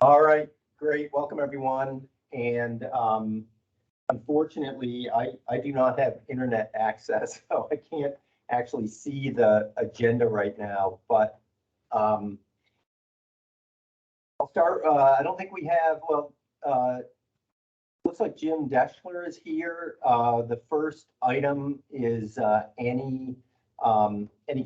All right, great. Welcome, everyone. And unfortunately, I do not have internet access, so I can't actually see the agenda right now. But I'll start. I don't think we have, looks like Jim Deschler is here. The first item is any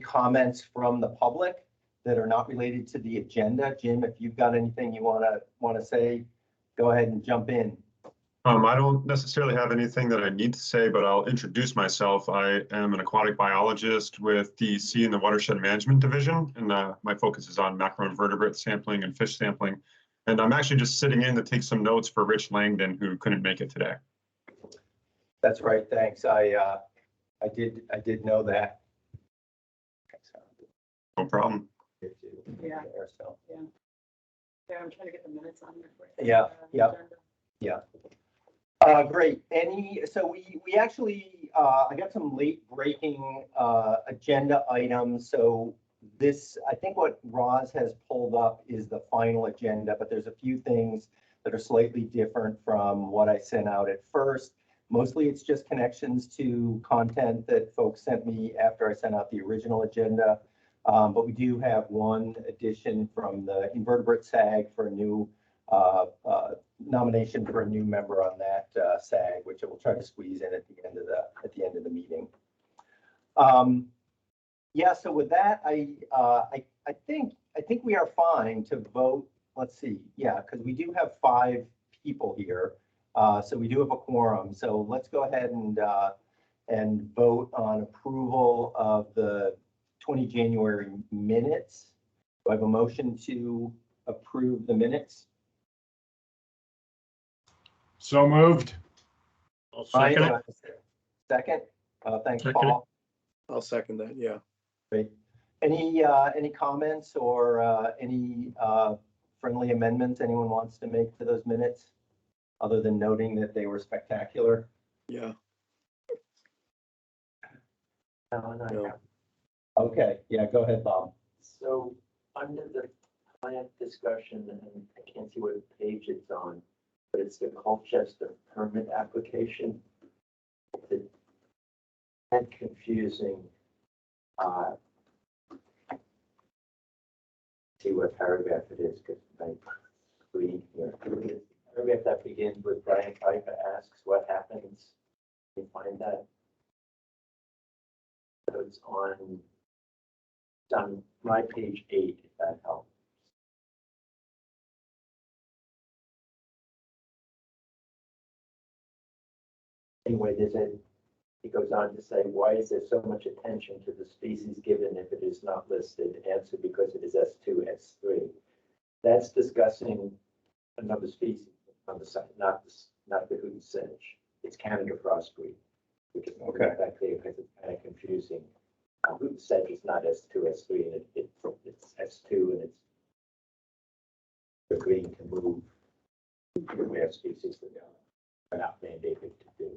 comments from the public that are not related to the agenda. Jim, if you've got anything you want to say, go ahead and jump in. I don't necessarily have anything that I need to say, but I'll introduce myself. I am an aquatic biologist with the Sea and the Watershed Management Division, and my focus is on macroinvertebrate sampling and fish sampling. And I'm actually just sitting in to take some notes for Rich Langdon, who couldn't make it today. That's right. Thanks. I did know that. No problem. Yeah. Yeah, I'm trying to get the minutes on there for you. Yeah. Great. So we actually, I got some late breaking agenda items. So this, I think what Roz has pulled up is the final agenda, but there's a few things that are slightly different from what I sent out at first. Mostly it's just connections to content that folks sent me after I sent out the original agenda. But we do have one addition from the invertebrate SAG for a new nomination for a new member on that SAG, which I will try to squeeze in at the end of the meeting. Yeah. So with that, I think we are fine to vote. Let's see. Yeah, because we do have 5 people here, so we do have a quorum. So let's go ahead and vote on approval of the 20 January minutes. Do I have a motion to approve the minutes? So moved. I'll second it. Second. Thanks, Second Paul. I'll second that. Yeah. Great. Any comments or any friendly amendments anyone wants to make to those minutes, other than noting that they were spectacular? Yeah. No. Okay. Yeah. Go ahead, Bob. So under the plant discussion, and I can't see what page it's on, but it's the Colchester permit application. It's kind of confusing. See what paragraph it is, because my screen here. The paragraph that begins with Bryfight asks what happens. Can you find that? So it's on my page 8, if that helps. Anyway, it goes on to say, why is there so much attention to the species given if it is not listed? Answer, because it is S2, S3. That's discussing another species on the site, not the hoot sedge. It's Canada frostweed, which is okay. That clear because it's kind of confusing. Hoot sedge is not S2, S3, and it's S2, and it's agreeing to move where species are not mandated to do.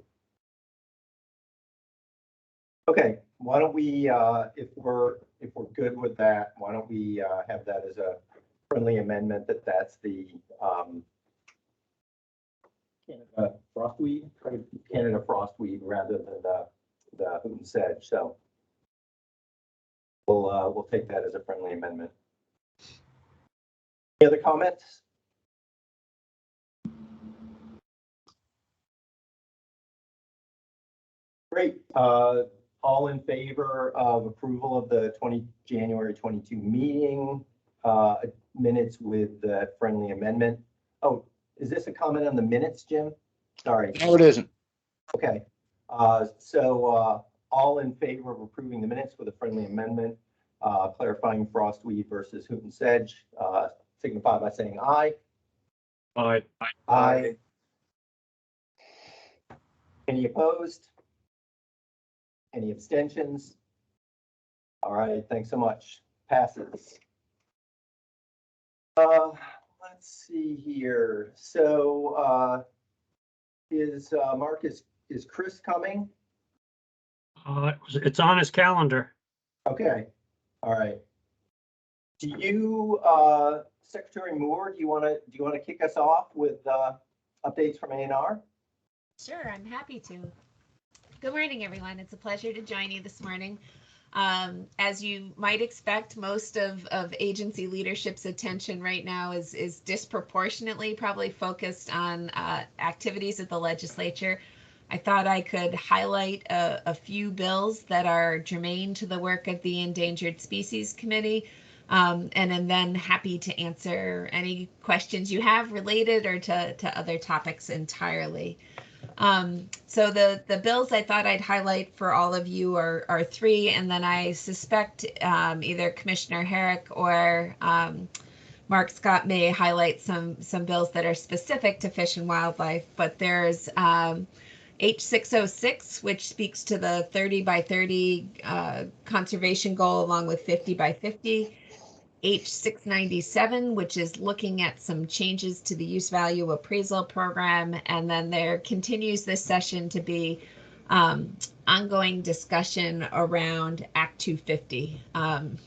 Okay, why don't we, if we're good with that, why don't we have that as a friendly amendment that's the Canada frostweed, rather than the hoot and sedge. So we'll take that as a friendly amendment. Any other comments? Great. All in favor of approval of the January 22 meeting minutes with the friendly amendment? Oh, is this a comment on the minutes, Jim? Sorry. No, it isn't. Okay. So all in favor of approving the minutes with a friendly amendment, clarifying frostweed versus hoot and sedge, signify by saying aye. Aye. Aye. Any opposed? Any abstentions? All right, thanks so much. Passes. Let's see here. So is Chris coming? It's on his calendar. Okay. All right. Do you Secretary Moore, do you want to kick us off with updates from A&R? Sure, I'm happy to. Good morning, everyone. It's a pleasure to join you this morning. As you might expect, most of agency leadership's attention right now is disproportionately probably focused on activities at the legislature. I thought I could highlight a few bills that are germane to the work of the Endangered Species Committee, and am then happy to answer any questions you have related or to other topics entirely. So the bills I thought I'd highlight for all of you are three, and then I suspect either Commissioner Herrick or Mark Scott may highlight some bills that are specific to fish and wildlife. But there's H606, which speaks to the 30 by 30 conservation goal along with 50 by 50. H697, which is looking at some changes to the use value appraisal program. And then there continues this session to be ongoing discussion around Act 250. And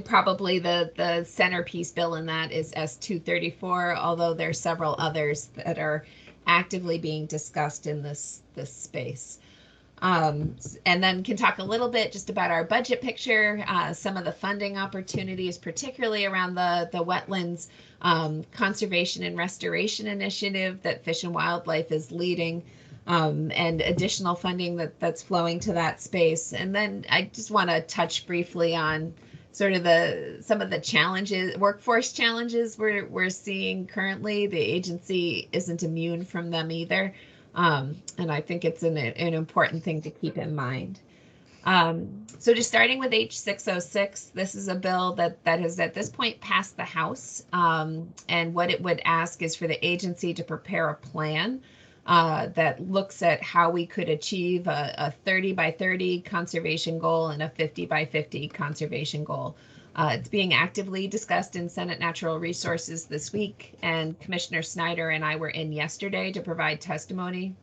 probably the centerpiece bill in that is S234, although there are several others that are actively being discussed in this space. And then can talk a little bit just about our budget picture, some of the funding opportunities, particularly around the wetlands conservation and restoration initiative that Fish and Wildlife is leading, and additional funding that's flowing to that space. And then I just want to touch briefly on sort of some of the challenges, workforce challenges we're seeing currently. The agency isn't immune from them either. And I think it's an important thing to keep in mind. So just starting with H606, this is a bill that has at this point passed the House. And what it would ask is for the agency to prepare a plan that looks at how we could achieve a 30 by 30 conservation goal and a 50 by 50 conservation goal. It's being actively discussed in Senate Natural Resources this week, and Commissioner Snyder and I were in yesterday to provide testimony.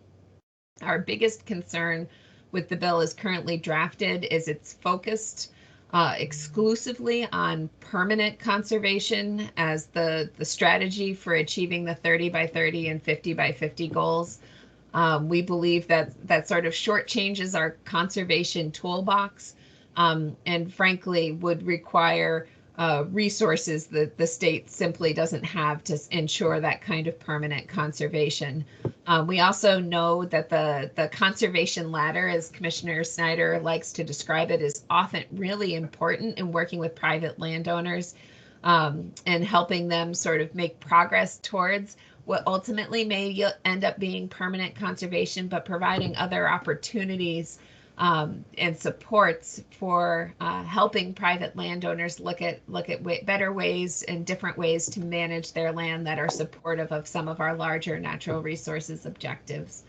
Our biggest concern with the bill as currently drafted is it's focused exclusively on permanent conservation as the strategy for achieving the 30 by 30 and 50 by 50 goals. We believe that sort of shortchanges our conservation toolbox, and frankly would require resources that the state simply doesn't have to ensure that kind of permanent conservation. We also know that the conservation ladder, as Commissioner Snyder likes to describe it, is often really important in working with private landowners and helping them sort of make progress towards what ultimately may end up being permanent conservation, but providing other opportunities and supports for helping private landowners look at better ways and different ways to manage their land that are supportive of some of our larger natural resources objectives.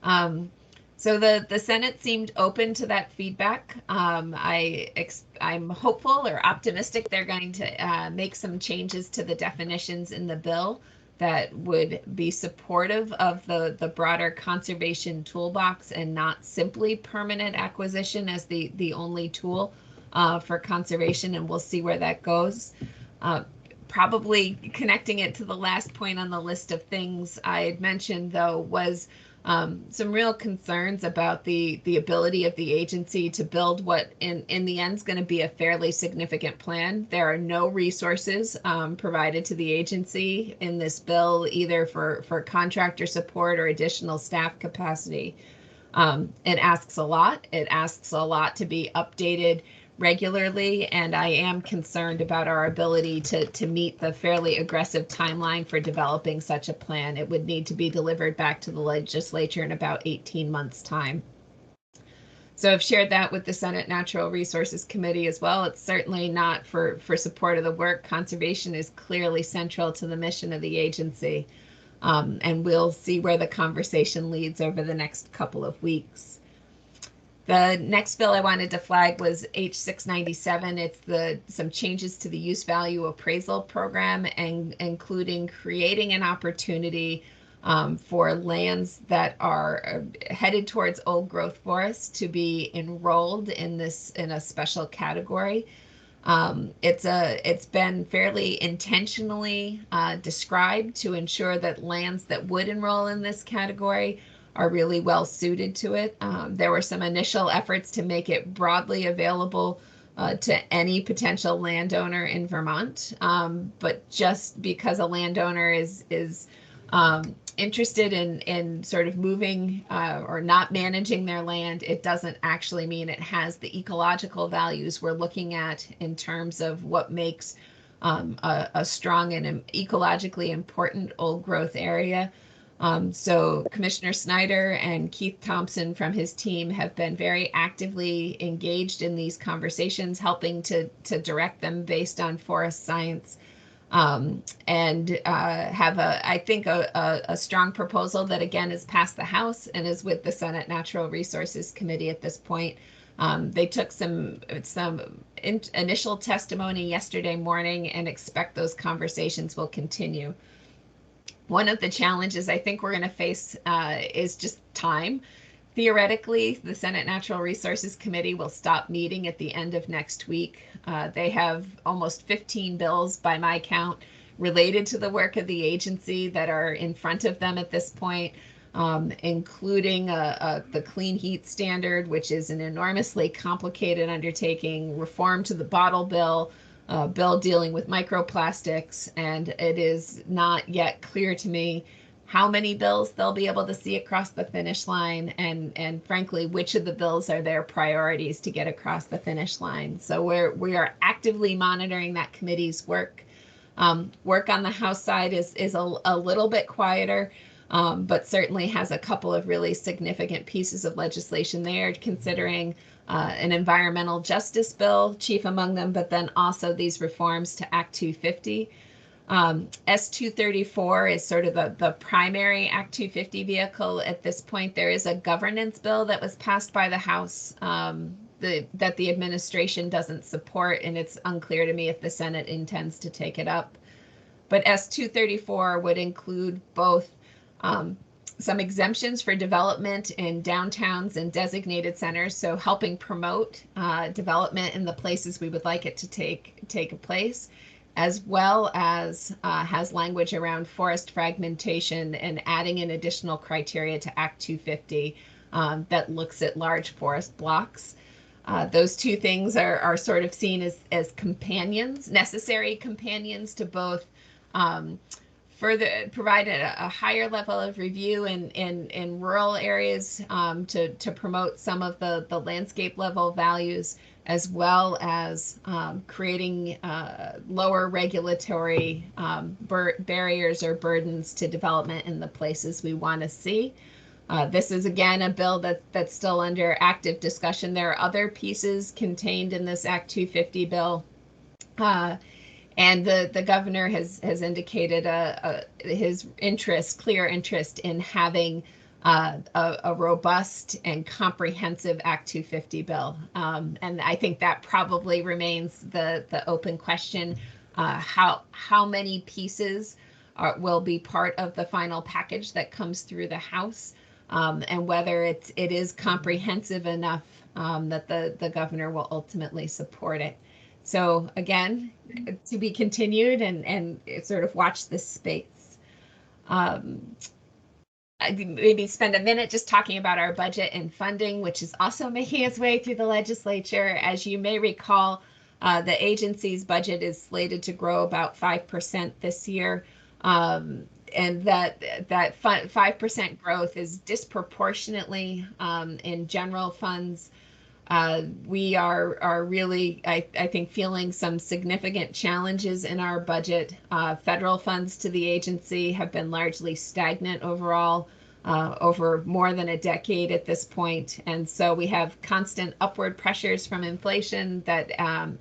So the Senate seemed open to that feedback. I'm hopeful or optimistic they're going to make some changes to the definitions in the bill that would be supportive of the broader conservation toolbox and not simply permanent acquisition as the only tool for conservation, and we'll see where that goes. Probably connecting it to the last point on the list of things I had mentioned, though, was some real concerns about the ability of the agency to build what in the end is going to be a fairly significant plan. There are no resources provided to the agency in this bill, either for contractor support or additional staff capacity. It asks a lot. It asks a lot to be updated regularly, and I am concerned about our ability to meet the fairly aggressive timeline for developing such a plan. It would need to be delivered back to the legislature in about 18 months' time. So I've shared that with the Senate Natural Resources Committee as well. It's certainly not for support of the work. Conservation is clearly central to the mission of the agency, and we'll see where the conversation leads over the next couple of weeks. The next bill I wanted to flag was H697. It's some changes to the use value appraisal program, and including creating an opportunity for lands that are headed towards old growth forests to be enrolled in a special category. It's been fairly intentionally described to ensure that lands that would enroll in this category are really well suited to it. There were some initial efforts to make it broadly available to any potential landowner in Vermont, but just because a landowner is interested in sort of moving or not managing their land, it doesn't actually mean it has the ecological values we're looking at in terms of what makes a strong and ecologically important old growth area. So Commissioner Snyder and Keith Thompson from his team have been very actively engaged in these conversations, helping to direct them based on forest science, and have I think a strong proposal that again is passed the House and is with the Senate Natural Resources Committee at this point. They took some initial testimony yesterday morning and expect those conversations will continue. One of the challenges I think we're going to face is just time. Theoretically, the Senate Natural Resources Committee will stop meeting at the end of next week. They have almost 15 bills by my count related to the work of the agency that are in front of them at this point, including the Clean Heat Standard, which is an enormously complicated undertaking, reform to the bottle bill, bill dealing with microplastics, and it is not yet clear to me how many bills they'll be able to see across the finish line, and frankly, which of the bills are their priorities to get across the finish line. So we are actively monitoring that committee's work. Work on the House side is a little bit quieter, but certainly has a couple of really significant pieces of legislation there, considering an environmental justice bill, chief among them, but then also these reforms to Act 250. S234 is sort of the primary Act 250 vehicle at this point. There is a governance bill that was passed by the House that the administration doesn't support, and it's unclear to me if the Senate intends to take it up. But S234 would include both some exemptions for development in downtowns and designated centers, so helping promote development in the places we would like it to take place, as well as has language around forest fragmentation and adding in additional criteria to Act 250 that looks at large forest blocks. Those two things are sort of seen as companions, necessary companions to both further provide a higher level of review in rural areas to promote some of the landscape level values, as well as creating lower regulatory barriers or burdens to development in the places we want to see. This is again a bill that's still under active discussion. There are other pieces contained in this Act 250 bill. And the governor has indicated his clear interest in having a robust and comprehensive Act 250 bill. And I think that probably remains the open question, how many pieces will be part of the final package that comes through the House, and whether it is comprehensive enough that the governor will ultimately support it. So again, to be continued and sort of watch this space. I'd maybe spend a minute just talking about our budget and funding, which is also making its way through the legislature. As you may recall, the agency's budget is slated to grow about 5% this year. And that 5% growth is disproportionately in general funds. We are really, I think, feeling some significant challenges in our budget. Federal funds to the agency have been largely stagnant overall over more than a decade at this point. And so we have constant upward pressures from inflation that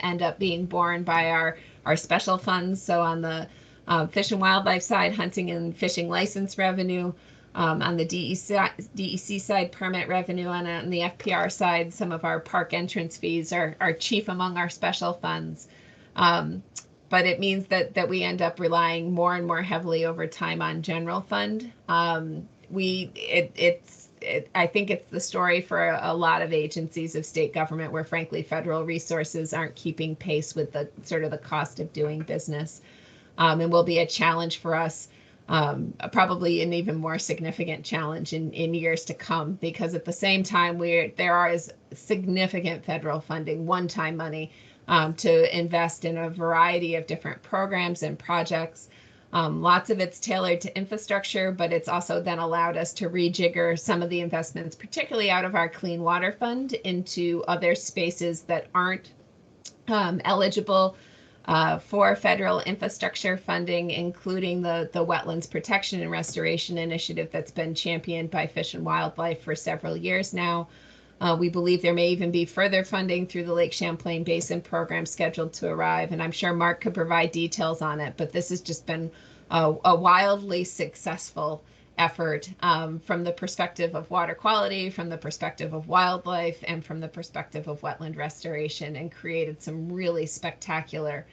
end up being borne by our special funds. So on the Fish and Wildlife side, hunting and fishing license revenue. On the DEC side, permit revenue, and on the FPR side, some of our park entrance fees are chief among our special funds. But it means that we end up relying more and more heavily over time on general fund. It's I think it's the story for a lot of agencies of state government where frankly federal resources aren't keeping pace with the sort of the cost of doing business, and will be a challenge for us, probably an even more significant challenge in years to come, because at the same time there is significant federal funding, one-time money, to invest in a variety of different programs and projects. Lots of it's tailored to infrastructure, but it's also then allowed us to rejigger some of the investments, particularly out of our Clean Water Fund, into other spaces that aren't eligible for federal infrastructure funding, including the Wetlands Protection and Restoration Initiative that's been championed by Fish and Wildlife for several years now. We believe there may even be further funding through the Lake Champlain Basin program scheduled to arrive, and I'm sure Mark could provide details on it, but this has just been a wildly successful effort, from the perspective of water quality, from the perspective of wildlife, and from the perspective of wetland restoration, and created some really spectacular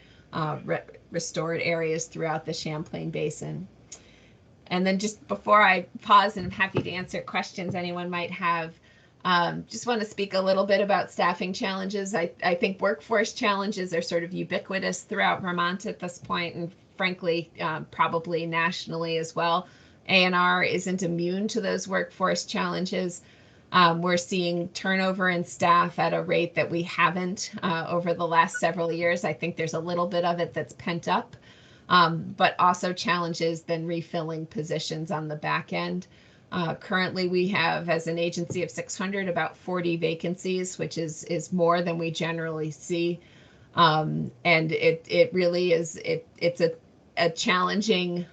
restored areas throughout the Champlain Basin. And then just before I pause, and I'm happy to answer questions anyone might have, just want to speak a little bit about staffing challenges. I think workforce challenges are sort of ubiquitous throughout Vermont at this point, and frankly, probably nationally as well. ANR isn't immune to those workforce challenges. We're seeing turnover in staff at a rate that we haven't over the last several years. I think there's a little bit of it that's pent up, but also challenges then refilling positions on the back end. Currently, we have, as an agency of 600, about 40 vacancies, which is more than we generally see. And it really is, it's a challenging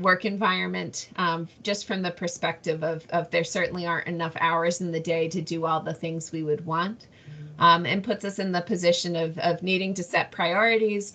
work environment, just from the perspective of there certainly aren't enough hours in the day to do all the things we would want, and puts us in the position of needing to set priorities,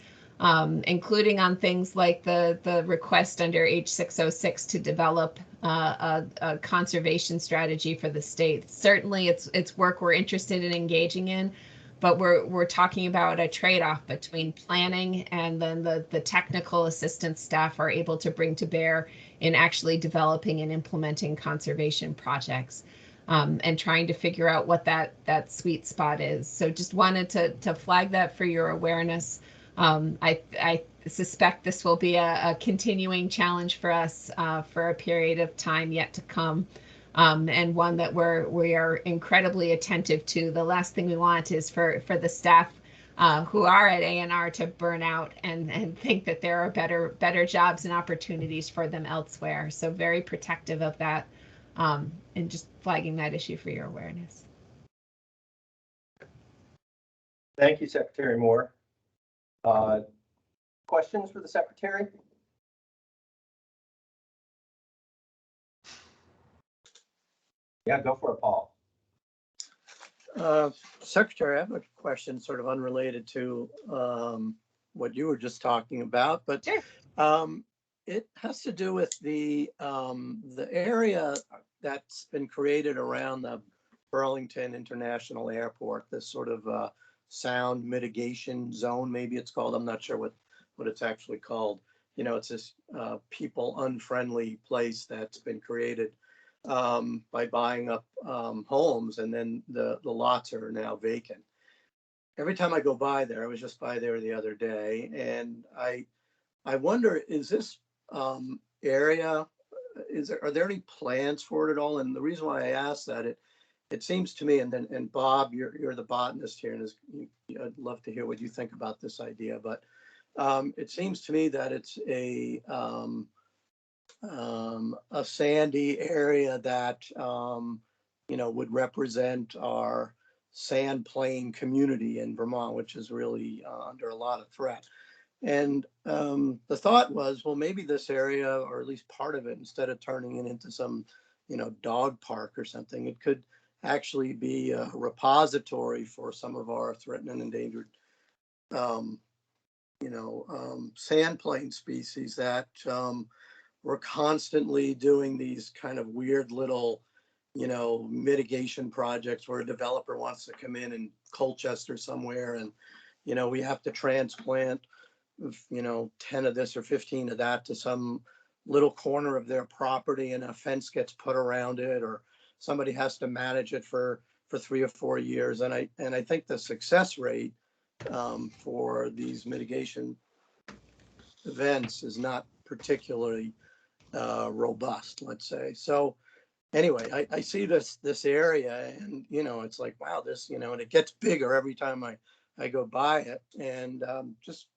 including on things like the request under H606 to develop a conservation strategy for the state. Certainly it's work we're interested in engaging in, but we're talking about a trade-off between planning and then the technical assistance staff are able to bring to bear in actually developing and implementing conservation projects, and trying to figure out what that sweet spot is. So just wanted to flag that for your awareness. I suspect this will be a continuing challenge for us for a period of time yet to come, and one that we are incredibly attentive to. The last thing we want is for the staff who are at ANR to burn out and think that there are better jobs and opportunities for them elsewhere. So very protective of that, and just flagging that issue for your awareness. Thank you, Secretary Moore. Questions for the Secretary? Yeah, go for it, Paul. Secretary, I have a question sort of unrelated to what you were just talking about, but Sure. It has to do with the area that's been created around the Burlington International Airport, this sort of sound mitigation zone, maybe it's called. I'm not sure what it's actually called. You know, it's this people unfriendly place that's been created by buying up homes, and then the lots are now vacant. Every time I go by there, I was just by there the other day, and I wonder, is this area, are there any plans for it at all? And the reason why I ask that, it seems to me, and Bob, you're the botanist here, and I'd love to hear what you think about this idea, but it seems to me that it's a sandy area that would represent our sand plain community in Vermont, which is really under a lot of threat. And the thought was, well, maybe this area, or at least part of it, instead of turning it into some dog park or something, it could actually be a repository for some of our threatened and endangered sand plain species that we're constantly doing these kind of weird little mitigation projects where a developer wants to come in Colchester somewhere, and we have to transplant 10 of this or 15 of that to some little corner of their property, and a fence gets put around it or somebody has to manage it for 3 or 4 years. And I think the success rate for these mitigation events is not particularly robust, let's say. So anyway, I see this area, and it's like, wow, this, and it gets bigger every time I go by it. And just,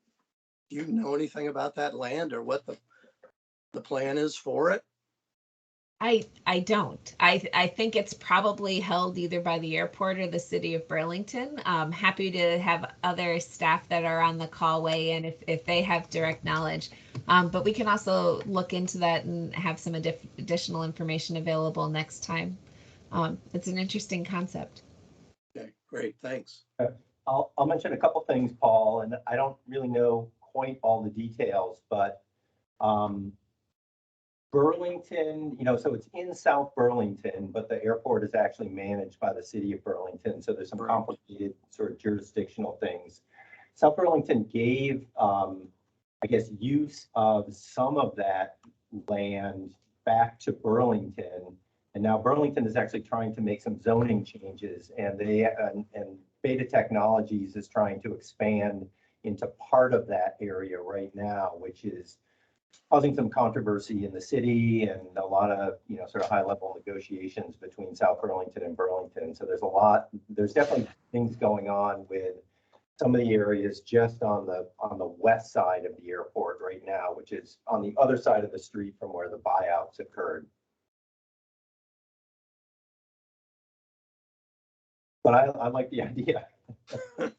do you know anything about that land or what the plan is for it? I don't. I think it's probably held either by the airport or the city of Burlington. Happy to have other staff that are on the call weigh in if they have direct knowledge. But we can also look into that and have some additional information available next time. It's an interesting concept. Okay, great, thanks. I'll mention a couple things, Paul, and I don't really know quite all the details, but Burlington, so it's in South Burlington, but the airport is actually managed by the city of Burlington. So there's some complicated sort of jurisdictional things. South Burlington gave, I guess, use of some of that land back to Burlington. And now Burlington is actually trying to make some zoning changes, and and Beta Technologies is trying to expand into part of that area right now, which is causing some controversy in the city and a lot of, sort of high level negotiations between South Burlington and Burlington. So there's definitely things going on with some of the areas just on the west side of the airport right now, which is on the other side of the street from where the buyouts occurred. But I like the idea. I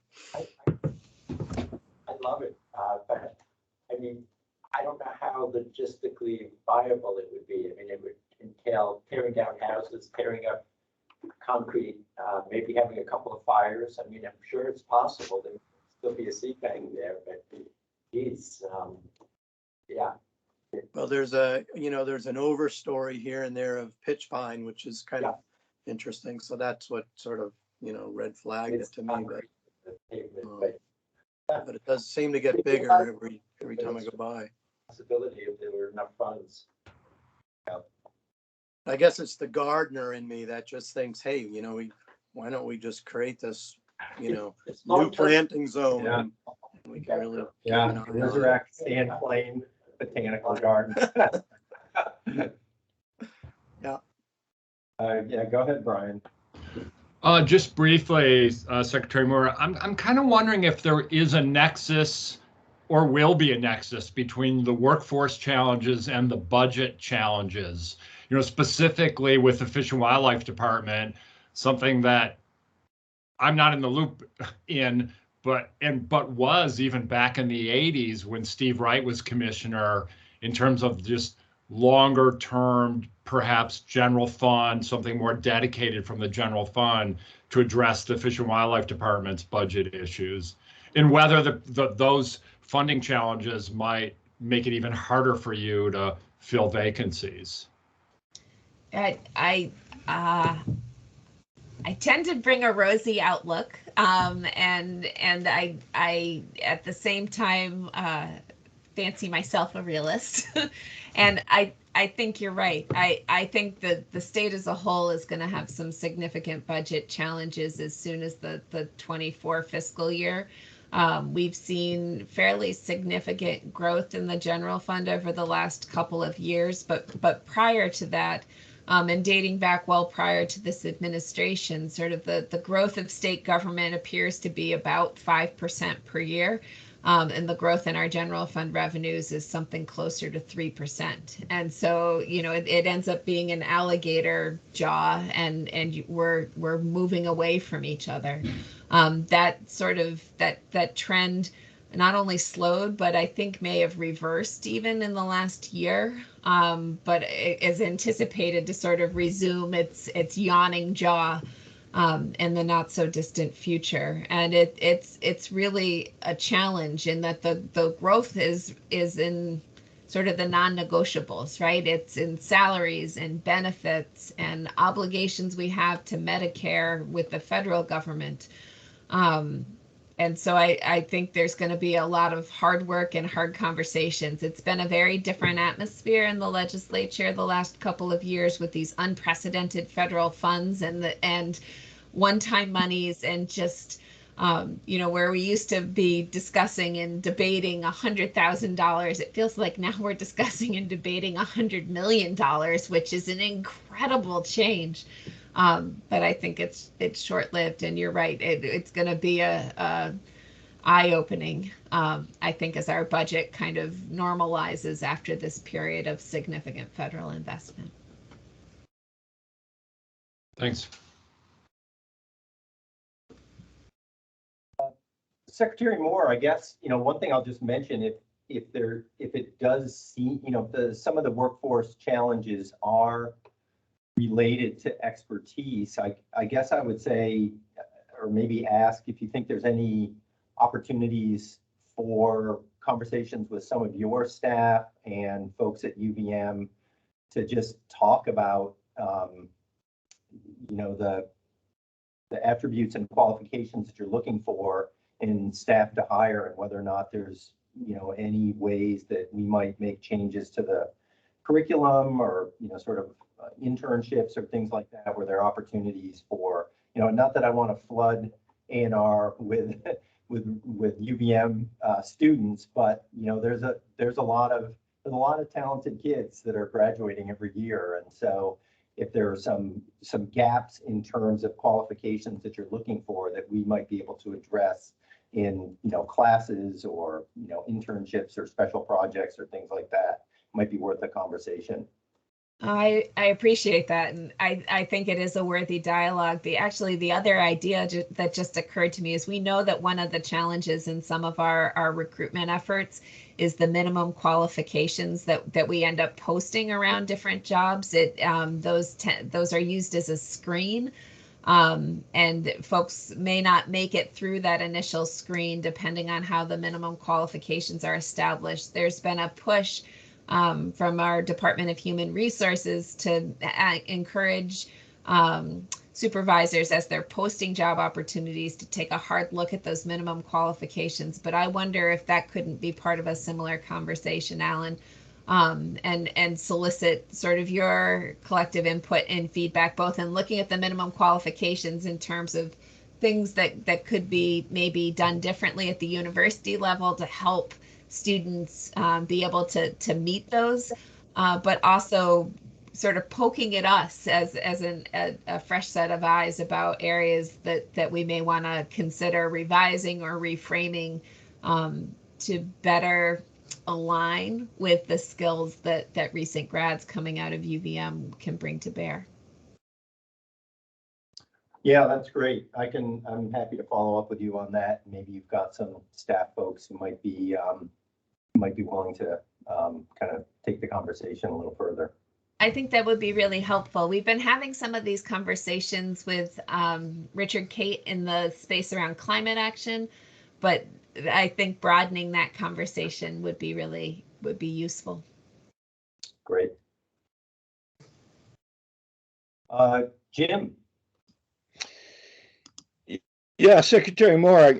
love it. But I mean, I don't know how logistically viable it would be. I mean, it would entail tearing down houses, tearing up concrete, maybe having a couple of fires. I mean, I'm sure it's possible. There would still be a sea bang there, but geez, yeah. Well, there's an overstory here and there of pitch pine, which is kind of interesting. So that's what sort of, red flagged it to me. But it does seem to get bigger every time I go by. Possibility if there were enough funds. I guess it's the gardener in me that just thinks, hey, why don't we just create this, new planting zone? Yeah. And we can really keep an eye on it. Resurrect Sand Plain Botanical Garden. Yeah. Yeah, go ahead, Brian. Just briefly, Secretary Moore, I'm kind of wondering if there is a nexus or will be a nexus between the workforce challenges and the budget challenges, specifically with the Fish and Wildlife Department, something that I'm not in the loop in, but was even back in the 80s when Steve Wright was commissioner, in terms of just longer term, perhaps general fund, something more dedicated from the general fund to address the Fish and Wildlife Department's budget issues, and whether those funding challenges might make it even harder for you to fill vacancies. I tend to bring a rosy outlook, and I at the same time fancy myself a realist. And I think you're right. I think that the state as a whole is going to have some significant budget challenges as soon as the 24 fiscal year. We've seen fairly significant growth in the general fund over the last couple of years, but prior to that, and dating back well prior to this administration, sort of the growth of state government appears to be about 5% per year. And the growth in our general fund revenues is something closer to 3%. And so, it ends up being an alligator jaw, and we're moving away from each other. That trend not only slowed, but I think may have reversed even in the last year. But it is anticipated to sort of resume its yawning jaw in the not so distant future. And it's really a challenge in that the growth is in sort of the non-negotiables, right? It's in salaries and benefits and obligations we have to Medicare with the federal government. And so I think there's going to be a lot of hard work and hard conversations. It's been a very different atmosphere in the legislature the last couple of years with these unprecedented federal funds and one-time monies and just where we used to be discussing and debating $100,000, it feels like now we're discussing and debating $100 million, which is an incredible change. But I think it's short-lived, and you're right. It's going to be a eye-opening, I think, as our budget kind of normalizes after this period of significant federal investment. Thanks. Secretary Moore, I guess, one thing I'll just mention, if it does seem, some of the workforce challenges are related to expertise, I guess I would say, or maybe ask if you think there's any opportunities for conversations with some of your staff and folks at UVM to just talk about, the attributes and qualifications that you're looking for in staff to hire, and whether or not there's, any ways that we might make changes to the curriculum or, sort of internships or things like that, where there are opportunities for, not that I want to flood A&R with UVM students, but, there's a lot of talented kids that are graduating every year. And so if there are some gaps in terms of qualifications that you're looking for that we might be able to address in, classes or, internships or special projects or things like that, might be worth a conversation. I appreciate that, and I think it is a worthy dialogue. The other idea that just occurred to me is we know that one of the challenges in some of our recruitment efforts is the minimum qualifications that we end up posting around different jobs. Those are used as a screen, and folks may not make it through that initial screen depending on how the minimum qualifications are established. There's been a push from our Department of Human Resources to encourage supervisors, as they're posting job opportunities, to take a hard look at those minimum qualifications. But I wonder if that couldn't be part of a similar conversation, Alan, and solicit sort of your collective input and feedback, both in looking at the minimum qualifications in terms of things that could be maybe done differently at the university level to help students be able to meet those, but also sort of poking at us as a fresh set of eyes about areas that we may want to consider revising or reframing to better align with the skills that recent grads coming out of UVM can bring to bear. Yeah, that's great. I'm happy to follow up with you on that. Maybe you've got some staff folks who might be willing to kind of take the conversation a little further. I think that would be really helpful. We've been having some of these conversations with Richard Kate in the space around climate action, but I think broadening that conversation would be useful. Great. Jim. Yeah, Secretary Moore,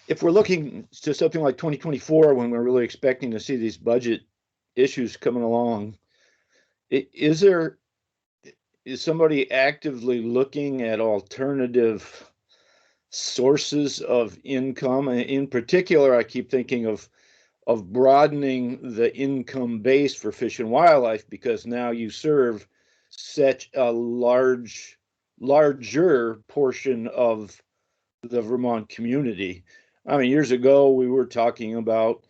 if we're looking to something like 2024, when we're really expecting to see these budget issues coming along, is somebody actively looking at alternative sources of income? In particular, I keep thinking of broadening the income base for Fish and Wildlife, because now you serve such a larger portion of the Vermont community. I mean, years ago, we were talking about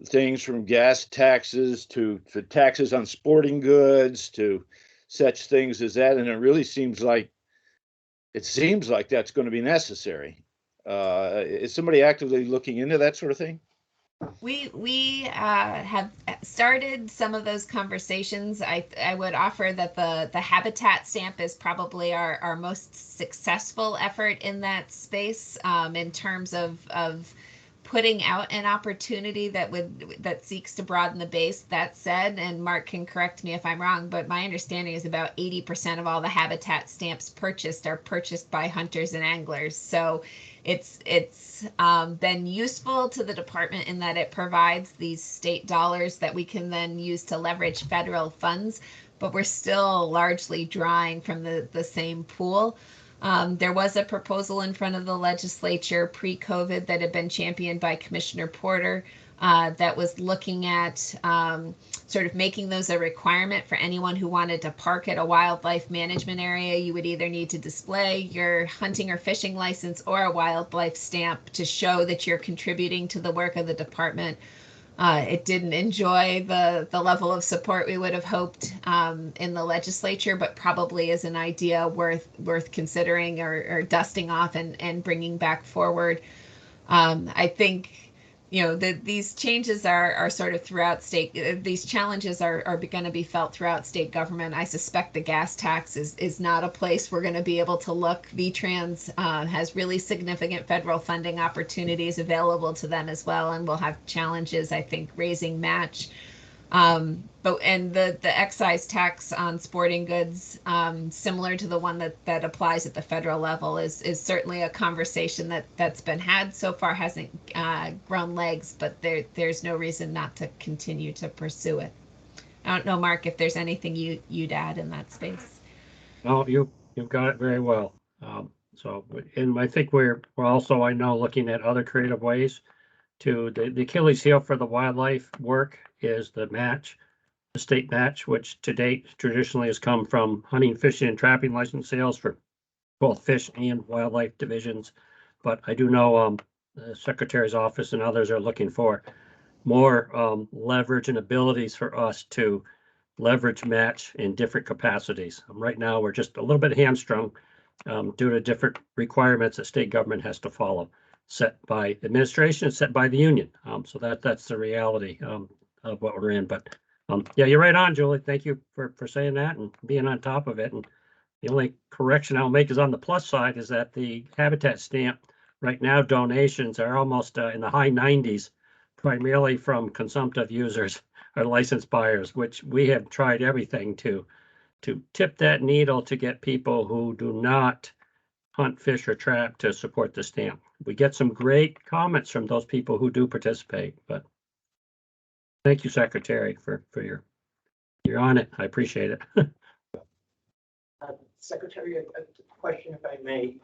things from gas taxes to taxes on sporting goods to such things as that. And it really seems like that's going to be necessary. Is somebody actively looking into that sort of thing? We have started some of those conversations. I would offer that the habitat stamp is probably our most successful effort in that space, in terms of putting out an opportunity that seeks to broaden the base. That said, and Mark can correct me if I'm wrong, but my understanding is about 80% of all the habitat stamps purchased are purchased by hunters and anglers. So it's been useful to the department in that it provides these state dollars that we can then use to leverage federal funds, but we're still largely drawing from the same pool. There was a proposal in front of the legislature pre-COVID that had been championed by Commissioner Porter that was looking at sort of making those a requirement for anyone who wanted to park at a wildlife management area. You would either need to display your hunting or fishing license or a wildlife stamp to show that you're contributing to the work of the department. It didn't enjoy the level of support we would have hoped in the legislature, but probably is an idea worth considering or dusting off and bringing back forward. I think, these changes are sort of throughout state. These challenges are going to be felt throughout state government. I suspect the gas tax is not a place we're going to be able to look. VTrans has really significant federal funding opportunities available to them as well, and will have challenges, I think, raising match. And the excise tax on sporting goods, similar to the one that applies at the federal level, is certainly a conversation that's been had. So far hasn't grown legs, but there's no reason not to continue to pursue it. I don't know, Mark, if there's anything you'd add in that space. No, you've got it very well. And I think we're also, I know, looking at other creative ways to the Achilles heel for the wildlife work is the match, the state match, which to date traditionally has come from hunting, fishing, and trapping license sales for both fish and wildlife divisions. But I do know the Secretary's office and others are looking for more leverage and abilities for us to leverage match in different capacities. Right now, we're just a little bit hamstrung due to different requirements that state government has to follow, set by administration and set by the union. So that's the reality of what we're in. But yeah, you're right on, Julie. Thank you for saying that and being on top of it. And the only correction I'll make is on the plus side is that the habitat stamp right now donations are almost in the high 90s, primarily from consumptive users or licensed buyers, which we have tried everything to tip that needle to get people who do not hunt, fish, or trap to support the stamp. We get some great comments from those people who do participate, but thank you, Secretary, for you're on it. I appreciate it. Secretary, a question, if I may.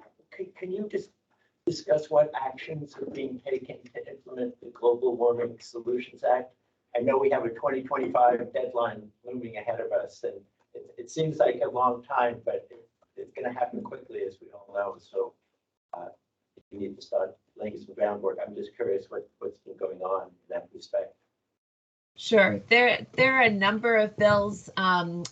Can you just discuss what actions are being taken to implement the Global Warming Solutions Act? I know we have a 2025 deadline looming ahead of us, and it seems like a long time, but it's going to happen quickly, as we all know. So we need to start laying some groundwork. I'm just curious what's been going on in that respect. Sure. There are a number of bills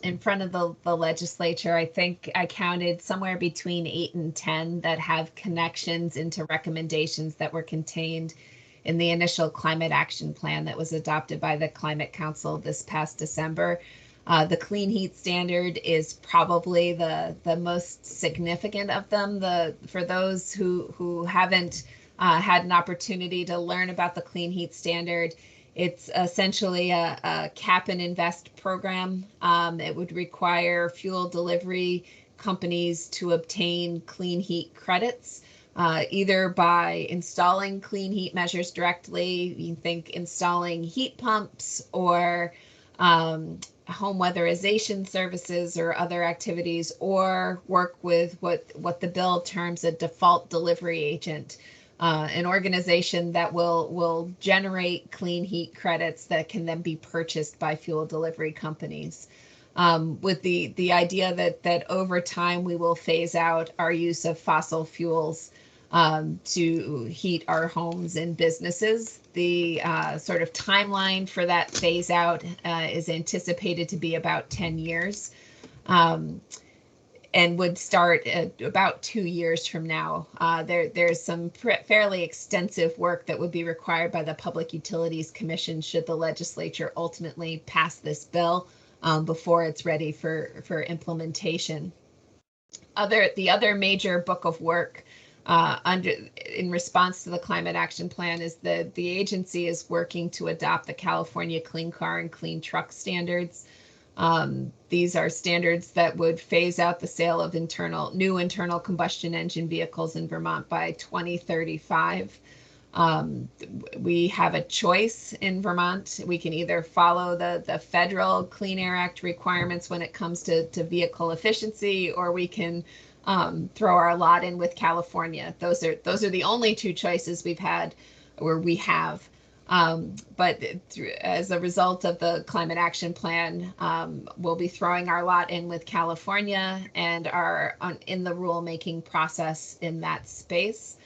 in front of the legislature. I think I counted somewhere between 8 and 10 that have connections into recommendations that were contained in the initial climate action plan that was adopted by the Climate Council this past December. The clean heat standard is probably the most significant of them. For those who haven't had an opportunity to learn about the clean heat standard, it's essentially a cap and invest program. It would require fuel delivery companies to obtain clean heat credits, either by installing clean heat measures directly. You think installing heat pumps or home weatherization services or other activities, or work with what the bill terms a default delivery agent. An organization that will generate clean heat credits that can then be purchased by fuel delivery companies, with the idea that over time we will phase out our use of fossil fuels to heat our homes and businesses. The sort of timeline for that phase out is anticipated to be about 10 years. And would start about 2 years from now. There's some fairly extensive work that would be required by the Public Utilities Commission should the legislature ultimately pass this bill before it's ready for implementation. The other major book of work in response to the climate action plan is that the agency is working to adopt the California Clean Car and Clean Truck standards. These are standards that would phase out the sale of new internal combustion engine vehicles in Vermont by 2035. We have a choice in Vermont. We can either follow the federal Clean Air Act requirements when it comes to vehicle efficiency, or we can throw our lot in with California. Those are the only two choices we have. But as a result of the climate action plan, we'll be throwing our lot in with California and are in the rulemaking process in that space.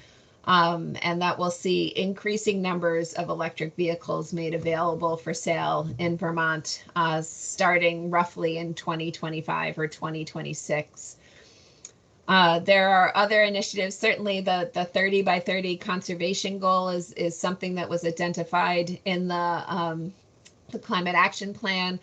And that will see increasing numbers of electric vehicles made available for sale in Vermont, starting roughly in 2025 or 2026. There are other initiatives. Certainly the 30 by 30 conservation goal is something that was identified in the climate action plan.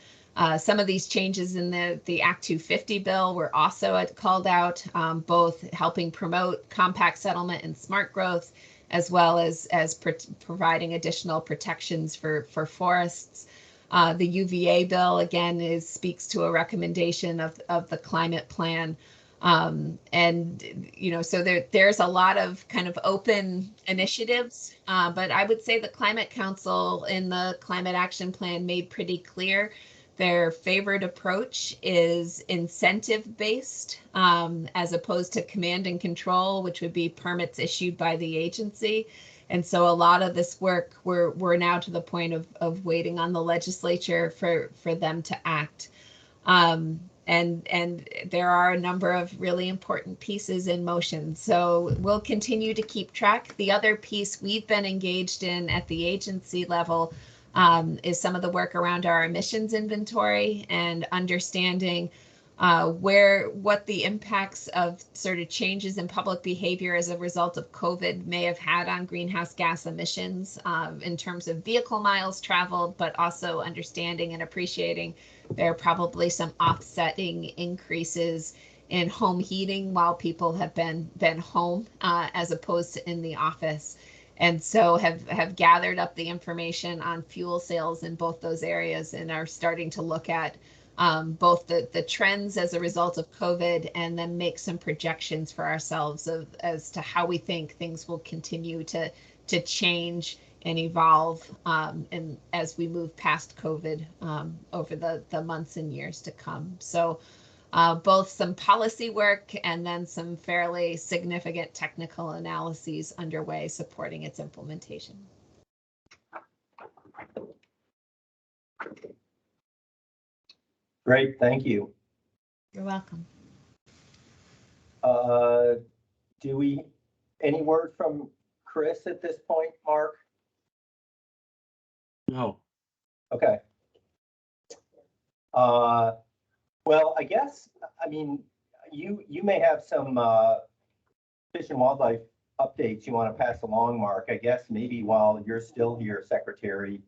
Some of these changes in the Act 250 bill were also called out, both helping promote compact settlement and smart growth, as well as providing additional protections for forests. The UVA bill, again, speaks to a recommendation of the climate plan. And, so there's a lot of kind of open initiatives, but I would say the Climate Council in the Climate Action Plan made pretty clear their favored approach is incentive-based, as opposed to command and control, which would be permits issued by the agency. And so a lot of this work, we're now to the point of waiting on the legislature for them to act. And there are a number of really important pieces in motion. So we'll continue to keep track. The other piece we've been engaged in at the agency level is some of the work around our emissions inventory and understanding what the impacts of sort of changes in public behavior as a result of COVID may have had on greenhouse gas emissions in terms of vehicle miles traveled, but also understanding and appreciating there are probably some offsetting increases in home heating while people have been home as opposed to in the office. And so have gathered up the information on fuel sales in both those areas and are starting to look at both the trends as a result of COVID and then make some projections for ourselves as to how we think things will continue to change and evolve and as we move past COVID over the months and years to come. So both some policy work and then some fairly significant technical analyses underway supporting its implementation. Great, thank you. You're welcome. Any word from Chris at this point, Mark? No. Okay. Well, I guess, you may have some Fish and Wildlife updates you want to pass along, Mark. I guess maybe while you're still here, Secretary,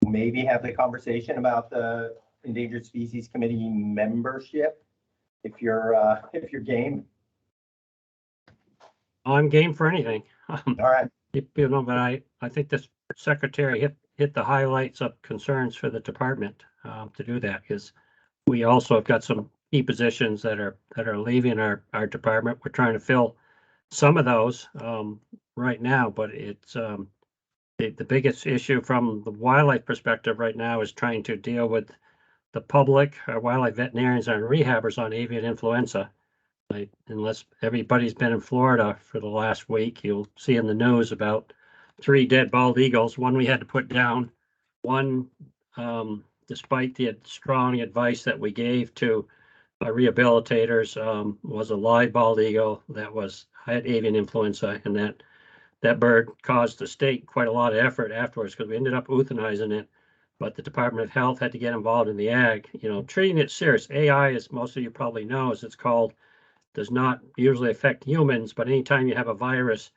maybe have the conversation about the Endangered Species Committee membership, if you're game. I'm game for anything. All right. But I think this secretary hit the highlights of concerns for the department to do that, because we also have got some key positions that are leaving our department. We're trying to fill some of those right now, but it's the biggest issue from the wildlife perspective right now is trying to deal with the public, wildlife veterinarians and rehabbers on avian influenza. Unless everybody's been in Florida for the last week, you'll see in the news about 3 dead bald eagles. One we had to put down. One, despite the strong advice that we gave to rehabilitators, was a live bald eagle that had avian influenza, and that bird caused the state quite a lot of effort afterwards because we ended up euthanizing it. But the Department of Health had to get involved in the ag, treating it serious. AI, as most of you probably know, as it's called, does not usually affect humans, but anytime you have a virus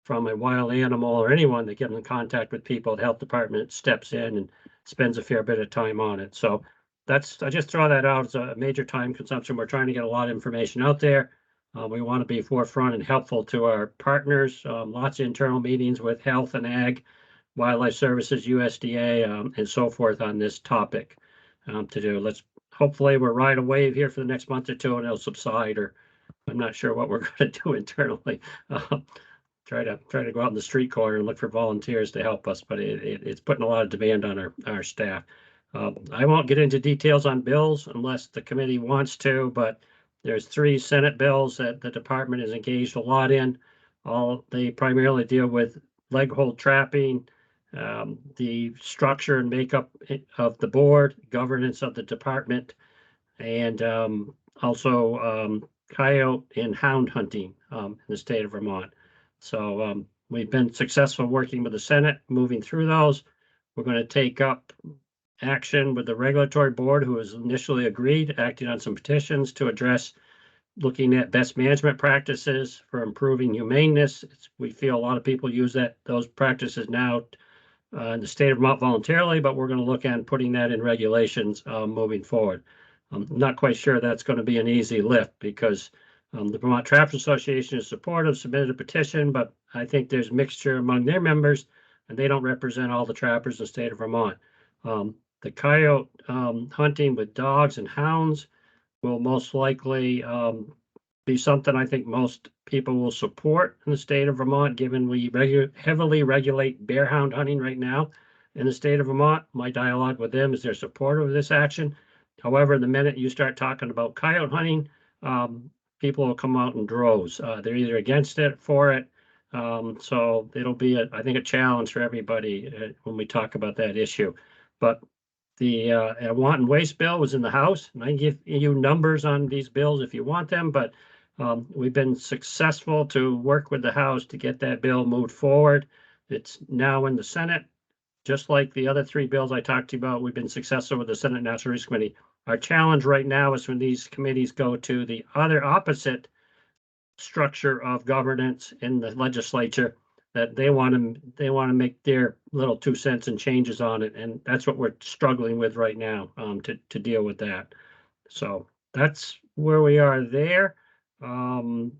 from a wild animal or anyone that gets in contact with people, the health department steps in and spends a fair bit of time on it. So I just throw that out as a major time consumption. We're trying to get a lot of information out there. We want to be forefront and helpful to our partners. Lots of internal meetings with Health and Ag, Wildlife Services, USDA, and so forth on this topic to do. Hopefully we're ride a wave here for the next month or two and it'll subside, or I'm not sure what we're going to do internally. Try to go out in the street corner and look for volunteers to help us, but it's putting a lot of demand on our staff. I won't get into details on bills unless the committee wants to, but there's 3 Senate bills that the department is engaged a lot in. They primarily deal with leg hold trapping, the structure and makeup of the board, governance of the department, and also coyote and hound hunting in the state of Vermont. So we've been successful working with the Senate, moving through those. We're going to take up action with the regulatory board, who has initially agreed, acting on some petitions to address looking at best management practices for improving humaneness. We feel a lot of people use those practices now in the state of Vermont voluntarily, but we're going to look at putting that in regulations moving forward. I'm not quite sure that's going to be an easy lift because the Vermont Trappers Association is supportive, submitted a petition, but I think there's mixture among their members, and they don't represent all the trappers in the state of Vermont. The coyote hunting with dogs and hounds will most likely be something I think most people will support in the state of Vermont, given we heavily regulate bear hound hunting right now in the state of Vermont. My dialogue with them is they're supportive of this action. However, the minute you start talking about coyote hunting, people will come out in droves. They're either against it, for it. So it'll be, I think, a challenge for everybody when we talk about that issue. But the want and waste bill was in the House, and I can give you numbers on these bills if you want them, but we've been successful to work with the House to get that bill moved forward. It's now in the Senate. Just like the other 3 bills I talked to you about, we've been successful with the Senate Natural Resources Committee. Our challenge right now is when these committees go to the other opposite structure of governance in the legislature, that they want to make their little 2 cents and changes on it, and that's what we're struggling with right now to deal with that. So that's where we are there. I'm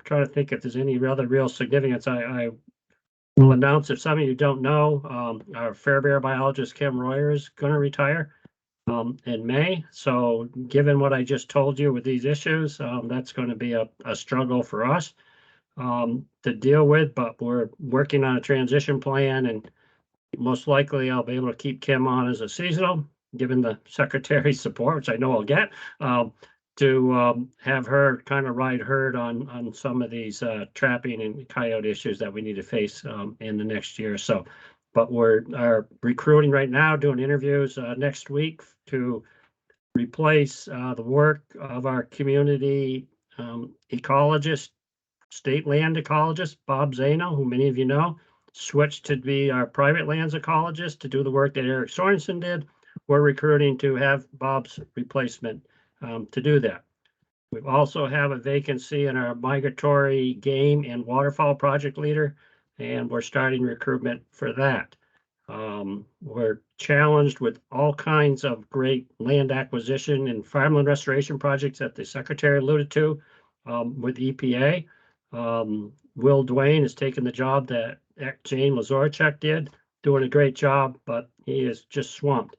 trying to think if there's any other real significance. I will announce, if some of you don't know, our Fairbear biologist Kim Royer is going to retire in May. So given what I just told you with these issues, that's going to be a struggle for us to deal with, but we're working on a transition plan, and most likely I'll be able to keep Kim on as a seasonal, given the secretary's support, which I know I'll get, to have her kind of ride herd on some of these trapping and coyote issues that we need to face in the next year or so. But are recruiting right now, doing interviews next week to replace the work of our community ecologist, state land ecologist, Bob Zano, who many of you know, switched to be our private lands ecologist to do the work that Eric Sorensen did. We're recruiting to have Bob's replacement to do that. We also have a vacancy in our migratory game and waterfowl project leader, and we're starting recruitment for that. We're challenged with all kinds of great land acquisition and farmland restoration projects that the secretary alluded to with EPA. Will Dwayne has taken the job that Jane Lazorchuk did, doing a great job, but he is just swamped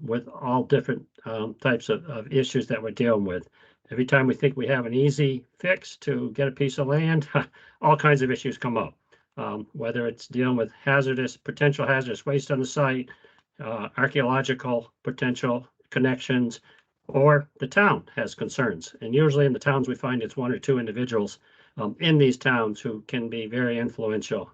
with all different types of issues that we're dealing with. Every time we think we have an easy fix to get a piece of land, all kinds of issues come up. Whether it's dealing with potential hazardous waste on the site, archaeological potential connections, or the town has concerns. And usually in the towns, we find it's 1 or 2 individuals in these towns who can be very influential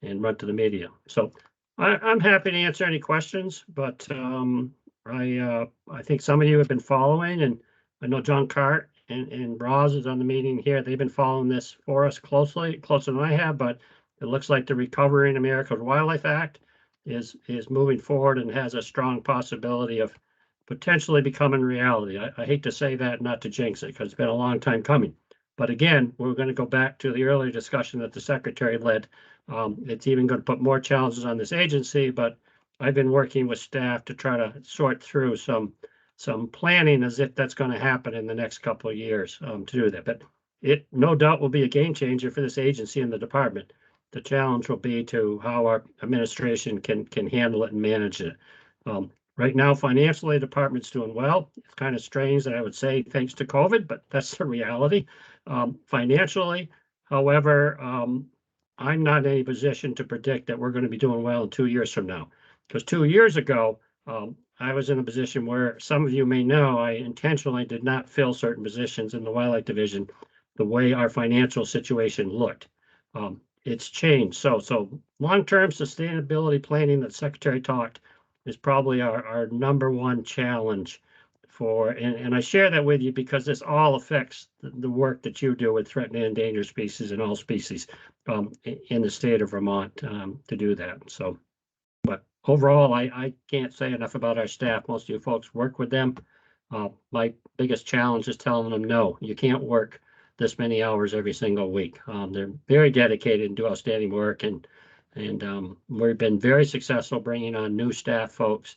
and run to the media. So I'm happy to answer any questions, but I think some of you have been following, and I know John Cart and Roz is on the meeting here. They've been following this for us closer than I have, but it looks like the Recovering America's Wildlife Act is moving forward and has a strong possibility of potentially becoming reality. I hate to say that, not to jinx it, because it's been a long time coming. But again, we're going to go back to the earlier discussion that the secretary led. It's even going to put more challenges on this agency, but I've been working with staff to try to sort through some planning as if that's going to happen in the next couple of years to do that. But it no doubt will be a game changer for this agency and the department. The challenge will be to how our administration can handle it and manage it. Right now, financially, the department's doing well. It's kind of strange that I would say thanks to COVID, but that's the reality. Financially, however, I'm not in any position to predict that we're going to be doing well in 2 years from now. Because 2 years ago, I was in a position where some of you may know I intentionally did not fill certain positions in the Wildlife Division the way our financial situation looked. It's changed. So long-term sustainability planning that Secretary talked is probably our number one challenge for, and I share that with you because this all affects the work that you do with threatened and endangered species and all species in the state of Vermont to do that. So, but overall, I can't say enough about our staff. Most of you folks work with them. My biggest challenge is telling them, no, you can't work this many hours every single week. They're very dedicated and do outstanding work, and we've been very successful bringing on new staff folks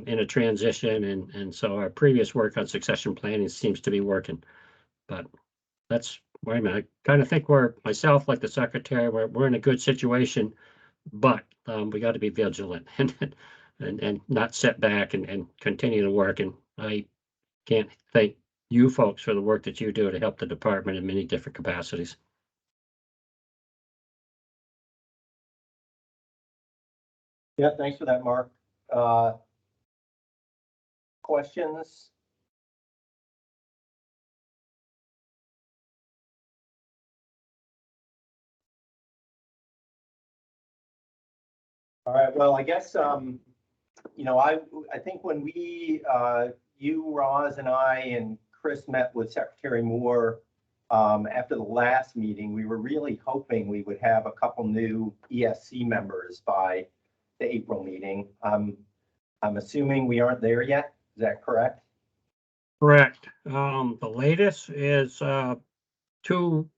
in a transition, and so our previous work on succession planning seems to be working. But that's where I'm at. I kind of think myself, like the secretary, we're in a good situation, but we got to be vigilant and not sit back and continue to work. And I can't thank you folks for the work that you do to help the department in many different capacities. Yeah, thanks for that, Mark. Questions? All right, well, I guess, you know, I think when we, you, Roz, and I, and Chris met with Secretary Moore after the last meeting, we were really hoping we would have a couple new ESC members by the April meeting. I'm assuming we aren't there yet. Is that correct? Correct. The latest is two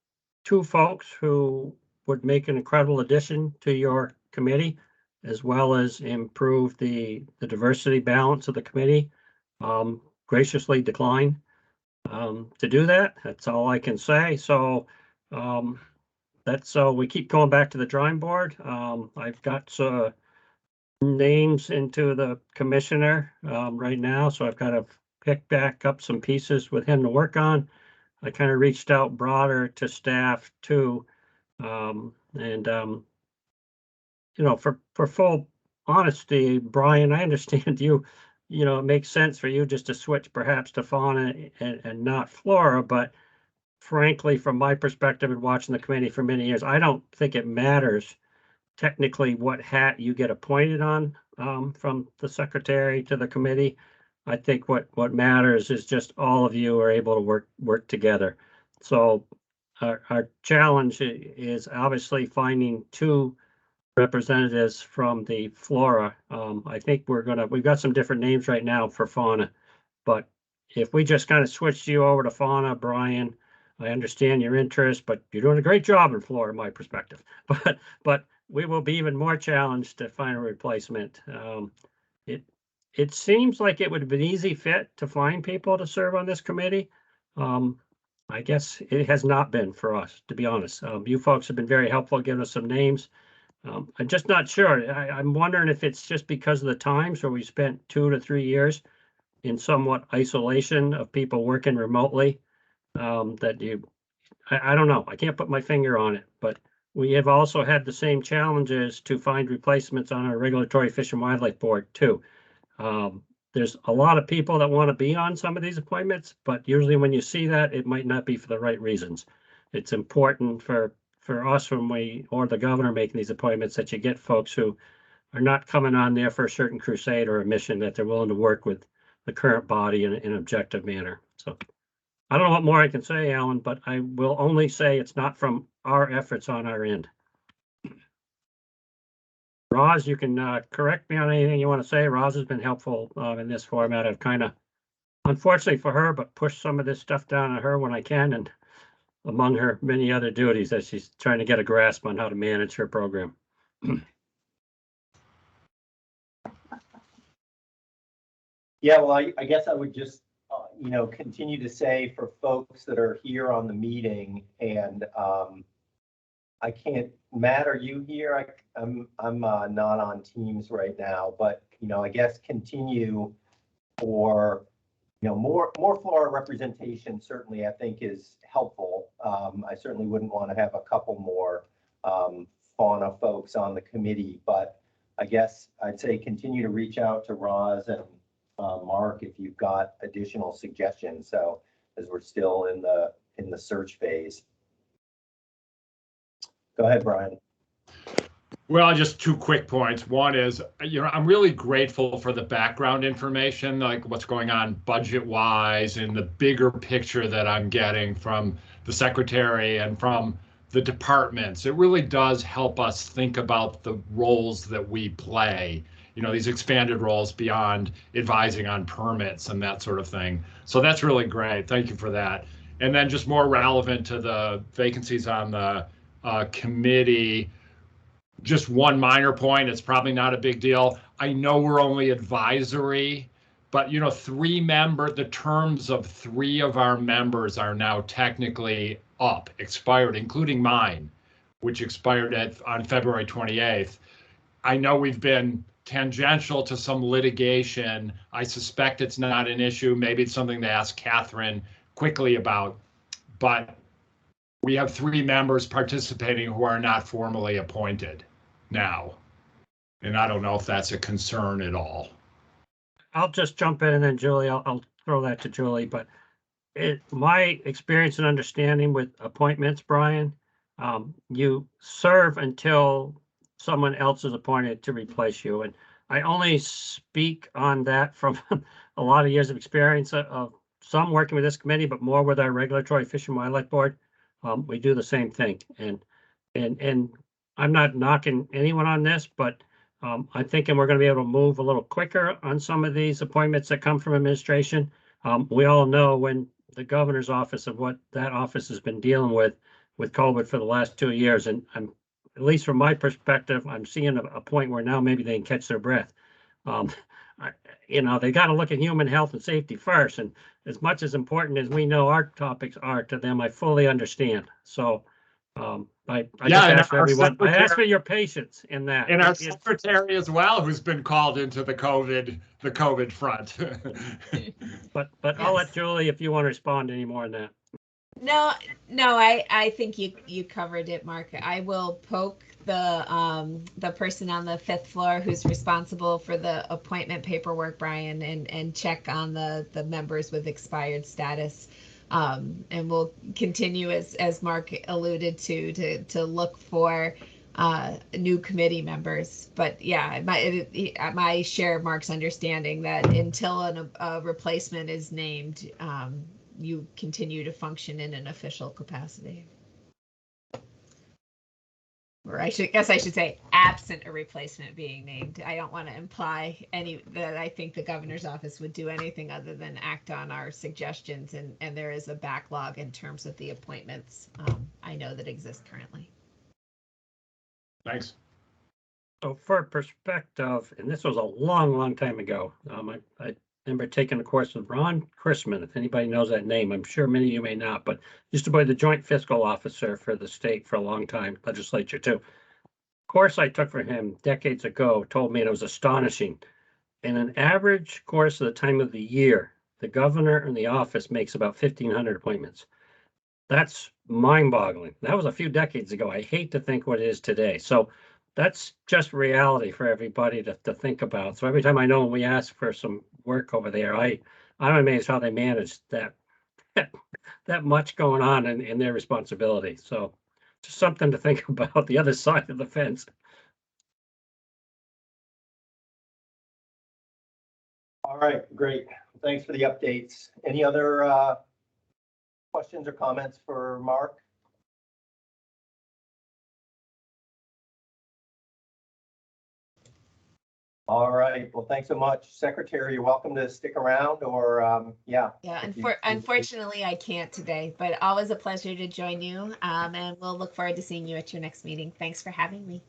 folks who would make an incredible addition to your committee, as well as improve the diversity balance of the committee. Graciously declined to do that. That's all I can say. So we keep going back to the drawing board. I've got names into the commissioner right now, so I've got to pick back up some pieces with him to work on. I kind of reached out broader to staff too, you know, for full honesty, Brian, I understand you know, it makes sense for you just to switch perhaps to fauna and not flora, but frankly, from my perspective and watching the committee for many years, I don't think it matters technically what hat you get appointed on from the secretary to the committee. I think what matters is just all of you are able to work together. So our challenge is obviously finding two representatives from the flora. I think we've got some different names right now for fauna, but if we just kind of switched you over to fauna, Brian, I understand your interest, but you're doing a great job in flora, my perspective. But we will be even more challenged to find a replacement. It seems like it would be an easy fit to find people to serve on this committee. I guess it has not been for us, to be honest. You folks have been very helpful giving us some names. I'm just not sure. I'm wondering if it's just because of the times where we spent 2 to 3 years in somewhat isolation of people working remotely, that I don't know. I can't put my finger on it, but we have also had the same challenges to find replacements on our Regulatory Fish and Wildlife Board too. There's a lot of people that want to be on some of these appointments, but usually when you see that, it might not be for the right reasons. It's important for us or the governor making these appointments that you get folks who are not coming on there for a certain crusade or a mission, that they're willing to work with the current body in an objective manner. So I don't know what more I can say, Alan, but I will only say it's not from our efforts on our end. Roz, you can correct me on anything you want to say. Roz has been helpful in this format. I've kind of, unfortunately for her, but pushed some of this stuff down on her when I can, and among her many other duties that she's trying to get a grasp on how to manage her program. Yeah, well, I guess I would just, continue to say for folks that are here on the meeting, and I can't, Matt, are you here? I'm not on Teams right now, but I guess continue for more Florida representation. Certainly, I think is helpful. I certainly wouldn't want to have a couple more fauna folks on the committee, but I guess I'd say continue to reach out to Roz and Mark if you've got additional suggestions. So as we're still in the search phase. Go ahead, Brian. Well, just two quick points. One is, I'm really grateful for the background information, like what's going on budget-wise and the bigger picture that I'm getting from the secretary and from the departments. It really does help us think about the roles that we play, these expanded roles beyond advising on permits and that sort of thing. So that's really great. Thank you for that. And then just more relevant to the vacancies on the committee, just one minor point, it's probably not a big deal. I know we're only advisory, but the terms of 3 of our members are now technically expired, including mine, which expired on February 28th. I know we've been tangential to some litigation. I suspect it's not an issue. Maybe it's something to ask Catherine quickly about, but we have 3 members participating who are not formally appointed now. And I don't know if that's a concern at all. I'll just jump in and then Julie, I'll throw that to Julie, but my experience and understanding with appointments, Brian, you serve until someone else is appointed to replace you. And I only speak on that from a lot of years of experience of some working with this committee, but more with our regulatory Fish and Wildlife Board. We do the same thing. And I'm not knocking anyone on this, but I'm thinking we're going to be able to move a little quicker on some of these appointments that come from administration. We all know when the governor's office of what that office has been dealing with COVID for the last 2 years. And I'm, at least from my perspective, I'm seeing a point where now maybe they can catch their breath. They got to look at human health and safety first. And as much as important as we know our topics are to them, I fully understand. So I just ask everyone, I ask for your patience in that. And our secretary as well, who's been called into the COVID front. But I'll let Julie, if you want to respond any more on that. No, I think you covered it, Mark. I will poke the person on the 5th floor who's responsible for the appointment paperwork, Brian, and check on the members with expired status. And we'll continue, as Mark alluded to look for new committee members. But yeah, I share Mark's understanding that until a replacement is named, you continue to function in an official capacity. Or I should say absent a replacement being named. I don't want to imply that I think the governor's office would do anything other than act on our suggestions, and there is a backlog in terms of the appointments I know that exist currently. Thanks. So for perspective, and this was a long time ago, I remember taking a course with Ron Chrisman, if anybody knows that name. I'm sure many of you may not, but used to be the joint fiscal officer for the state for a long time, legislature too. Course I took from him decades ago told me, and it was astonishing. In an average course of the time of the year, the governor in the office makes about 1,500 appointments. That's mind-boggling. That was a few decades ago. I hate to think what it is today. So that's just reality for everybody to think about. So every time I know when we ask for some work over there, I'm amazed how they manage that much going on in their responsibility. So just something to think about, the other side of the fence. All right, great. Thanks for the updates. Any other questions or comments for Mark? All right. Well, thanks so much, Secretary. You're welcome to stick around, or yeah. Yeah, unfortunately, I can't today, but always a pleasure to join you. And we'll look forward to seeing you at your next meeting. Thanks for having me.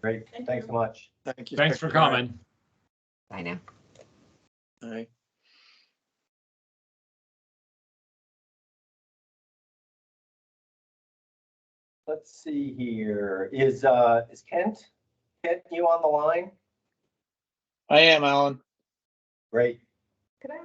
Great. Thanks so much. Thank you. Thanks for coming. Bye now. All right. let's see here. Is Kent? Kent, you on the line? I am, Alan. Great. Could I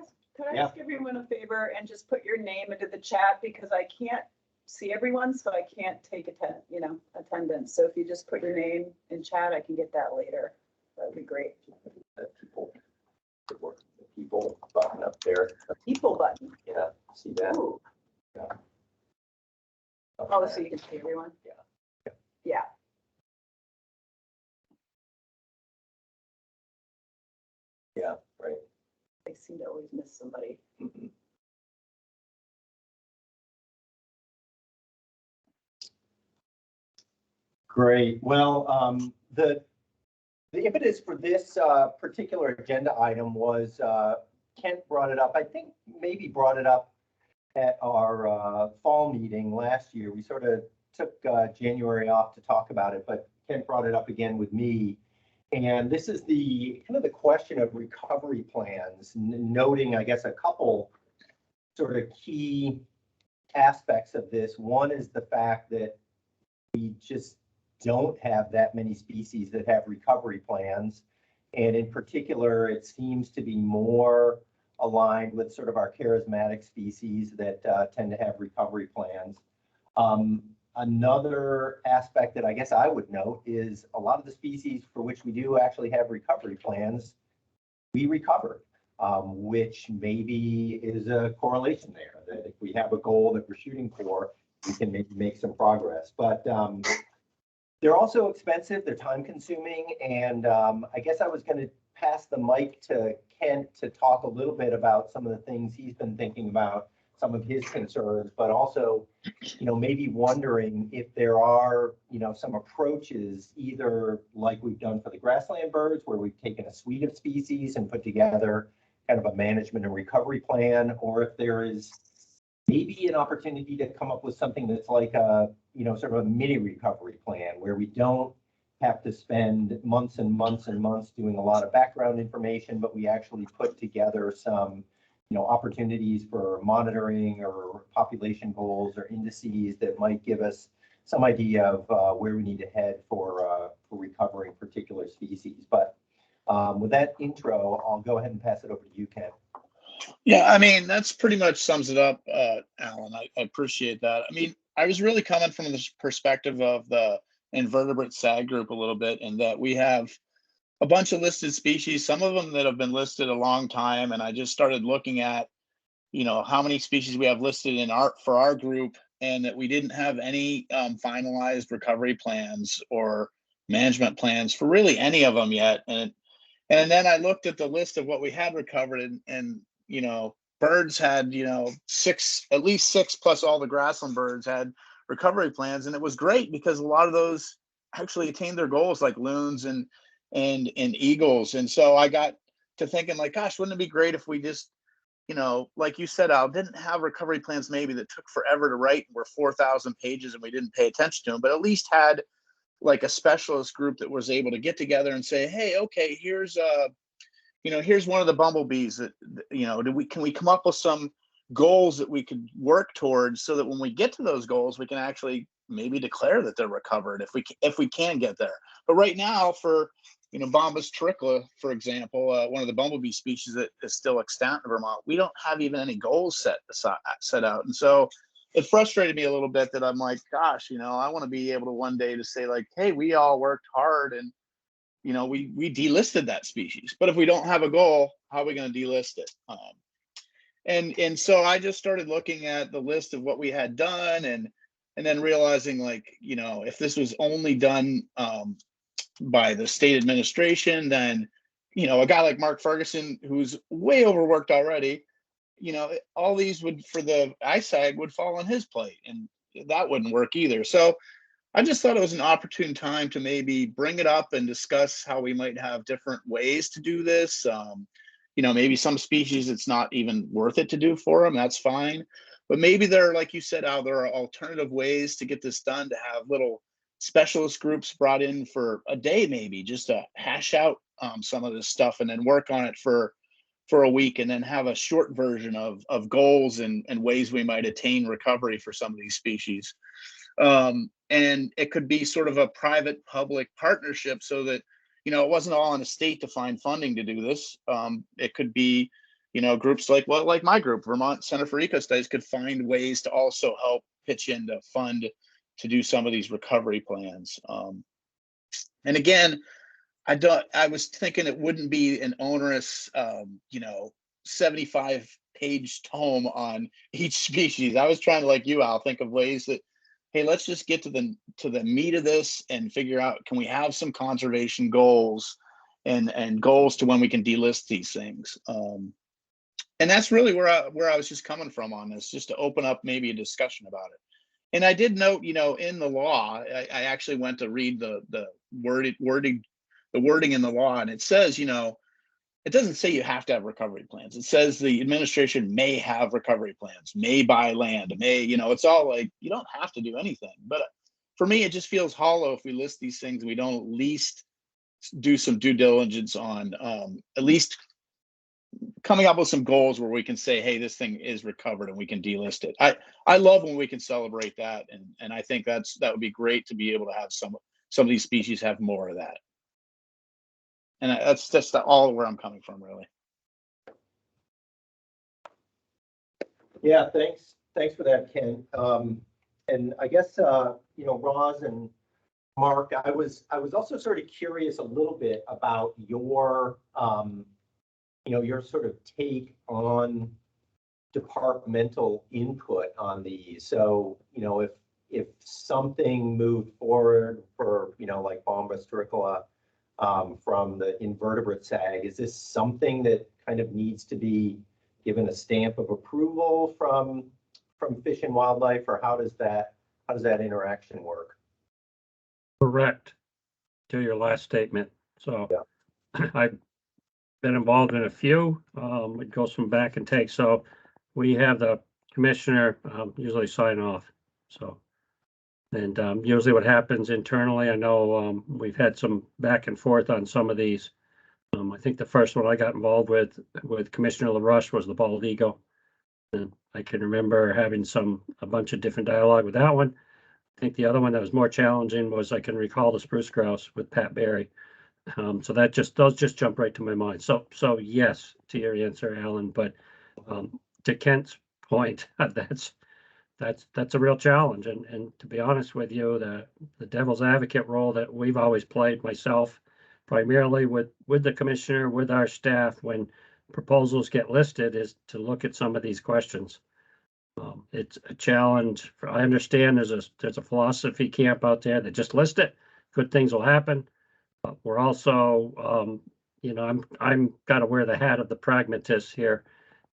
Yeah. ask everyone a favor and just put your name into the chat because I can't see everyone, so I can't take attendance. So if you just put your name in chat, I can get that later. That would be great. The people button up there. The people button. Yeah, see that? Ooh. Yeah. Oh, so you can see everyone? Yeah. Yeah. Yeah, right. They seem to always miss somebody. Mhm. Great. Well, the impetus for this particular agenda item was Kent brought it up. I think maybe brought it up at our fall meeting last year. We sort of took January off to talk about it, but Kent brought it up again with me. And this is the kind of the question of recovery plans, noting, I guess, a couple sort of key aspects of this. One is the fact that we just don't have that many species that have recovery plans. And in particular, it seems to be more aligned with sort of our charismatic species that tend to have recovery plans. Another aspect that I guess I would note is a lot of the species for which we do actually have recovery plans, we recover, which maybe is a correlation there, that if we have a goal that we're shooting for, we can maybe make some progress. But they're also expensive, they're time consuming, and I guess I was going to pass the mic to Kent to talk a little bit about some of the things he's been thinking about, some of his concerns, but also, maybe wondering if there are, some approaches, either like we've done for the grassland birds, where we've taken a suite of species and put together kind of a management and recovery plan, or if there is maybe an opportunity to come up with something that's like a, sort of a mini recovery plan where we don't have to spend months and months and months doing a lot of background information, but we actually put together some, opportunities for monitoring or population goals or indices that might give us some idea of where we need to head for recovering particular species. But with that intro, I'll go ahead and pass it over to you, Ken. Yeah, I mean, that's pretty much sums it up, Alan. I appreciate that. I mean, I was really coming from the perspective of the invertebrate SAG group a little bit, in that we have a bunch of listed species, some of them that have been listed a long time. And I just started looking at, how many species we have listed for our group, and that we didn't have any finalized recovery plans or management plans for really any of them yet. And then I looked at the list of what we had recovered, and birds had, at least six plus all the grassland birds had recovery plans. And it was great because a lot of those actually attained their goals, like loons and eagles. And so I got to thinking, like, gosh, wouldn't it be great if we just, like you said, Al, didn't have recovery plans maybe that took forever to write, were 4,000 pages and we didn't pay attention to them, but at least had like a specialist group that was able to get together and say, hey, okay, here's here's one of the bumblebees that, can we come up with some goals that we could work towards, so that when we get to those goals, we can actually maybe declare that they're recovered if we can get there. But right now, for Bombus tricla, for example, one of the bumblebee species that is still extant in Vermont, we don't have even any goals set out. And so it frustrated me a little bit that I'm like, gosh, I want to be able to one day to say, like, hey, we all worked hard and we delisted that species. But if we don't have a goal, how are we going to delist it? And so I just started looking at the list of what we had done, and then realizing, like, if this was only done by the state administration, then a guy like Mark Ferguson, who's way overworked already, all these would, for the ISAG, would fall on his plate, and that wouldn't work either. So I just thought it was an opportune time to maybe bring it up and discuss how we might have different ways to do this. Maybe some species it's not even worth it to do for them. That's fine. But maybe there, like you said, Al, there are alternative ways to get this done, to have little specialist groups brought in for a day, maybe just to hash out some of this stuff, and then work on it for a week, and then have a short version of goals and ways we might attain recovery for some of these species. And it could be sort of a private public partnership so that, you know, it wasn't all on the state to find funding to do this. It could be, you know, groups like, well, like my group, Vermont Center for Eco Studies, could find ways to also help pitch in to fund to do some of these recovery plans. And again, I was thinking it wouldn't be an onerous, you know, 75-page tome on each species. I was trying to, like you, Al, think of ways that, hey, let's just get to the meat of this and figure out, can we have some conservation goals and goals to when we can delist these things. And that's really where I was just coming from on this, just to open up maybe a discussion about it. And I did note, you know, in the law, I actually went to read the wording in the law, and it says, you know, it doesn't say you have to have recovery plans. It says the administration may have recovery plans, may buy land, may, you know, it's all like, you don't have to do anything. But for me, it just feels hollow if we list these things, we don't at least do some due diligence on at least coming up with some goals where we can say, hey, this thing is recovered and we can delist it. I love when we can celebrate that. And I think that would be great to be able to have some of these species have more of that. And that's just all where I'm coming from, really. Yeah, thanks for that, Ken. And I guess you know, Roz and Mark, I was also sort of curious a little bit about your you know, your sort of take on departmental input on these. So, you know, if something moved forward for, you know, like Bomba stricola from the invertebrate SAG, is this something that kind of needs to be given a stamp of approval from Fish and Wildlife, or how does that interaction work? Correct to your last statement. So yeah. I've been involved in a few. It goes from back and take. So we have the commissioner usually sign off. So, and usually what happens internally, I know we've had some back and forth on some of these. I think the first one I got involved with Commissioner LaRush was the bald eagle. And I can remember having a bunch of different dialogue with that one. I think the other one that was more challenging was, I can recall, the spruce grouse with Pat Barry. So those just jump right to my mind. So yes, to your answer, Alan, but to Kent's point, that's a real challenge. And to be honest with you, the devil's advocate role that we've always played, myself, primarily with the commissioner, with our staff, when proposals get listed, is to look at some of these questions. It's a challenge. I understand there's a philosophy camp out there that just list it, good things will happen. But we're also, you know, I'm got to wear the hat of the pragmatist here,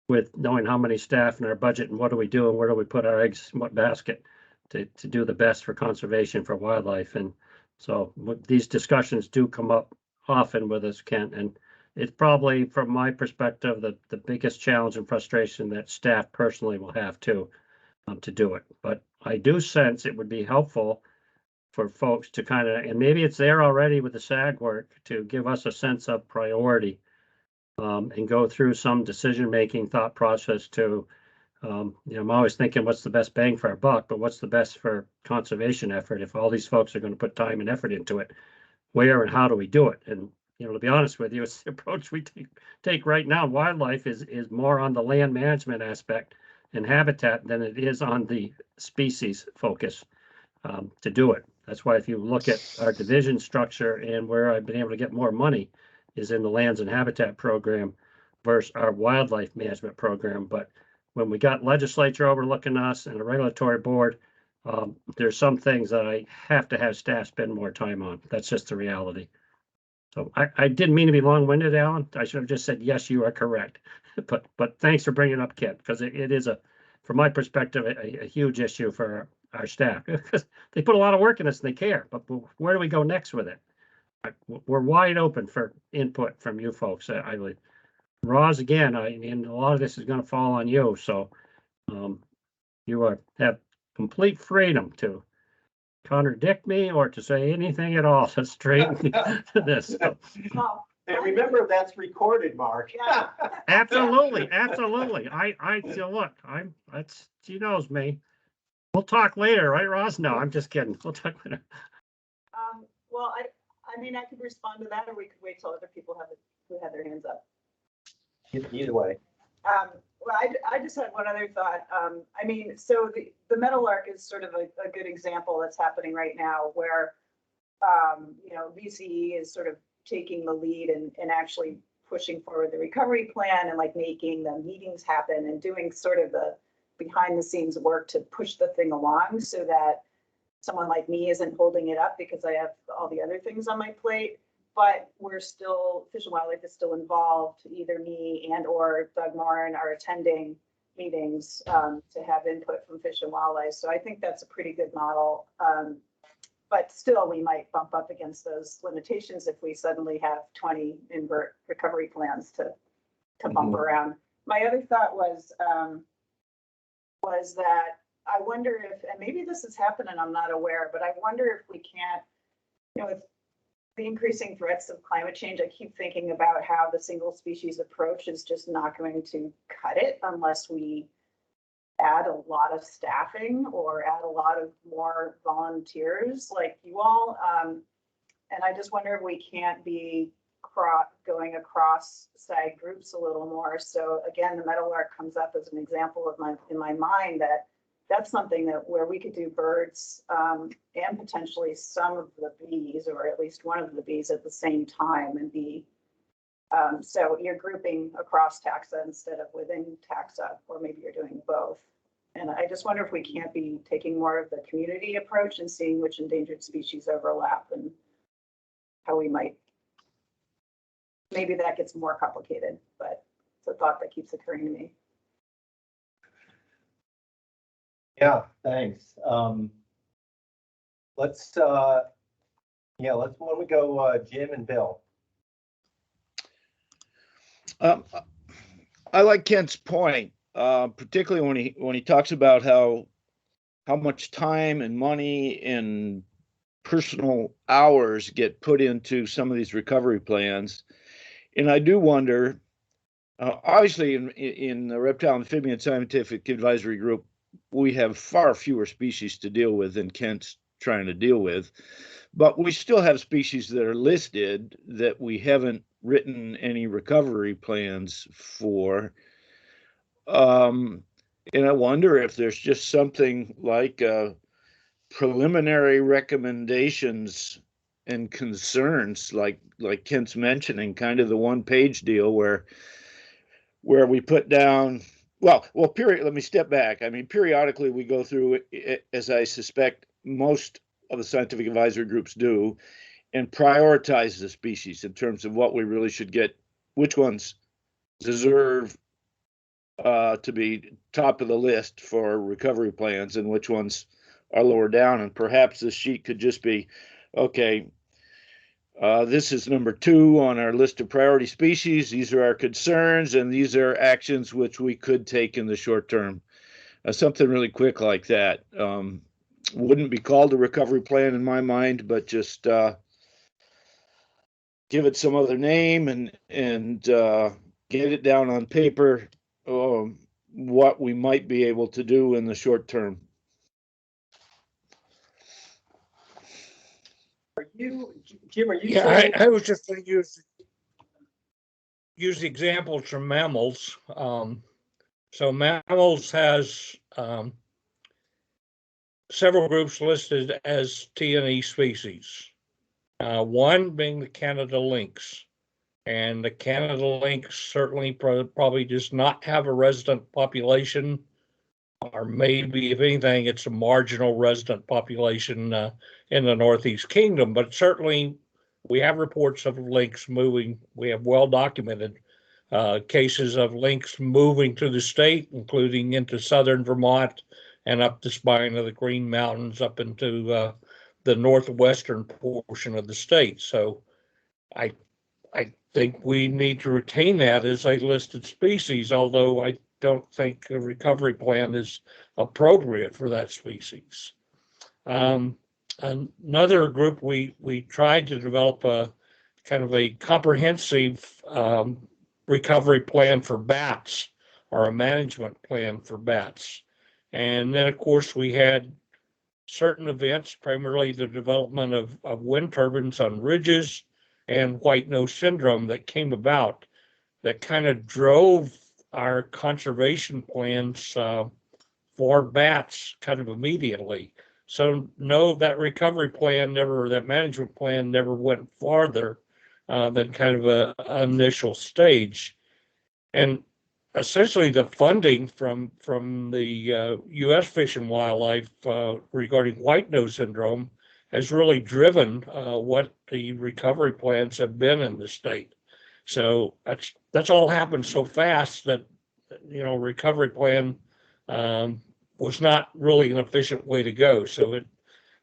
with knowing how many staff in our budget and what do we do and where do we put our eggs in what basket to do the best for conservation, for wildlife. And so these discussions do come up often with us, Kent, and it's probably, from my perspective, the biggest challenge and frustration that staff personally will have to do it. But I do sense it would be helpful for folks to kind of, and maybe it's there already with the SAG work, to give us a sense of priority and go through some decision-making thought process to, you know, I'm always thinking, what's the best bang for our buck, but what's the best for conservation effort? If all these folks are going to put time and effort into it, where and how do we do it? And, you know, to be honest with you, it's the approach we take right now. Wildlife is more on the land management aspect and habitat than it is on the species focus to do it. That's why if you look at our division structure and where I've been able to get more money is in the lands and habitat program versus our wildlife management program. But when we got legislature overlooking us and a regulatory board, there's some things that I have to have staff spend more time on. That's just the reality. So I didn't mean to be long-winded, Alan. I should have just said, yes, you are correct. But thanks for bringing it up, Kent, because it is, from my perspective, a huge issue for our staff, because they put a lot of work in this and they care. But where do we go next with it? We're wide open for input from you folks. I believe, Roz, again, and a lot of this is going to fall on you. So you have complete freedom to contradict me or to say anything at all to straighten this. So. And remember, that's recorded, Mark. Yeah. Absolutely. I look, she knows me. We'll talk later, right, Ross? No, I'm just kidding. We'll talk later. Well, I mean, I could respond to that, or we could wait till other people who had their hands up. Either way. Well, I just had one other thought. I mean, so the Meadowlark is sort of a good example that's happening right now where, you know, VCE is sort of taking the lead and actually pushing forward the recovery plan and like making the meetings happen and doing sort of the behind the scenes work to push the thing along so that someone like me isn't holding it up because I have all the other things on my plate. But we're still, Fish and Wildlife is still involved. Either me and or Doug Moran are attending meetings to have input from Fish and Wildlife. So I think that's a pretty good model. But still, we might bump up against those limitations if we suddenly have 20 invert recovery plans to bump around. My other thought was that I wonder if, and maybe this has happened and I'm not aware, but I wonder if we can't, you know, with the increasing threats of climate change, I keep thinking about how the single species approach is just not going to cut it unless we add a lot of staffing or add a lot of more volunteers like you all. And I just wonder if we can't be going across SAG groups a little more. So again, the Meadowlark comes up as an example of in my mind that's something that where we could do birds and potentially some of the bees, or at least one of the bees at the same time, and be so you're grouping across taxa instead of within taxa, or maybe you're doing both. And I just wonder if we can't be taking more of the community approach and seeing which endangered species overlap and how we might. Maybe that gets more complicated, but it's a thought that keeps occurring to me. Yeah, thanks. Let's why don't we go Jim and Bill? I like Kent's point, particularly when he talks about how much time and money and personal hours get put into some of these recovery plans. And I do wonder, obviously in the Reptile Amphibian Scientific Advisory Group, we have far fewer species to deal with than Kent's trying to deal with, but we still have species that are listed that we haven't written any recovery plans for. And I wonder if there's just something like preliminary recommendations and concerns, like Kent's mentioning, kind of the one-page deal where we put down. Well, let me step back. I mean, periodically we go through, as I suspect most of the scientific advisory groups do, and prioritize the species in terms of what we really should get, which ones deserve to be top of the list for recovery plans and which ones are lower down. And perhaps this sheet could just be, okay, this is number 2 on our list of priority species. These are our concerns, and these are actions which we could take in the short term. Something really quick like that. Wouldn't be called a recovery plan in my mind, but just give it some other name and get it down on paper, what we might be able to do in the short term. Jim, are you Yeah, saying? I was just going to use the examples from Mammals. So Mammals has several groups listed as T&E species. One being the Canada lynx. And the Canada lynx certainly probably does not have a resident population, or maybe, if anything, it's a marginal resident population in the Northeast Kingdom. But certainly we have reports of lynx moving. We have well-documented cases of lynx moving to the state, including into southern Vermont and up the spine of the Green Mountains up into the northwestern portion of the state. So I think we need to retain that as a listed species, although I don't think a recovery plan is appropriate for that species. Another group, we tried to develop a kind of a comprehensive recovery plan for bats, or a management plan for bats. And then, of course, we had certain events, primarily the development of wind turbines on ridges and white nose syndrome that came about that kind of drove our conservation plans for bats kind of immediately. So no, that recovery plan never, that management plan never went farther than kind of an initial stage. And essentially the funding from the U.S. Fish and Wildlife regarding white nose syndrome has really driven what the recovery plans have been in the state. So that's all happened so fast that, you know, recovery plan was not really an efficient way to go. So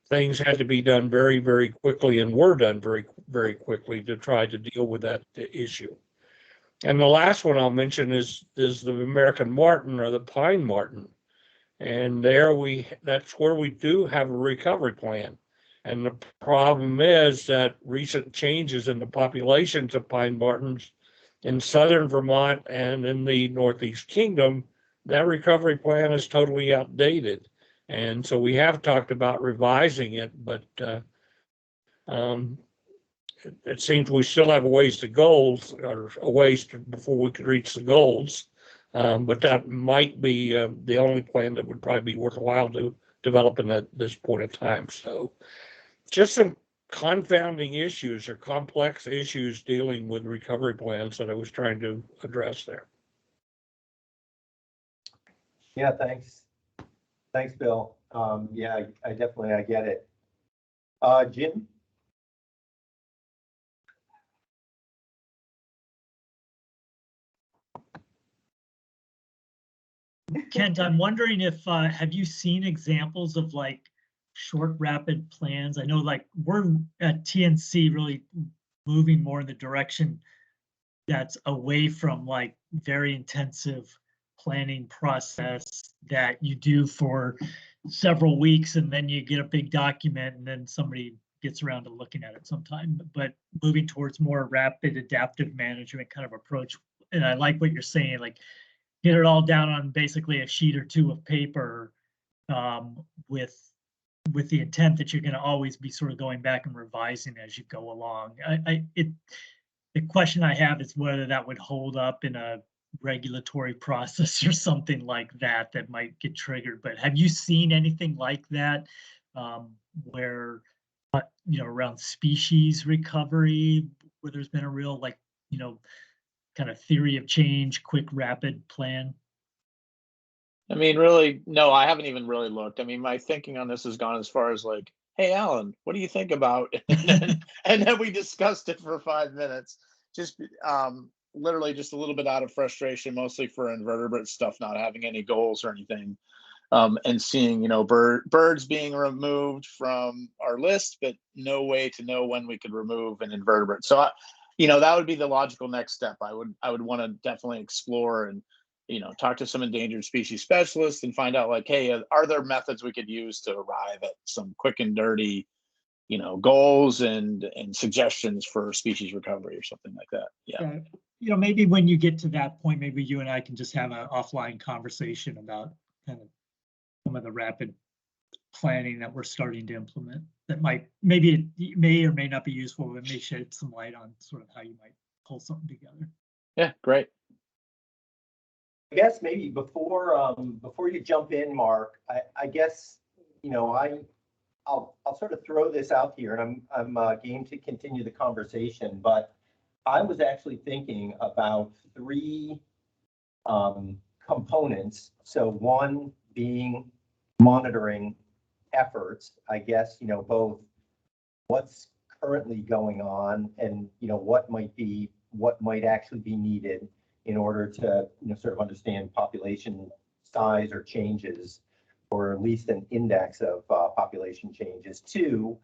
things had to be done very, very quickly and were done very, very quickly to try to deal with that issue. And the last one I'll mention is the American marten or the pine marten. And that's where we do have a recovery plan. And the problem is that recent changes in the populations of pine martens in southern Vermont and in the Northeast Kingdom, that recovery plan is totally outdated. And so we have talked about revising it, but it seems we still have a ways to go, or a ways before we could reach the goals. But that might be the only plan that would probably be worthwhile to develop at this point in time. So just some confounding issues or complex issues dealing with recovery plans that I was trying to address there. Yeah, thanks. Thanks, Bill. Yeah, I definitely, I get it. Jim? Kent, I'm wondering if, have you seen examples of like short, rapid plans? I know like we're at TNC really moving more in the direction that's away from like very intensive planning process that you do for several weeks and then you get a big document and then somebody gets around to looking at it sometime, but moving towards more rapid adaptive management kind of approach. And I like what you're saying, like get it all down on basically a sheet or two of paper with the intent that you're going to always be sort of going back and revising as you go along. The question I have is whether that would hold up in a regulatory process or something like that that might get triggered. But have you seen anything like that where, you know, around species recovery, where there's been a real like, you know, kind of theory of change, quick, rapid plan? I mean, really, no, I haven't even really looked. I mean, my thinking on this has gone as far as like, hey, Alan, what do you think about? And then we discussed it for 5 minutes. Just literally just a little bit out of frustration, mostly for invertebrate stuff, not having any goals or anything. And seeing, you know, birds being removed from our list, but no way to know when we could remove an invertebrate. So, you know, that would be the logical next step. I would want to definitely explore and, you know, talk to some endangered species specialists and find out like, hey, are there methods we could use to arrive at some quick and dirty, you know, goals and suggestions for species recovery or something like that. Yeah. You know, maybe when you get to that point, maybe you and I can just have an offline conversation about kind of some of the rapid planning that we're starting to implement that maybe it may or may not be useful, but may shed some light on sort of how you might pull something together. Yeah, great. I guess maybe before you jump in, Mark, I guess, you know, I'll sort of throw this out here, and I'm game to continue the conversation, but I was actually thinking about 3 components. So one being monitoring efforts, I guess, you know, both what's currently going on and, you know, what might actually be needed in order to, you know, sort of understand population size or changes, or at least an index of population changes. 2,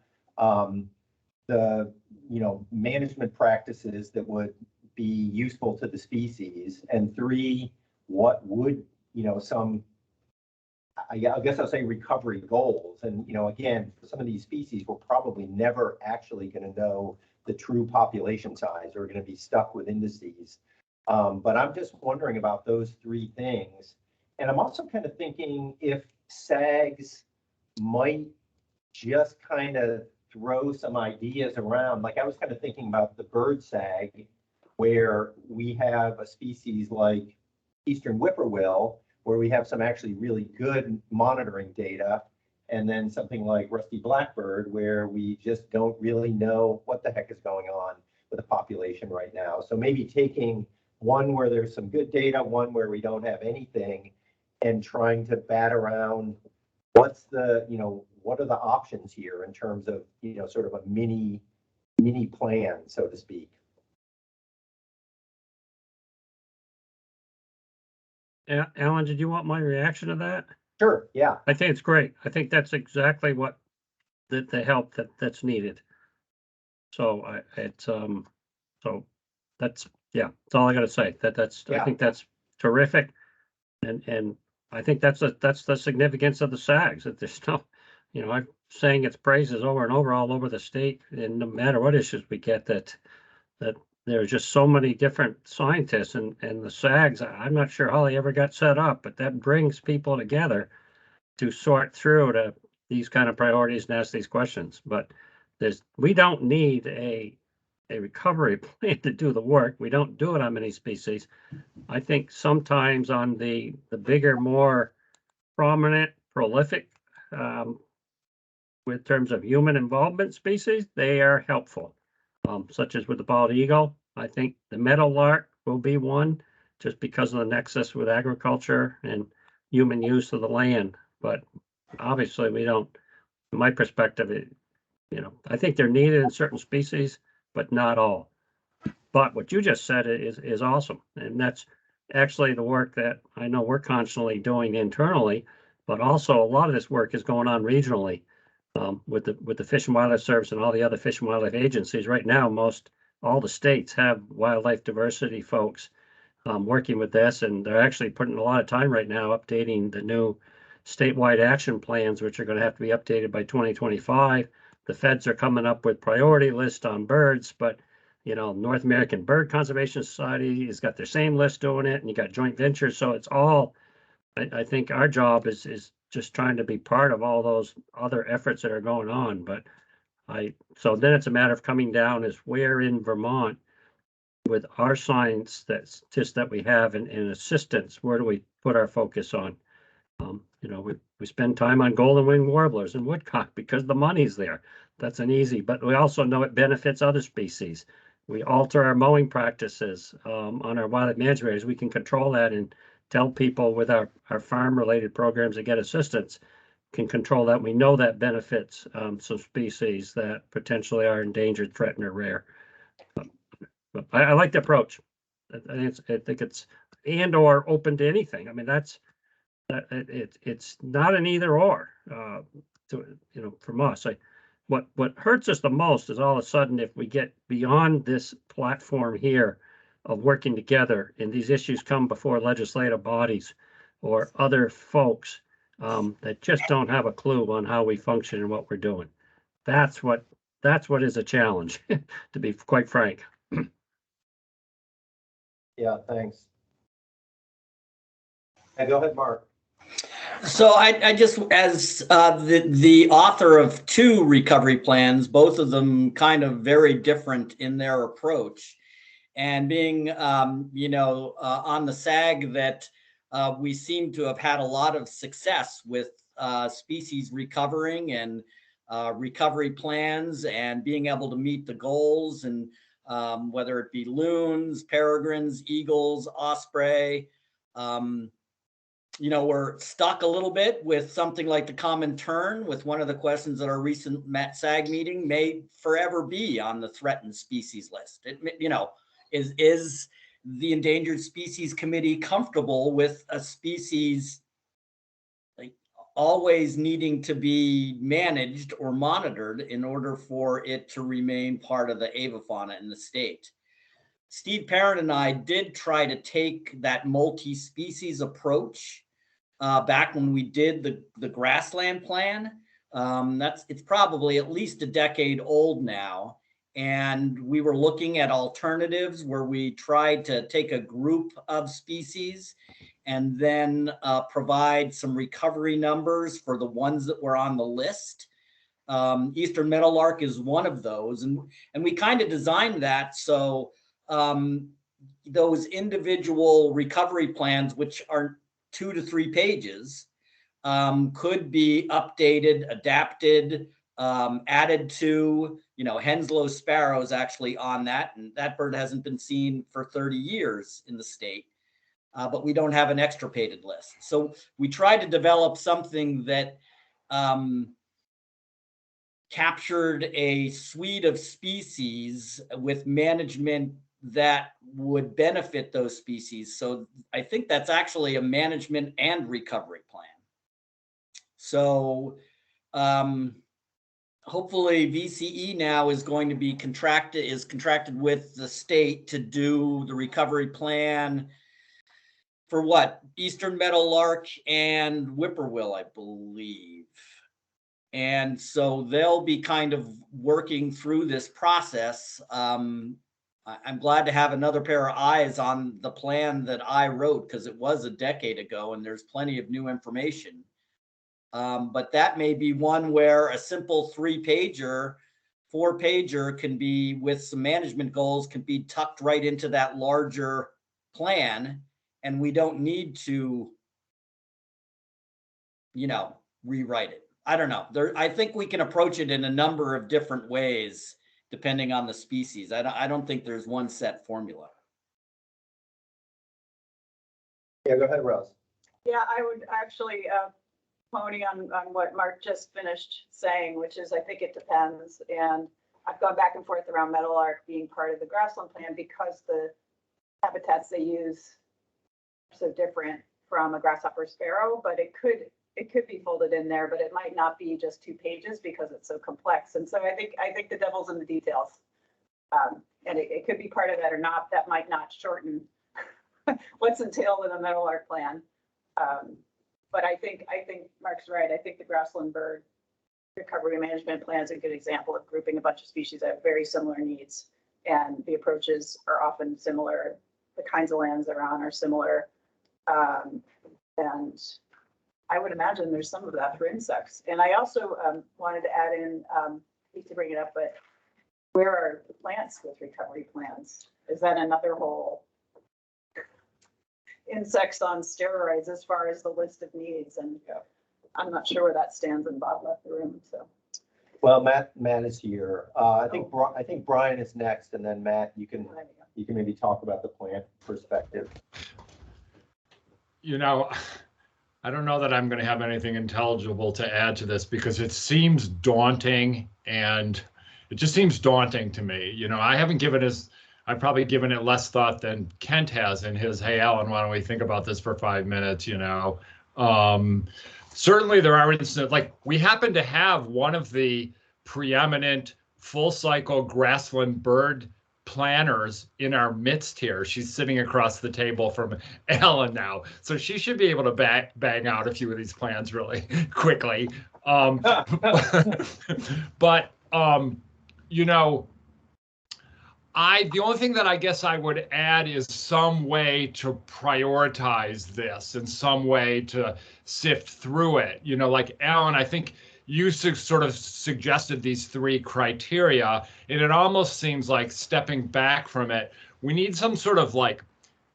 the, you know, management practices that would be useful to the species. And 3, what would, you know, I guess I'll say recovery goals. And, you know, again, for some of these species, we're probably never actually going to know the true population size. We're going to be stuck with indices. But I'm just wondering about those 3 things. And I'm also kind of thinking if SAGs might just kind of throw some ideas around. Like I was kind of thinking about the bird SAG, where we have a species like Eastern whippoorwill, where we have some actually really good monitoring data, and then something like rusty blackbird, where we just don't really know what the heck is going on with the population right now. So maybe taking one where there's some good data, one where we don't have anything, and trying to bat around what's the, what are the options here in terms of, sort of a mini plan, so to speak. Alan, did you want my reaction to that? Sure, yeah. I think it's great. I think that's exactly what the help that's needed. So so that's all I got to say. I think that's terrific, and I think that's the significance of the SAGs. That there's no, I'm saying its praises over and over all over the state, and no matter what issues we get, that there are just so many different scientists, and the SAGs. I'm not sure how they ever got set up, but that brings people together to sort through these kind of priorities and ask these questions. But we don't need a recovery plan to do the work. We don't do it on many species. I think sometimes on the bigger, more prominent, prolific, with terms of human involvement species, they are helpful. Such as with the bald eagle. I think the meadowlark will be one, just because of the nexus with agriculture and human use of the land. But obviously we don't, from my perspective, I think they're needed in certain species, but not all. But what you just said is awesome. And that's actually the work that I know we're constantly doing internally, but also a lot of this work is going on regionally. With the Fish and Wildlife Service and all the other fish and wildlife agencies. Right now, all the states have wildlife diversity folks working with this, and they're actually putting a lot of time right now updating the new statewide action plans, which are going to have to be updated by 2025. The feds are coming up with priority list on birds, but North American Bird Conservation Society has got their same list doing it, and you got joint ventures. So it's all, I think our job is just trying to be part of all those other efforts that are going on. But so then it's a matter of coming down as where in Vermont with our science that we have and assistance, where do we put our focus on? We spend time on golden winged warblers and woodcock because the money's there. That's an easy, but we also know it benefits other species. We alter our mowing practices on our wildlife management areas. We can control that and tell people with our farm related programs that get assistance can control that. We know that benefits some species that potentially are endangered, threatened, or rare. But I like the approach. I think it's and or open to anything. I mean, it's not an either or from us. What hurts us the most is all of a sudden if we get beyond this platform here of working together and these issues come before legislative bodies or other folks that just don't have a clue on how we function and what we're doing. That's what is a challenge, to be quite frank. Yeah, thanks. Hey, go ahead, Mark. So I just, as the author of two recovery plans, both of them kind of very different in their approach, and being, on the SAG that we seem to have had a lot of success with species recovering and recovery plans and being able to meet the goals, and whether it be loons, peregrines, eagles, osprey. We're stuck a little bit with something like the common tern, with one of the questions at our recent SAG meeting may forever be on the threatened species list. Is the Endangered Species Committee comfortable with a species like always needing to be managed or monitored in order for it to remain part of the avifauna in the state? Steve Parent and I did try to take that multi-species approach back when we did the grassland plan. It's probably at least a decade old now. And we were looking at alternatives where we tried to take a group of species and then provide some recovery numbers for the ones that were on the list. Eastern Meadowlark is one of those, and we kind of designed that so those individual recovery plans, which are 2 to 3 pages, could be updated, adapted, added to. Henslow sparrow is actually on that, and that bird hasn't been seen for 30 years in the state, but we don't have an extirpated list. So we tried to develop something that captured a suite of species with management that would benefit those species. So I think that's actually a management and recovery plan. So hopefully VCE now is going to be contracted with the state to do the recovery plan for what? Eastern Meadowlark and Whippoorwill, I believe. And so they'll be kind of working through this process. I'm glad to have another pair of eyes on the plan that I wrote, because it was a decade ago and there's plenty of new information. But that may be one where a simple 3-pager, 4-pager can be, with some management goals, can be tucked right into that larger plan. And we don't need to, rewrite it. I don't know. I think we can approach it in a number of different ways, depending on the species. I don't think there's one set formula. Yeah, go ahead, Rose. Yeah, I would actually pony on what Mark just finished saying, which is I think it depends. And I've gone back and forth around meadowlark being part of the grassland plan because the habitats they use are so different from a grasshopper sparrow, but it could be folded in there, but it might not be just 2 pages because it's so complex. And so I think the devil's in the details. And it could be part of that or not. That might not shorten what's entailed in a meadowlark plan. But I think Mark's right. I think the grassland bird recovery management plan is a good example of grouping a bunch of species that have very similar needs, and the approaches are often similar. The kinds of lands they're on are similar. And I would imagine there's some of that for insects. And I also wanted to add in, hate to bring it up, but where are the plants with recovery plans? Is that another whole insects on steroids as far as the list of needs? And I'm not sure where that stands, and Bob left the room, so. Well, Matt is here. I think Brian is next, and then Matt, you can maybe talk about the plant perspective. I don't know that I'm going to have anything intelligible to add to this, because it seems daunting, and it just seems daunting to me. I've probably given it less thought than Kent has in his, hey, Alan, why don't we think about this for 5 minutes, Certainly there are instances, like we happen to have one of the preeminent full cycle grassland bird planners in our midst here. She's sitting across the table from Alan now, so she should be able to bang out a few of these plans really quickly. But the only thing that I guess I would add is some way to prioritize this and some way to sift through it. Like Alan, I think you sort of suggested these 3 criteria, and it almost seems like, stepping back from it, we need some sort of like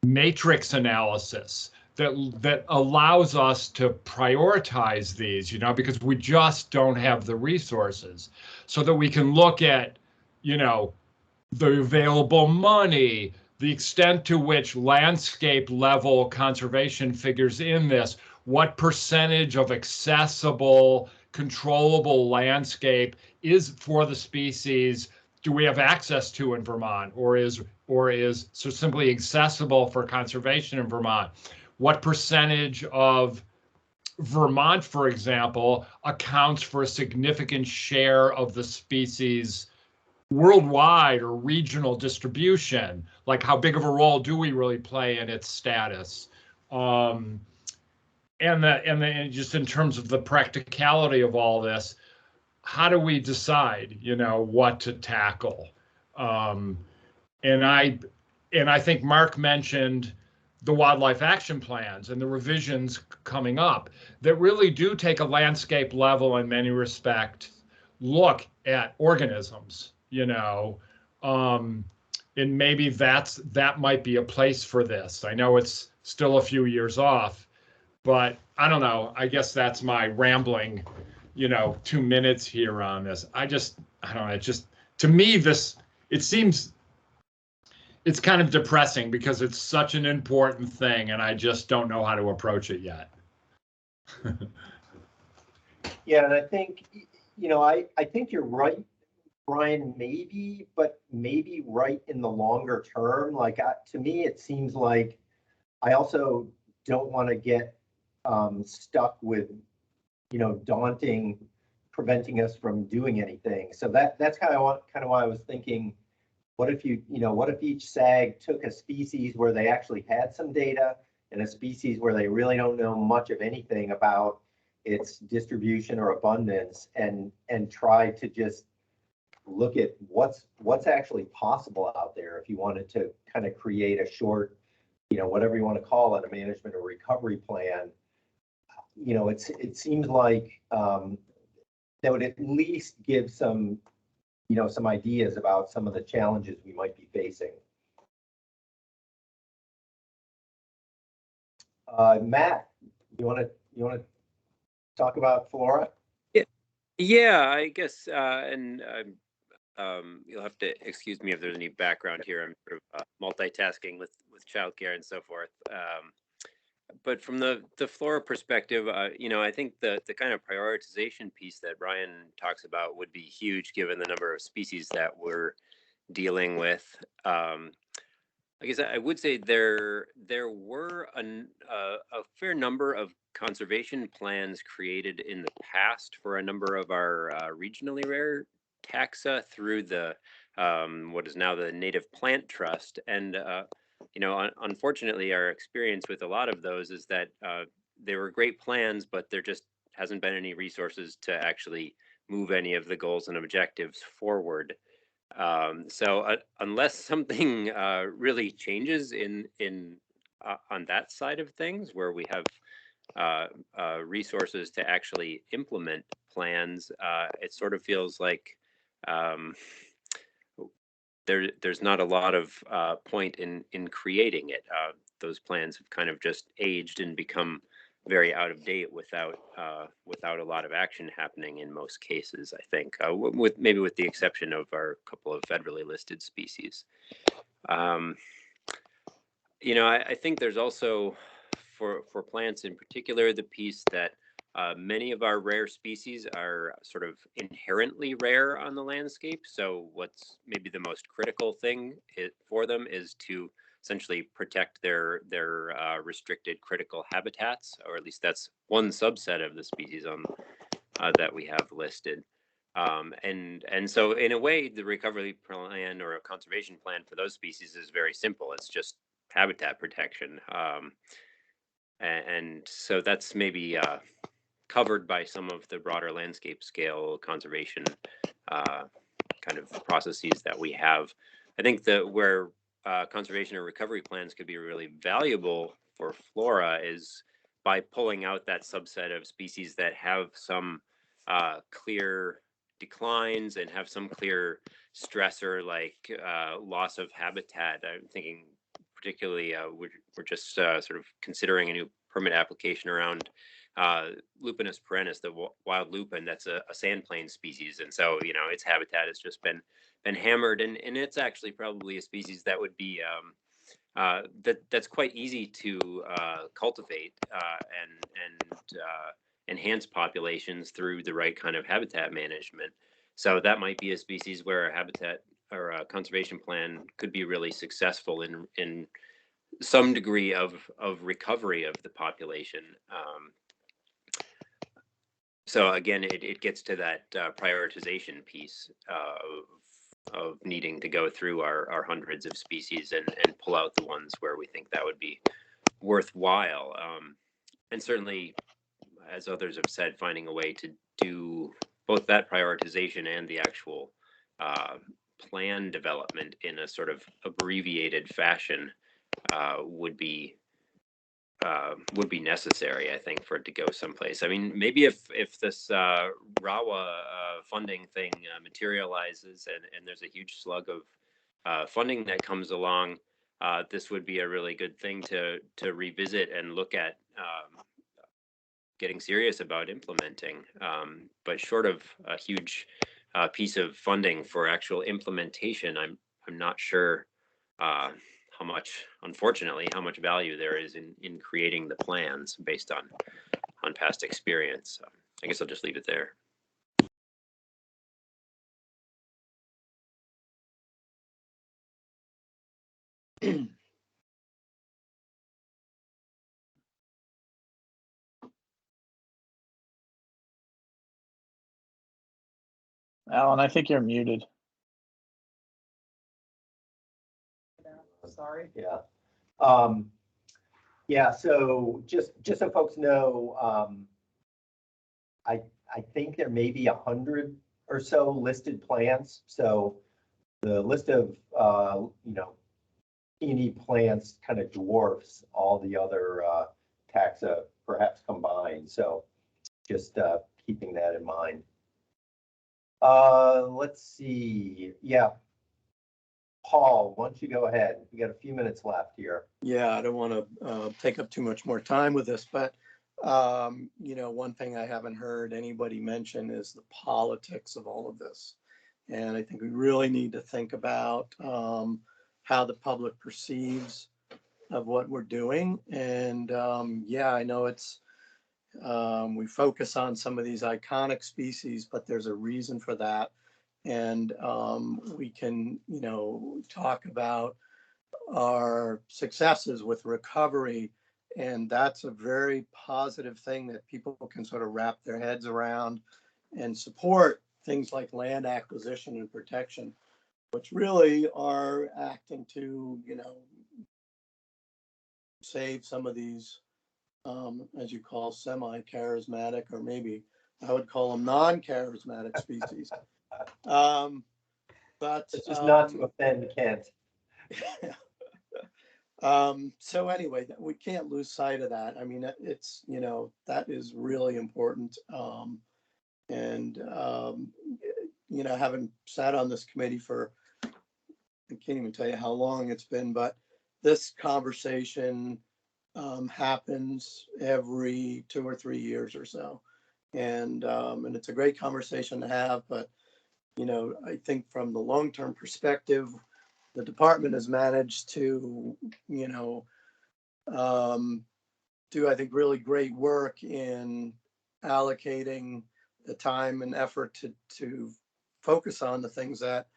matrix analysis that allows us to prioritize these, because we just don't have the resources, so that we can look at, the available money, the extent to which landscape level conservation figures in this, what percentage of accessible, controllable landscape is for the species do we have access to in Vermont, or is so simply accessible for conservation in Vermont? What percentage of Vermont, for example, accounts for a significant share of the species worldwide or regional distribution? Like, how big of a role do we really play in its status? And then just in terms of the practicality of all this, how do we decide, what to tackle? And I think Mark mentioned the wildlife action plans and the revisions coming up that really do take a landscape level in many respects look at organisms, and maybe that might be a place for this. I know it's still a few years off, but I don't know. I guess that's my rambling, 2 minutes here on this. I don't know. To me, it's kind of depressing because it's such an important thing and I just don't know how to approach it yet. Yeah, and I think, I think you're right, Brian, maybe right in the longer term. Like, to me, it seems like I also don't want to get stuck with, daunting, preventing us from doing anything. So that's kind of why I was thinking, what if each SAG took a species where they actually had some data and a species where they really don't know much of anything about its distribution or abundance, and try to just look at what's actually possible out there if you wanted to kind of create a short, whatever you want to call it, a management or recovery plan. It seems like that would at least give some ideas about some of the challenges we might be facing. Matt, you want to talk about flora? Yeah, I guess, and you'll have to excuse me if there's any background here. I'm sort of multitasking with childcare and so forth. But from the flora perspective, I think the kind of prioritization piece that Brian talks about would be huge given the number of species that we're dealing with. I guess I would say there were a fair number of conservation plans created in the past for a number of our regionally rare taxa through the what is now the Native Plant Trust. And unfortunately, our experience with a lot of those is that they were great plans, but there just hasn't been any resources to actually move any of the goals and objectives forward. So unless something really changes on that side of things, where we have resources to actually implement plans, it sort of feels like there's not a lot of point in creating it. Those plans have kind of just aged and become very out of date without a lot of action happening in most cases, I think, with the exception of our couple of federally listed species. I think there's also for plants in particular the piece that many of our rare species are sort of inherently rare on the landscape. So what's maybe the most critical thing for them is to essentially protect their restricted critical habitats, or at least that's one subset of the species that we have listed. And so in a way, the recovery plan or a conservation plan for those species is very simple. It's just habitat protection. And so that's maybe covered by some of the broader landscape scale conservation kind of processes that we have. I think that where conservation or recovery plans could be really valuable for flora is by pulling out that subset of species that have some clear declines and have some clear stressor like loss of habitat. I'm thinking particularly we're just sort of considering a new permit application around Lupinus perennis, the wild lupin. That's a sand plain species, and so its habitat has just been hammered, and it's actually probably a species that would be that's quite easy to cultivate and enhance populations through the right kind of habitat management. So that might be a species where a habitat or a conservation plan could be really successful in some degree of recovery of the population. So again, it gets to that prioritization piece of needing to go through our hundreds of species and pull out the ones where we think that would be worthwhile. And certainly, as others have said, finding a way to do both that prioritization and the actual plan development in a sort of abbreviated fashion would be would be necessary, I think, for it to go someplace. I mean, maybe if this RAWA funding thing materializes and there's a huge slug of funding that comes along, this would be a really good thing to revisit and look at getting serious about implementing. But short of a huge piece of funding for actual implementation, I'm not sure how much, unfortunately, how much value there is in creating the plans based on past experience. So I guess I'll just leave it there. Alan, I think you're muted. Sorry. Yeah. Yeah, so just so folks know, I think there may be 100 or so listed plans. So the list of P&E plants kind of dwarfs all the other taxa perhaps combined. So just keeping that in mind. Let's see. Yeah. Paul, why don't you go ahead? We got a few minutes left here. Yeah, I don't want to take up too much more time with this, but one thing I haven't heard anybody mention is the politics of all of this. And I think we really need to think about how the public perceives of what we're doing. And yeah, I know it's, we focus on some of these iconic species, but there's a reason for that. And we can, talk about our successes with recovery. And that's a very positive thing that people can sort of wrap their heads around and support things like land acquisition and protection, which really are acting to, save some of these, as you call, semi-charismatic, or maybe I would call them non-charismatic species. But it's just not to offend Kent. So anyway, we can't lose sight of that. I mean, it's, that is really important. Having sat on this committee for, I can't even tell you how long it's been, but this conversation happens every 2 or 3 years or so. And it's a great conversation to have, but I think from the long-term perspective, the department has managed to, do, I think, really great work in allocating the time and effort to focus on the things that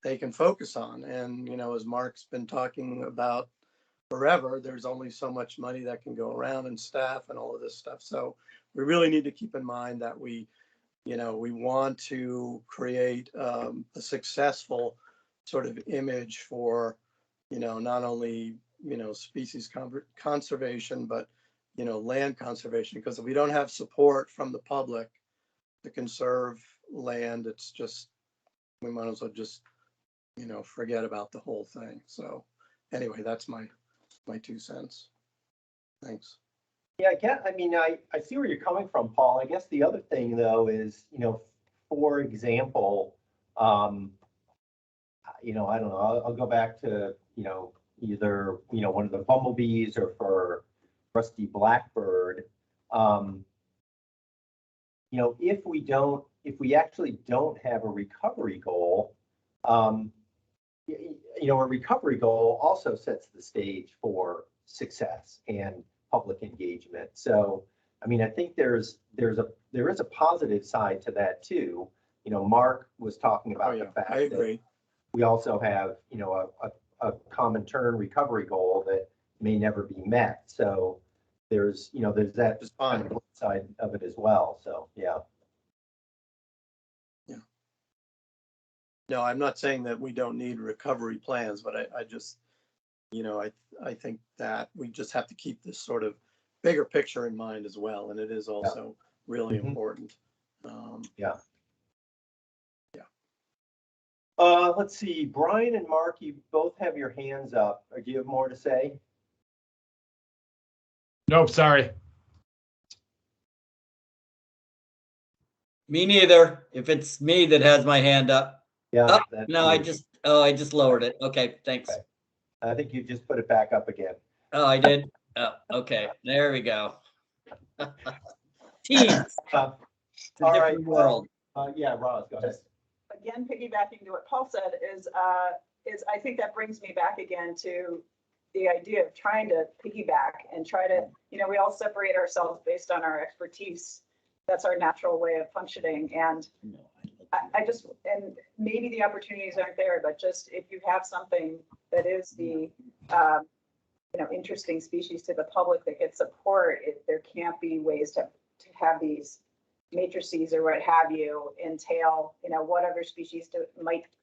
they can focus on. And, as Mark's been talking about forever, there's only so much money that can go around, and staff and all of this stuff. So we really need to keep in mind that we want to create a successful sort of image for, not only, species conservation, but, land conservation. Because if we don't have support from the public to conserve land, it's just, we might as well just, forget about the whole thing. So anyway, that's my 2 cents. Thanks. Yeah, I see where you're coming from, Paul. I guess the other thing, though, is, for example, I don't know, I'll go back to, either, one of the bumblebees, or for rusty blackbird. If we actually don't have a recovery goal, a recovery goal also sets the stage for success and public engagement. So, I think there is a positive side to that too. Mark was talking about the fact that we also have, a common term recovery goal that may never be met. So there's that kind of side of it as well. So, yeah. Yeah. No, I'm not saying that we don't need recovery plans, but I just, I think that we just have to keep this sort of bigger picture in mind as well. And it is also really important. Yeah. Let's see, Brian and Mark, you both have your hands up. Do you have more to say? Nope, sorry. Me neither. If it's me that has my hand up. Yeah. Oh, that's no, I me. just lowered it. Okay, thanks. Okay. I think you just put it back up again. Oh, I did. Oh, okay, there we go. Teams. It's a All right. different world. Yeah, Roz, go ahead. Again, piggybacking to what Paul said is I think that brings me back again to the idea of trying to piggyback and try to, we all separate ourselves based on our expertise. That's our natural way of functioning. And I just, and maybe the opportunities aren't there, but just if you have something that is the, interesting species to the public that gets support, there can't be ways to have these matrices or what have you entail, what other species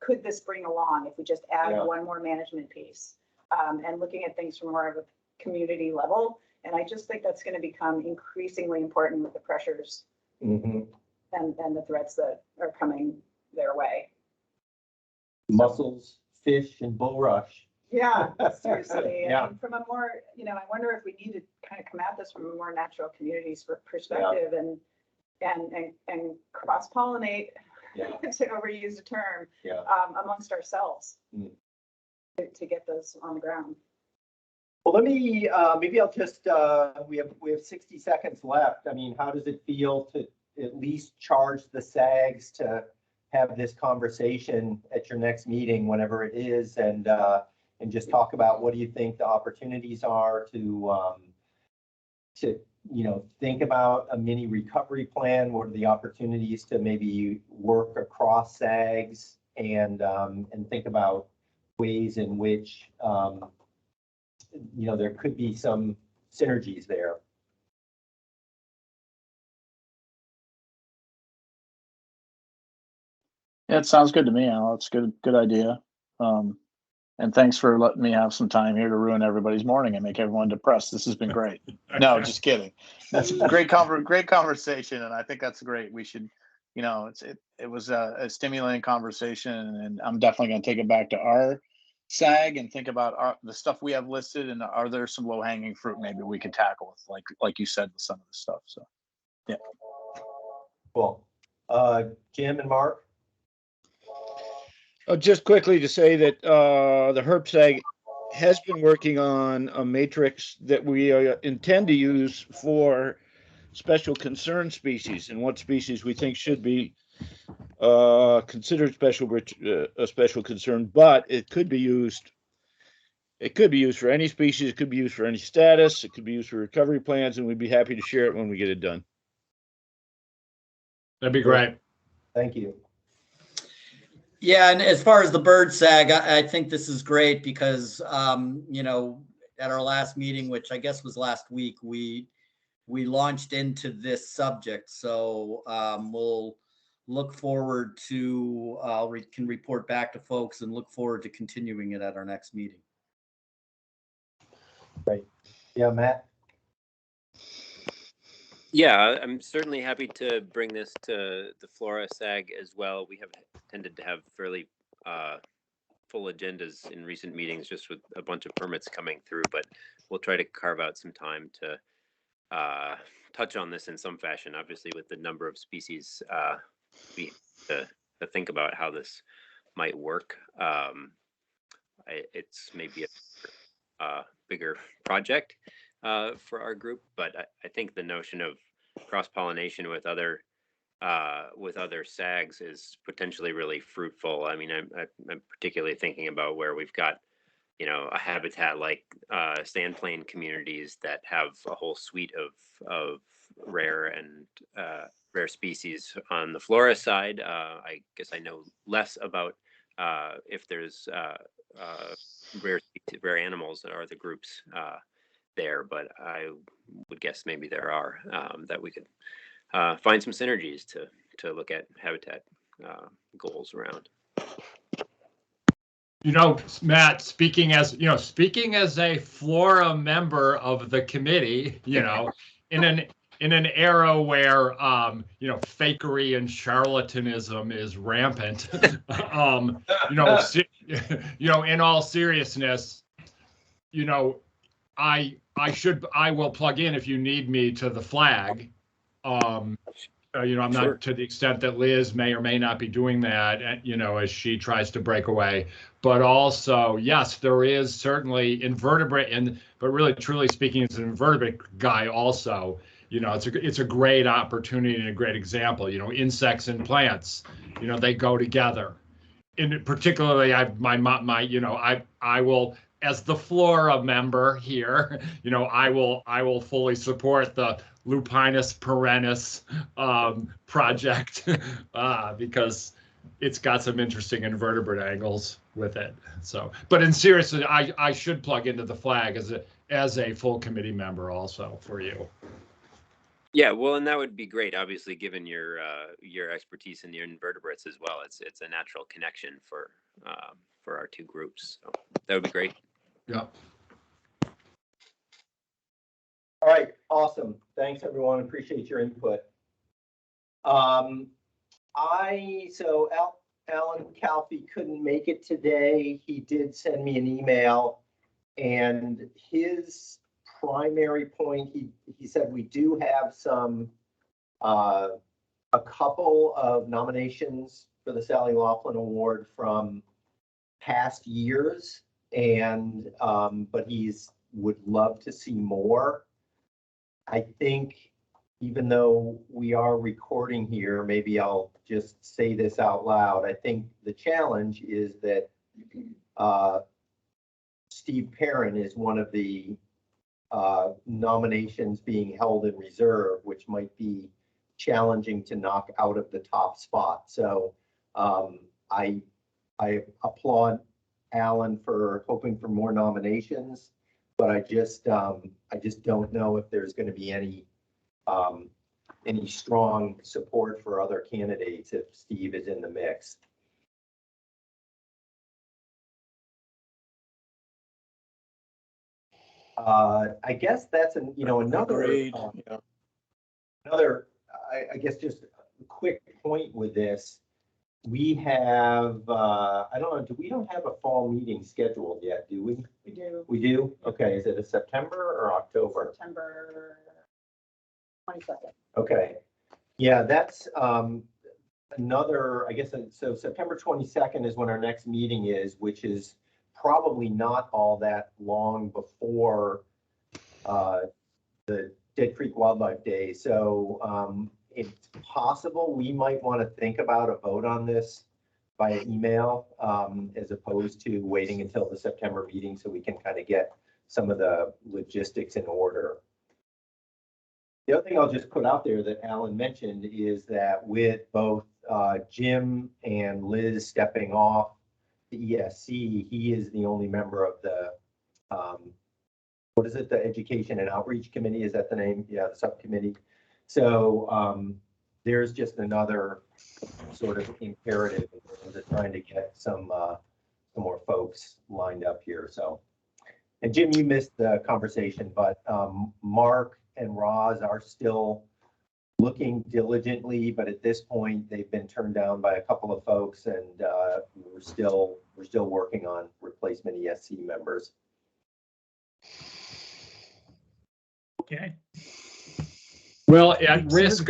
could this bring along if we just add one more management piece, and looking at things from more of a community level. And I just think that's going to become increasingly important with the pressures and the threats that are coming their way. Mussels, fish, and bulrush. Yeah, seriously. Yeah. And from a more, I wonder if we need to kind of come at this from a more natural communities perspective and cross-pollinate, to overuse a term, amongst ourselves to get those on the ground. Well, let me, maybe I'll just, we have 60 seconds left. I mean, how does it feel to at least charge the SAGs to have this conversation at your next meeting, whenever it is, and just talk about what do you think the opportunities are to think about a mini recovery plan? What are the opportunities to maybe work across SAGs and think about ways in which there could be some synergies there. Yeah, it sounds good to me, Al. It's good idea. And thanks for letting me have some time here to ruin everybody's morning and make everyone depressed. This has been great. No, just kidding. That's a great conversation, and I think that's great. We should, it was a stimulating conversation, and I'm definitely going to take it back to our SAG and think about the stuff we have listed, and are there some low-hanging fruit maybe we could tackle with, like you said, with some of the stuff. So, yeah. Cool. Jim and Mark. Just quickly to say that the Herb SAG has been working on a matrix that we intend to use for special concern species and what species we think should be considered a special concern, but it could be used. It could be used for any species. It could be used for any status. It could be used for recovery plans, and we'd be happy to share it when we get it done. That'd be great. Thank you. Yeah, and as far as the bird SAG, I think this is great because, at our last meeting, which I guess was last week, we launched into this subject. So we'll look forward to, can report back to folks and look forward to continuing it at our next meeting. Great. Yeah, Matt. Yeah, I'm certainly happy to bring this to the Flora SAG as well. We have tended to have fairly full agendas in recent meetings, just with a bunch of permits coming through, but we'll try to carve out some time to touch on this in some fashion. Obviously, with the number of species, we have to think about how this might work. It's maybe a bigger project for our group, but I think the notion of cross-pollination with other SAGs is potentially really fruitful. I mean, I'm particularly thinking about where we've got, a habitat like sand plain communities that have a whole suite of rare species. On the flora side, I guess I know less about if there's rare animals that are the groups there, but I would guess maybe there are that we could find some synergies to look at habitat goals around. Matt, speaking as a Flora member of the committee, in an era where fakery and charlatanism is rampant, in all seriousness, I will plug in if you need me to the flag. You know, I'm Sure. not to the extent that Liz may or may not be doing that, you know, as she tries to break away. But also, yes, there is certainly invertebrate, but really, truly speaking, as an invertebrate guy also, you know, it's a great opportunity and a great example. You know, insects and plants, you know, they go together. And particularly, you know, I will, as the Flora member here, you know, I will fully support the Lupinus perennis project because it's got some interesting invertebrate angles with it. So, but in seriously, I should plug into the flag as a full committee member also for you. Yeah, well, and that would be great. Obviously, given your expertise in the invertebrates as well, it's a natural connection for our two groups. So that would be great. Yep. All right, awesome. Thanks, everyone. Appreciate your input. Alan Calfee couldn't make it today. He did send me an email, and his primary point, he said we do have some a couple of nominations for the Sally Laughlin Award from past years, and but would love to see more. I think even though we are recording here, maybe I'll just say this out loud. I think the challenge is that Steve Perrin is one of the nominations being held in reserve, which might be challenging to knock out of the top spot. So I applaud Alan for hoping for more nominations, but I just don't know if there's going to be any strong support for other candidates if Steve is in the mix. I guess that's another I guess just a quick point with this. We have I don't know, we don't have a fall meeting scheduled yet, do we? We do. We do? Okay, is it a September or October? September 22nd. Okay, yeah, that's another, I guess, so September 22nd is when our next meeting is, which is probably not all that long before the Dead Creek Wildlife Day. So it's possible we might want to think about a vote on this via email as opposed to waiting until the September meeting so we can kind of get some of the logistics in order. The other thing I'll just put out there that Alan mentioned is that with both Jim and Liz stepping off the ESC, he is the only member of the, what is it, the Education and Outreach Committee? Is that the name? Yeah, the subcommittee. So there's just another sort of imperative to trying to get some more folks lined up here. So, and Jim, you missed the conversation, but Mark and Roz are still looking diligently, but at this point they've been turned down by a couple of folks, and we're still working on replacement ESC members. Okay. Well, at risk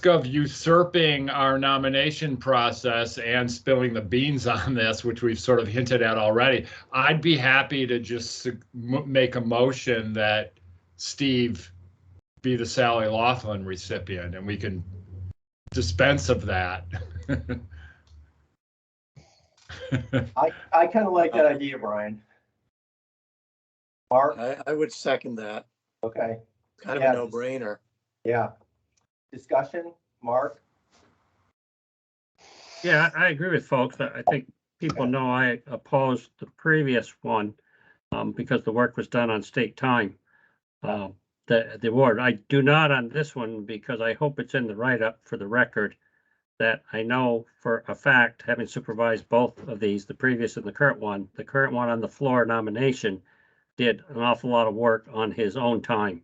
of usurping our nomination process and spilling the beans on this, which we've sort of hinted at already, I'd be happy to just make a motion that Steve be the Sally Laughlin recipient, and we can dispense of that. I kind of like that idea, Brian. Mark? I would second that. Okay. Kind of a no-brainer. Yeah. Discussion, Mark? Yeah, I agree with folks. I think people know I opposed the previous one because the work was done on state time. The award. I do not on this one because I hope it's in the write-up for the record that I know for a fact, having supervised both of these, the previous and the current one on the floor nomination did an awful lot of work on his own time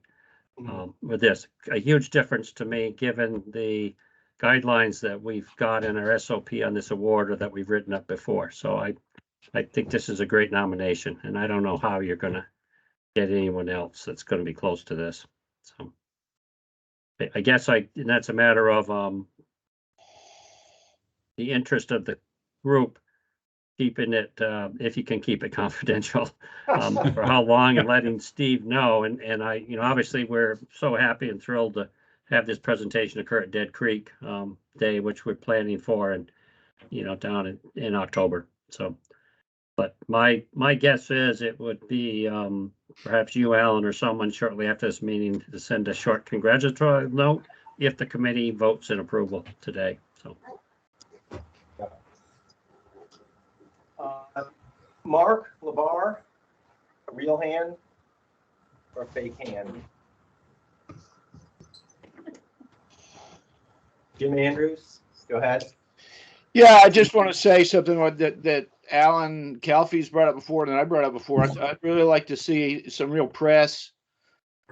with this. A huge difference to me, given the guidelines that we've got in our SOP on this award or that we've written up before. So I think this is a great nomination, and I don't know how you're going to get anyone else that's going to be close to this. So I guess and that's a matter of the interest of the group, keeping it, if you can keep it confidential, for how long, and letting Steve know. And I, obviously we're so happy and thrilled to have this presentation occur at Dead Creek Day, which we're planning for, and down in October. So, but my guess is it would be perhaps you, Alan, or someone shortly after this meeting to send a short congratulatory note if the committee votes in approval today. So. Mark LeVar, a real hand or a fake hand? Jim Andrews, go ahead. Yeah, I just want to say something that Alan Calfee's brought up before, and I brought up before. I'd really like to see some real press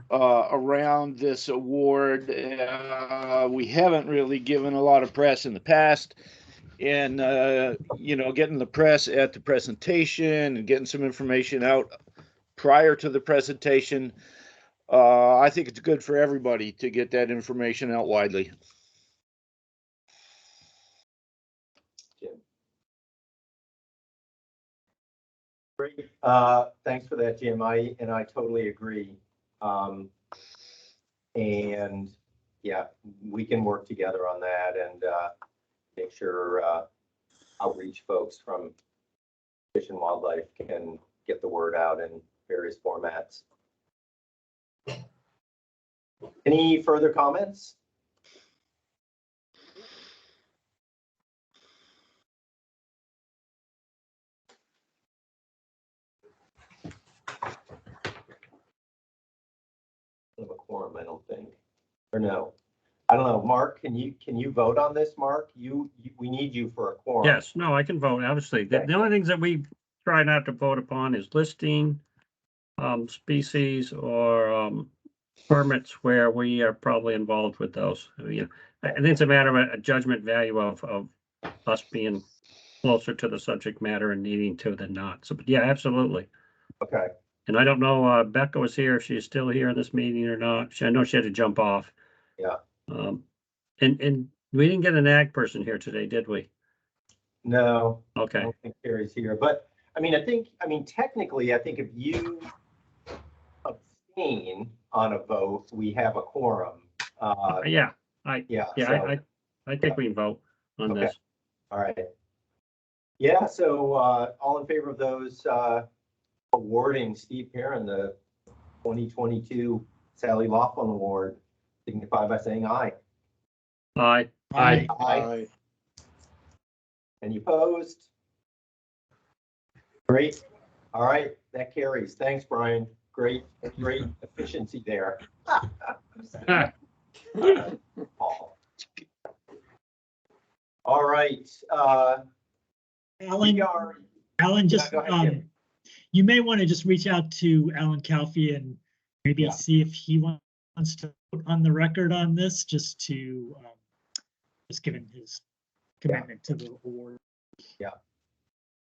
around this award. We haven't really given a lot of press in the past. And, getting the press at the presentation and getting some information out prior to the presentation, I think it's good for everybody to get that information out widely. Great. Thanks for that, Jim. I totally agree. And yeah, we can work together on that and make sure outreach folks from Fish and Wildlife can get the word out in various formats. Any further comments? Of a quorum, I don't think, or no. I don't know. Mark, can you vote on this, Mark? We need you for a quorum. Yes, no, I can vote, obviously. The only things that we try not to vote upon is listing species or permits where we are probably involved with those. I think it's a matter of a judgment value of us being closer to the subject matter and needing to than not. So, but yeah, absolutely. Okay. And I don't know, Becca was here, if she's still here in this meeting or not. I know she had to jump off. Yeah. And we didn't get an ag person here today, did we? No. Okay. I don't think Carrie's here, but I mean, technically, I think if you abstain on a vote, we have a quorum. Yeah. I think we can vote on this. All right. Yeah. So all in favor of those awarding Steve Perrin the 2022 Sally Laughlin Award, signify by saying aye. Aye. Aye. Aye. Any opposed? Great. All right, that carries. Thanks, Brian. Great efficiency there. Paul. All right. Alan, just you may want to just reach out to Alan Calfee and maybe see if he wants to put on the record on this, just to just given his commitment to the award. Yeah.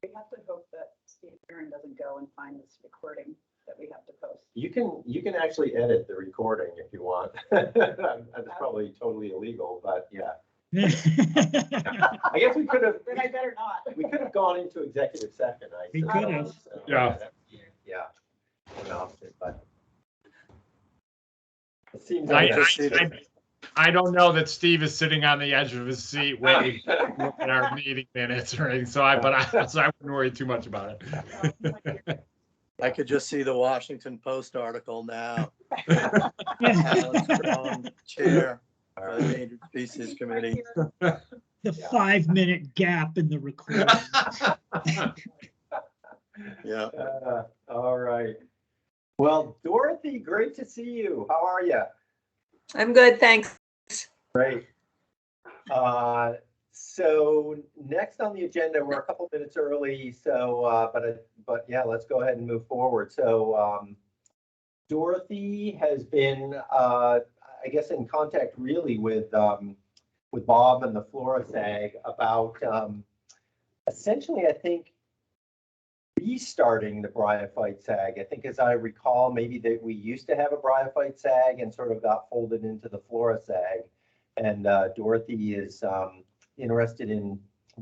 We have to hope that Steve Perrin doesn't go and find this recording that we have to post. You can actually edit the recording if you want. That's probably totally illegal, but yeah. I guess we could have. Then I better not. We could have gone into executive session. We could have. So, Yeah. Yeah. But it seems I don't know that Steve is sitting on the edge of his seat waiting at our meeting minutes or anything. So I wouldn't worry too much about it. I could just see the Washington Post article now. Alan's thrown chair for the Endangered Species Committee. The 5-minute gap in the recording. Yeah. All right. Well, Dorothy, great to see you. How are you? I'm good, thanks. Great. So next on the agenda, we're a couple minutes early. So, but yeah, let's go ahead and move forward. So, Dorothy has been, I guess, in contact really with Bob and the Flora SAG about essentially, I think, restarting the Bryfight SAG. I think, as I recall, maybe that we used to have a Bryfight SAG and sort of got folded into the Flora SAG. And Dorothy is interested in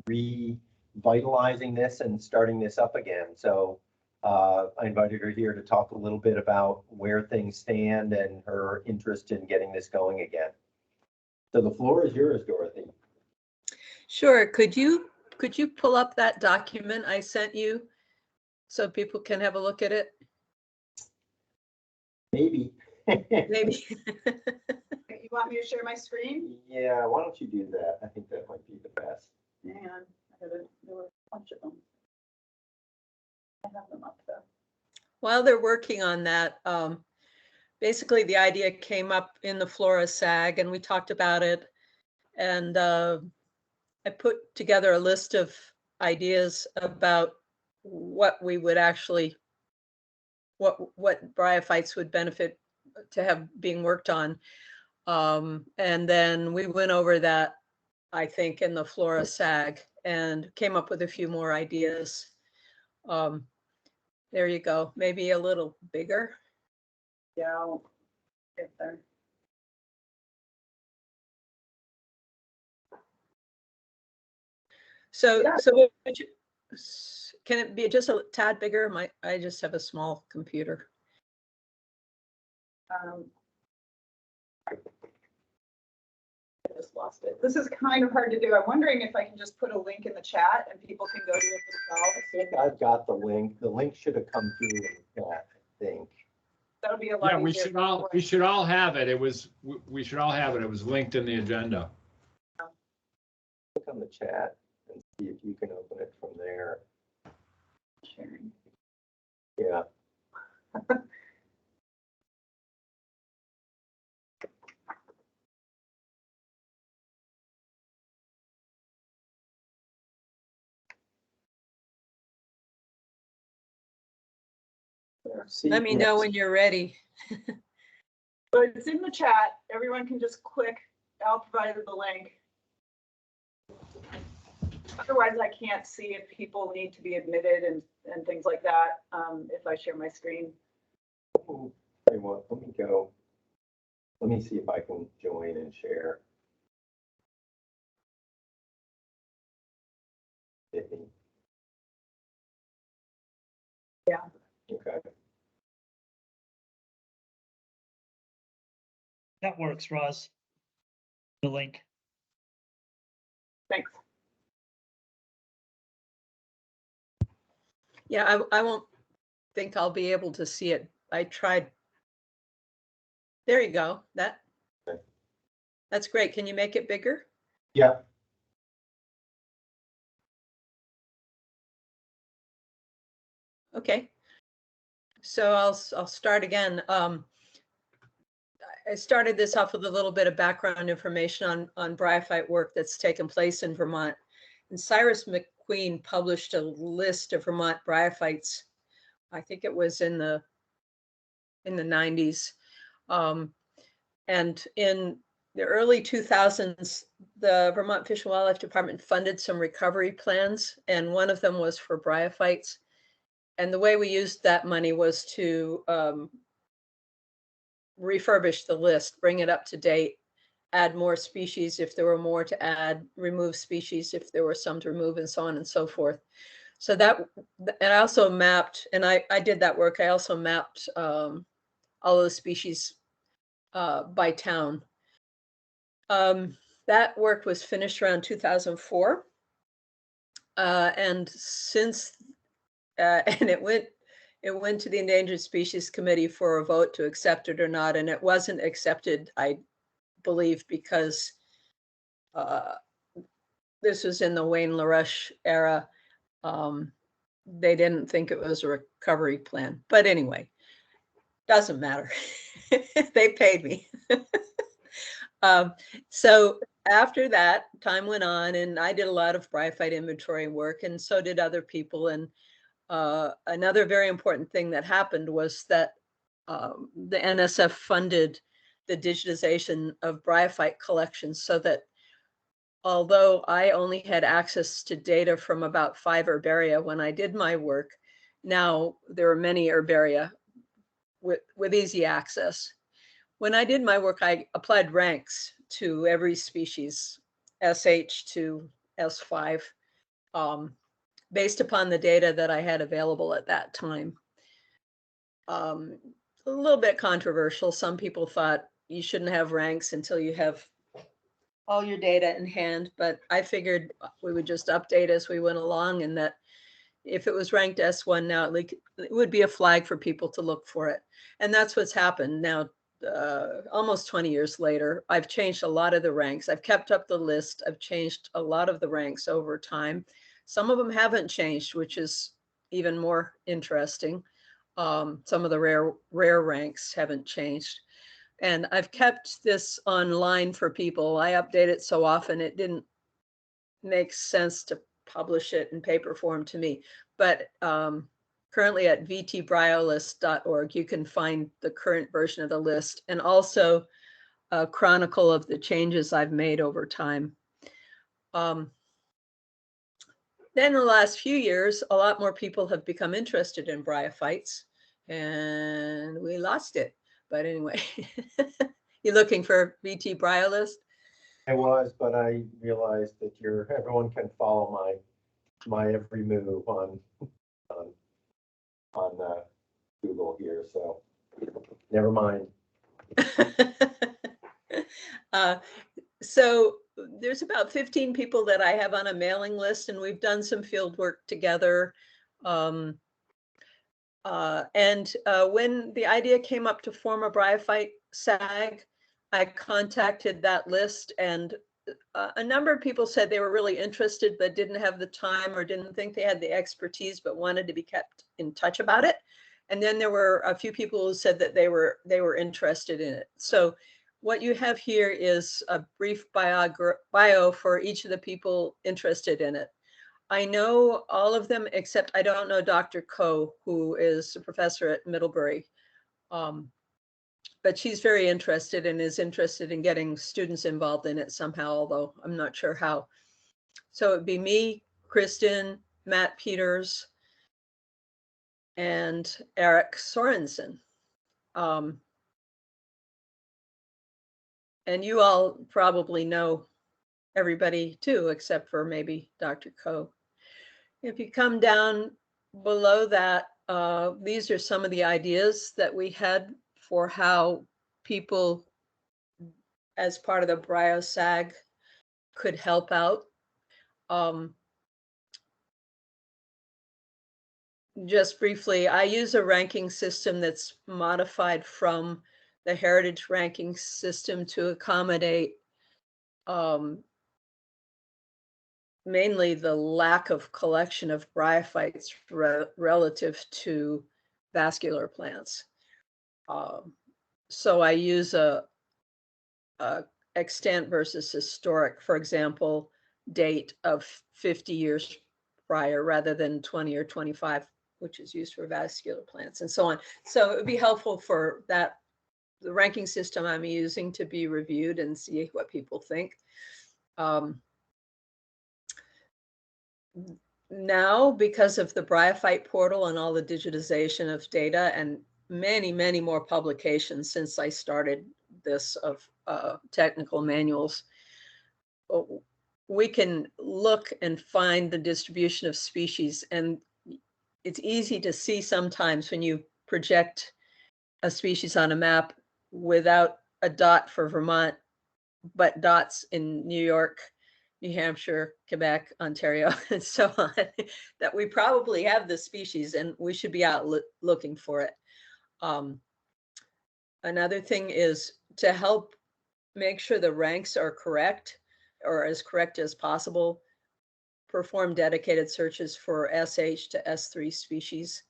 revitalizing this and starting this up again. So I invited her here to talk a little bit about where things stand and her interest in getting this going again. So the floor is yours, Dorothy. Sure. Could you pull up that document I sent you so people can have a look at it? Maybe. Maybe. You want me to share my screen? Yeah, why don't you do that? I think that might be the best. Hang on, there were a bunch of them. I have them up though. While they're working on that, basically the idea came up in the Flora SAG and we talked about it. And I put together a list of ideas about what we would actually, what bryophytes would benefit to have being worked on. And then we went over that, I think, in the Flora SAG and came up with a few more ideas. There you go. Maybe a little bigger. Yeah, I'll get there. So, Yeah. so can it be just a tad bigger? I just have a small computer. I just lost it. This is kind of hard to do. I'm wondering if I can just put a link in the chat and people can go to it themselves. I think I've got the link. The link should have come through in the chat, I think. That'll be a lot Yeah, easier. we should all have it. We should all have it. It was linked in the agenda. Click on the chat and see if you can open it from there. Sharing. Yeah. Let me know when you're ready. So it's in the chat. Everyone can just click. I'll provide the link. Otherwise, I can't see if people need to be admitted and things like that if I share my screen. Tell you what, let me go. Let me see if I can join and share. Hit me. Yeah. Okay. That works, Roz. The link. Thanks. Yeah, I won't think I'll be able to see it. I tried. There you go. That's great. Can you make it bigger? Yeah. Okay. So I'll start again. I started this off with a little bit of background information on bryophyte work that's taken place in Vermont. And Cyrus McQueen published a list of Vermont bryophytes. I think it was in the 90s. And in the early 2000s, the Vermont Fish and Wildlife Department funded some recovery plans, and one of them was for bryophytes. And the way we used that money was to refurbish the list, bring it up to date, add more species if there were more to add, remove species if there were some to remove, and so on and so forth. So that, and I also mapped, and I did that work. I also mapped all of the species by town. That work was finished around 2004. And since, and it went to the Endangered Species Committee for a vote to accept it or not, and it wasn't accepted, I believe, because this was in the Wayne LaRush era. They didn't think it was a recovery plan. But anyway, doesn't matter. They paid me. So after that, time went on, and I did a lot of bryophyte inventory work, and so did other people. And another very important thing that happened was that the NSF funded the digitization of bryophyte collections, so that although I only had access to data from about 5 herbaria when I did my work, now there are many herbaria with easy access. When I did my work, I applied ranks to every species, SH to S5, based upon the data that I had available at that time. A little bit controversial. Some people thought you shouldn't have ranks until you have all your data in hand, but I figured we would just update as we went along, and that if it was ranked S1 now, it would be a flag for people to look for it. And that's what's happened now. Almost 20 years later, I've changed a lot of the ranks. I've kept up the list. I've changed a lot of the ranks over time. Some of them haven't changed, which is even more interesting. Some of the rare ranks haven't changed. And I've kept this online for people. I update it so often it didn't make sense to publish it in paper form to me. But currently at vtbriolist.org, you can find the current version of the list, and also a chronicle of the changes I've made over time. Then in the last few years, a lot more people have become interested in bryophytes, and we lost it. But anyway, you looking for VT Bryolist? I was, but I realized that everyone can follow my every move on Google here, so never mind. So there's about 15 people that I have on a mailing list, and we've done some field work together. When the idea came up to form a Bryophyte SAG, I contacted that list, and a number of people said they were really interested but didn't have the time or didn't think they had the expertise but wanted to be kept in touch about it. And then there were a few people who said that they were interested in it. So what you have here is a brief bio for each of the people interested in it. I know all of them, except I don't know Dr. Coe, who is a professor at Middlebury. But she's very interested and is interested in getting students involved in it somehow, although I'm not sure how. So it'd be me, Kristen, Matt Peters, and Eric Sorensen. And you all probably know everybody too, except for maybe Dr. Coe. If you come down below that, these are some of the ideas that we had for how people as part of the BryoSAG could help out. Just briefly, I use a ranking system that's modified from the heritage ranking system to accommodate mainly the lack of collection of bryophytes relative to vascular plants. So I use a extant versus historic, for example, date of 50 years prior rather than 20 or 25, which is used for vascular plants and so on. So it would be helpful for that, the ranking system I'm using, to be reviewed and see what people think. Now, because of the Bryophyte portal and all the digitization of data and many, many more publications since I started this of technical manuals, we can look and find the distribution of species. And it's easy to see sometimes when you project a species on a map without a dot for Vermont, but dots in New York, New Hampshire, Quebec, Ontario, and so on, that we probably have the species and we should be out looking for it. Another thing is to help make sure the ranks are correct, or as correct as possible, perform dedicated searches for SH to S3 species.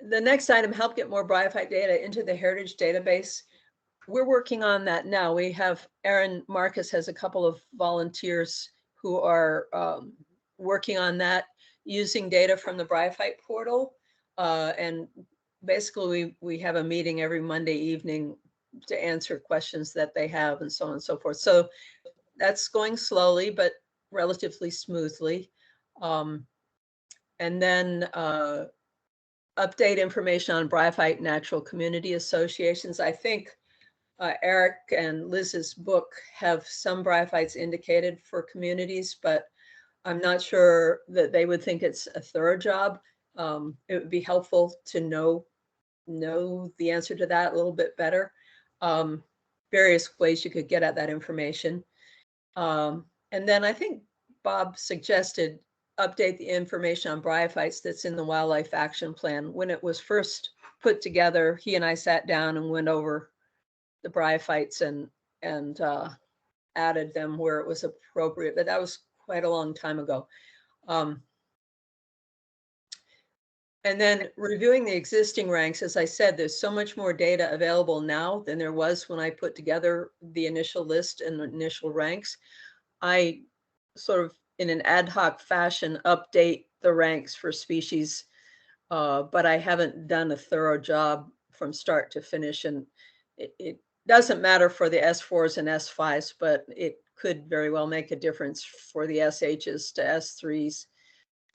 The next item, help get more Bryophyte data into the heritage database. We're working on that now. We have Aaron Marcus has a couple of volunteers who are working on that using data from the Bryophyte portal. And basically we have a meeting every Monday evening to answer questions that they have and so on and so forth. So that's going slowly, but relatively smoothly. And then update information on Bryfight natural community associations. I think Eric and Liz's book have some Bryfights indicated for communities, but I'm not sure that they would think it's a thorough job. It would be helpful to know the answer to that a little bit better. Various ways you could get at that information. And then I think Bob suggested update the information on bryophytes that's in the Wildlife Action Plan. When it was first put together, he and I sat down and went over the bryophytes and added them where it was appropriate, but that was quite a long time ago. And then reviewing the existing ranks, as I said, there's so much more data available now than there was when I put together the initial list and the initial ranks. I sort of, in an ad hoc fashion, update the ranks for species, but I haven't done a thorough job from start to finish. And it doesn't matter for the S4s and S5s, but it could very well make a difference for the SHs to S3s.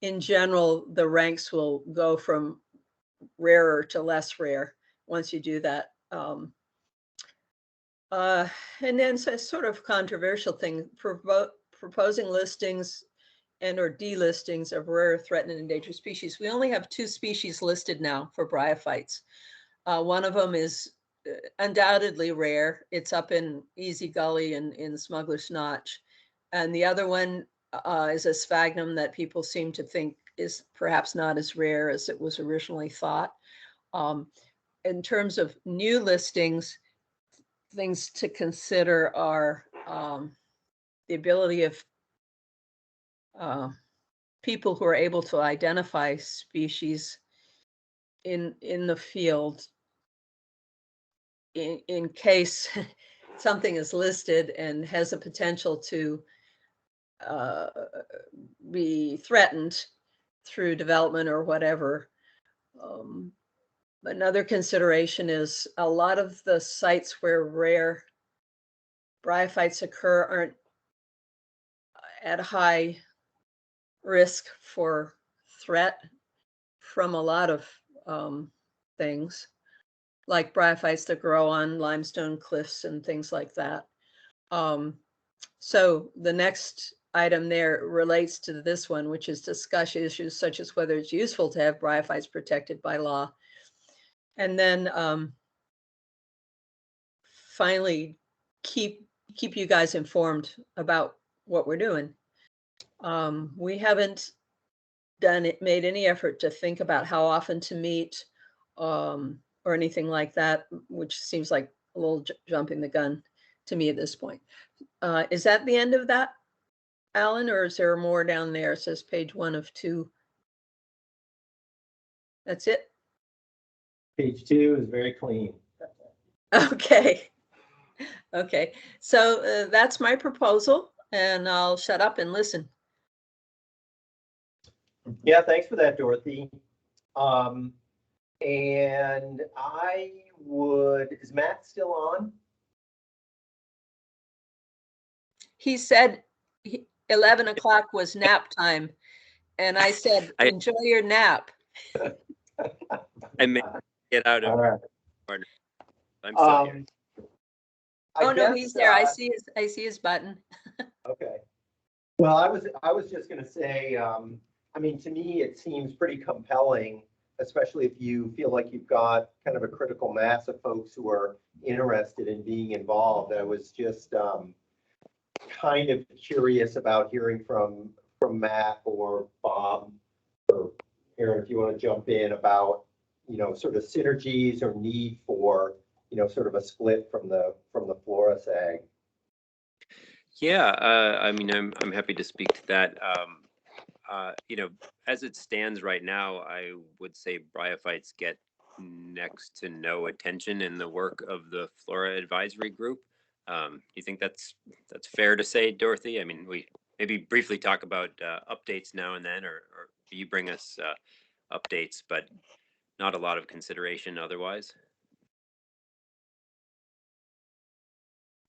In general, the ranks will go from rarer to less rare once you do that. And then so it's sort of controversial thing, proposing listings and or delistings of rare, threatened, and endangered species. We only have 2 species listed now for bryophytes. One of them is undoubtedly rare. It's up in Easy Gully and in Smuggler's Notch. And the other one is a sphagnum that people seem to think is perhaps not as rare as it was originally thought. In terms of new listings, things to consider are the ability of people who are able to identify species in the field in case something is listed and has a potential to be threatened through development or whatever. Another consideration is a lot of the sites where rare bryophytes occur aren't at high risk for threat from a lot of things, like bryophytes that grow on limestone cliffs and things like that. So the next item there relates to this one, which is discuss issues such as whether it's useful to have bryophytes protected by law. And then finally, keep you guys informed about what we're doing. We haven't made any effort to think about how often to meet or anything like that, which seems like a little jumping the gun to me at this point. Is that the end of that, Alan, or is there more down there? It says page 1 of 2. That's it? Page 2 is very clean. Okay. Okay. So that's my proposal, and I'll shut up and listen. Yeah, thanks for that, Dorothy. And I would, is Matt still on? He said 11 o'clock was nap time, and I said, enjoy your nap. I may get out of. All right. I'm still here. Oh no, he's there. I see his button. Okay. Well, I was just going to say, I mean, to me, it seems pretty compelling, especially if you feel like you've got kind of a critical mass of folks who are interested in being involved. I was just kind of curious about hearing from Matt or Bob or Aaron, if you want to jump in about, you know, sort of synergies or need for, you know, sort of a split from the Flora SAG. Yeah, I mean, I'm happy to speak to that. You know, as it stands right now, I would say bryophytes get next to no attention in the work of the Flora Advisory Group. Do you think that's fair to say, Dorothy? I mean, we maybe briefly talk about updates now and then, or you bring us updates, but not a lot of consideration otherwise.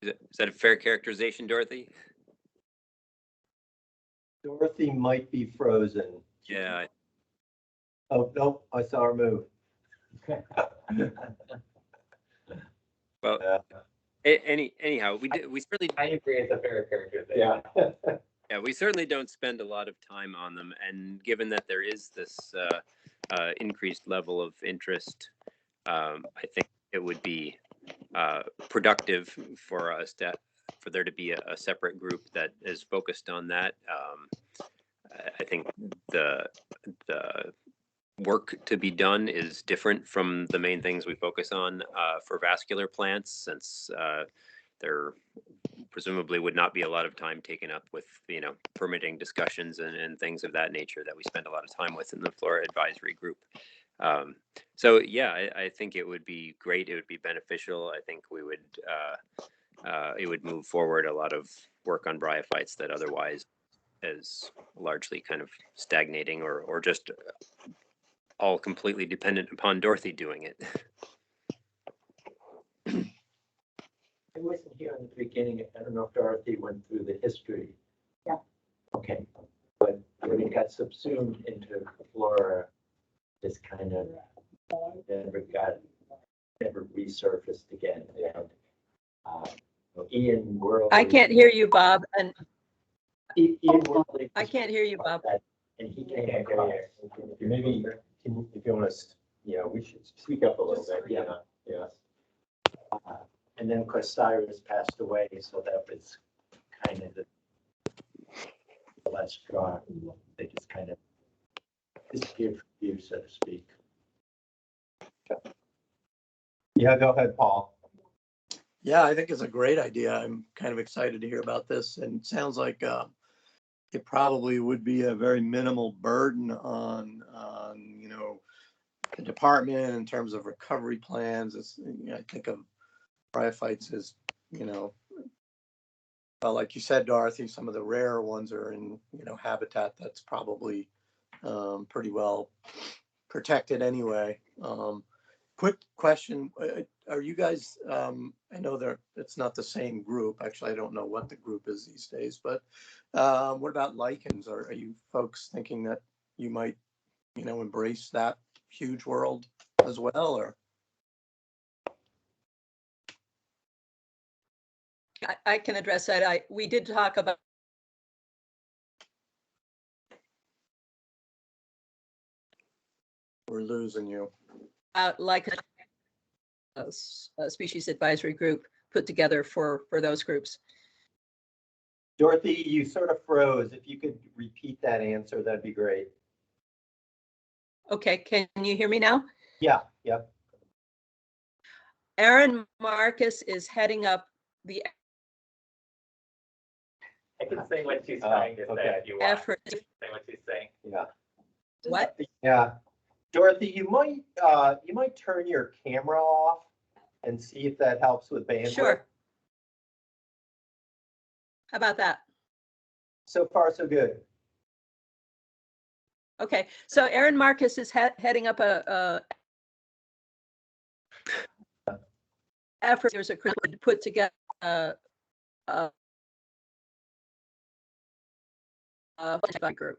Is that a fair characterization, Dorothy? Dorothy might be frozen. Yeah. Oh, nope, I saw her move. Well, anyhow, we certainly I agree, it's a fair characterization. Yeah. yeah, we certainly don't spend a lot of time on them, and given that there is this increased level of interest, I think it would be productive for us for there to be a separate group that is focused on that. I think the work to be done is different from the main things we focus on for vascular plants, since there presumably would not be a lot of time taken up with, permitting discussions and things of that nature that we spend a lot of time with in the Flora Advisory Group. So yeah, I think it would be great. It would be beneficial. I think we would, it would move forward a lot of work on bryophytes that otherwise is largely kind of stagnating or just all completely dependent upon Dorothy doing it. I wasn't here in the beginning. I don't know if Dorothy went through the history. Yeah. Okay, but when it got subsumed into flora, this kind of never resurfaced again. And Ian Worley. I can't hear you, Bob, and Ian Worley. I can't hear you, Bob. And he came across. Maybe, if you want to, we should speak up a little bit. Yeah. Yeah. And then of course Cyrus passed away, so that was kind of the last straw. They just kind of disappeared from view, so to speak. Yeah, go ahead, Paul. Yeah, I think it's a great idea. I'm kind of excited to hear about this, and it sounds like it probably would be a very minimal burden on the department in terms of recovery plans. It's, I think of bryophytes as, well, like you said, Dorothy, some of the rarer ones are in, habitat that's probably pretty well protected anyway. Quick question, are you guys, I know it's not the same group. Actually, I don't know what the group is these days, but what about lichens? Are you folks thinking that you might, embrace that huge world as well, or? I can address that. We did talk about We're losing you. Like a species advisory group put together for those groups. Dorothy, you sort of froze. If you could repeat that answer, that'd be great. Okay, can you hear me now? Yeah, yep. Aaron Marcus is heading up the I can say what she's trying to say if you want. effort. Say what she's saying. Yeah. What? Yeah. Dorothy, you might turn your camera off and see if that helps with bandwidth. Sure. How about that? So far, so good. Okay, so Aaron Marcus is heading up a effort. There's a group to put together group.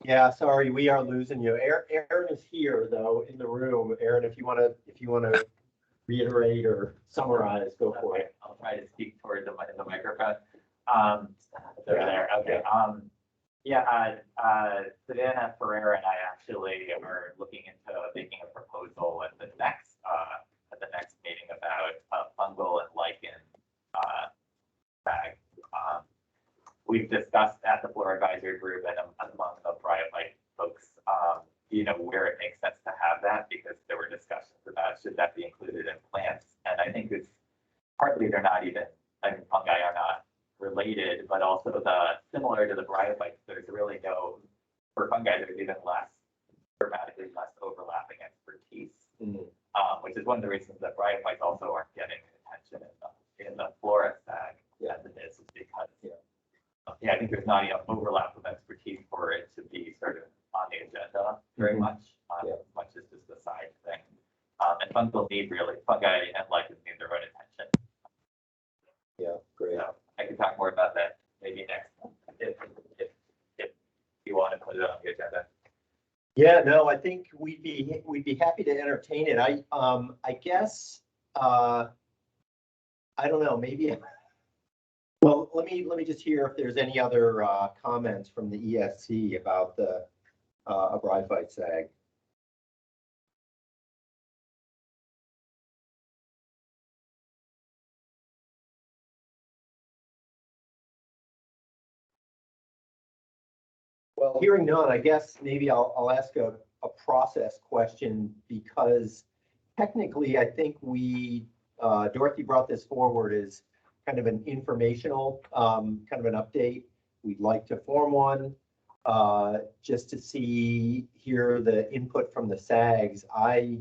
Yeah, sorry, we are losing you. Aaron is here though in the room. Aaron, if you want to reiterate or summarize, go for it. I'll try to speak toward the microphone. There. Okay. Savannah Ferreira and I actually are looking into making a proposal at the next meeting about fungal and lichen bag. We've discussed at the Flora Advisory Group and among the bryophyte folks, where it makes sense to have that, because there were discussions about should that be included in plants. And I think it's partly they're not even, fungi are not related, but also similar to the bryophytes, there's really no, for fungi, there's even dramatically less overlapping expertise, which is one of the reasons that bryophytes also aren't getting attention in the flora sag as it is because, I think there's not enough overlap of expertise for it to be sort of on the agenda very much, as much as just a side thing. And fungi and lichens need their own attention. Yeah, great. So I can talk more about that maybe next if you want to put it on the agenda? Yeah, no, I think we'd be happy to entertain it. I guess, I don't know, maybe. Well, let me just hear if there's any other comments from the ESC about the a Bryfight SAG. Well, hearing none, I guess maybe I'll ask a process question, because technically I think Dorothy brought this forward as kind of an informational, kind of an update. We'd like to form one just to hear the input from the SAGs. I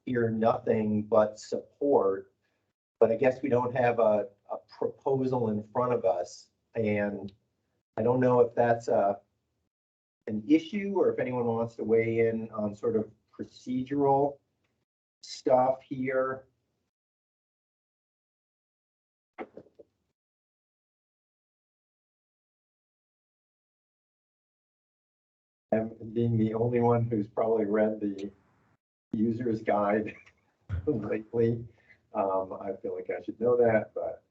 hear nothing but support, but I guess we don't have a proposal in front of us, and I don't know if that's an issue or if anyone wants to weigh in on sort of procedural stuff here. And being the only one who's probably read the user's guide lately, I feel like I should know that, but.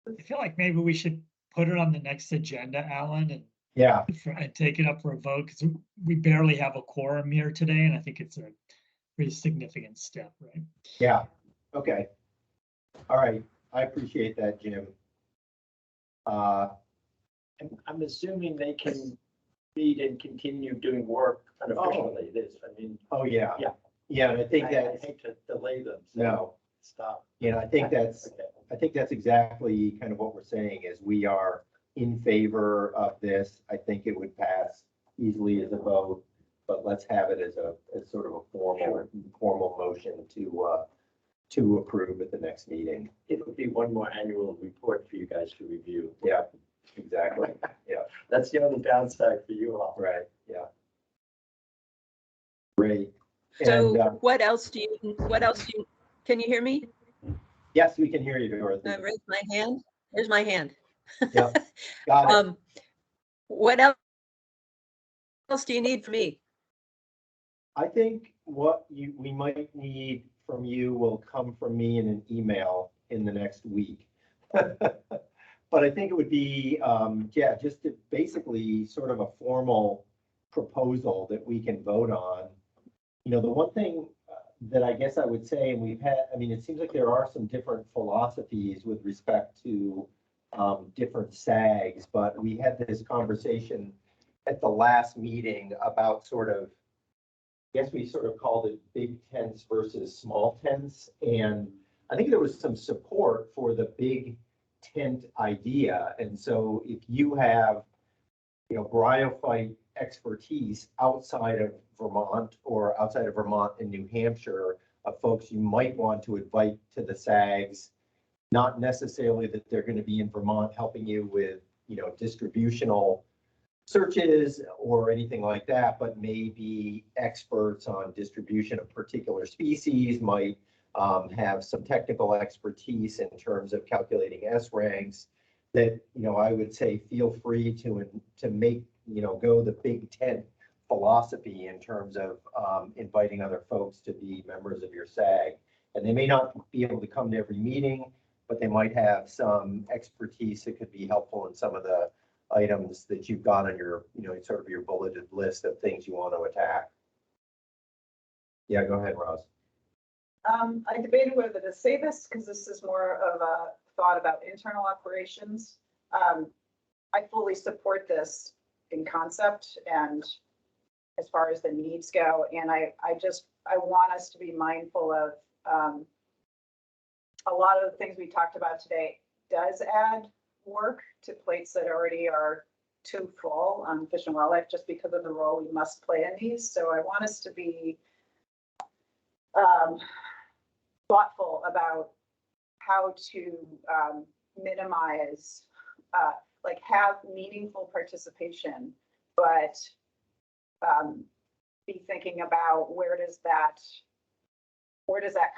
I feel like maybe we should put it on the next agenda, Alan, and Yeah, and take it up for a vote, because we barely have a quorum here today, and I think it's a pretty significant step, right? yeah, okay. All right, I appreciate that, Jim. I'm assuming they can meet and continue doing work unofficially. Oh, yeah. Yeah. Yeah, and I think I that, hate to delay them. So no, stop. I think that's, Okay. I think that's exactly kind of what we're saying, is we are in favor of this. I think it would pass easily as a vote, but let's have it as sort of a formal motion to approve at the next meeting. It would be one more annual report for you guys to review. Yeah, exactly. Yeah, That's the only downside for you all. right, yeah. Great. So And, what else do you, can you hear me? yes, we can hear you, Dorothy. I raised my hand. Here's my hand. Yeah, got it. What else do you need from me? I think what we might need from you will come from me in an email in the next week. But I think it would be, yeah, just to basically sort of a formal proposal that we can vote on. The one thing that I guess I would say, and it seems like there are some different philosophies with respect to different SAGs, but we had this conversation at the last meeting about sort of, I guess we sort of called it big tents versus small tents. And I think there was some support for the big tent idea. And so if you have, bryophyte expertise outside of Vermont or outside of Vermont and New Hampshire, of folks you might want to invite to the SAGs, not necessarily that they're going to be in Vermont helping you with, distributional searches or anything like that, but maybe experts on distribution of particular species, might have some technical expertise in terms of calculating S ranks, that, I would say feel free to make, go the big tent philosophy in terms of inviting other folks to be members of your SAG. And they may not be able to come to every meeting, but they might have some expertise that could be helpful in some of the items that you've got on your, sort of your bulleted list of things you want to attack. Yeah, go ahead, Ross. I debated whether to say this, because this is more of a thought about internal operations. I fully support this in concept and as far as the needs go. And I want us to be mindful of a lot of the things we talked about today does add work to plates that already are too full on Fish and Wildlife, just because of the role we must play in these. So I want us to be thoughtful about how to minimize, like have meaningful participation, but be thinking about where does that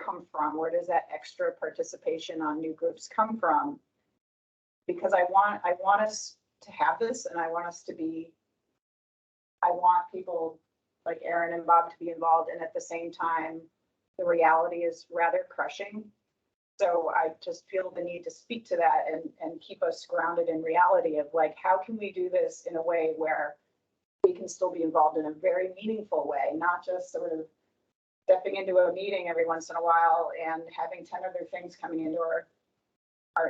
come from? Where does that extra participation on new groups come from? Because I want us to have this, and I want us to be I want people like Aaron and Bob to be involved, and at the same time, the reality is rather crushing. So I just feel the need to speak to that and keep us grounded in reality of like, how can we do this in a way where we can still be involved in a very meaningful way, not just sort of stepping into a meeting every once in a while and having 10 other things coming into our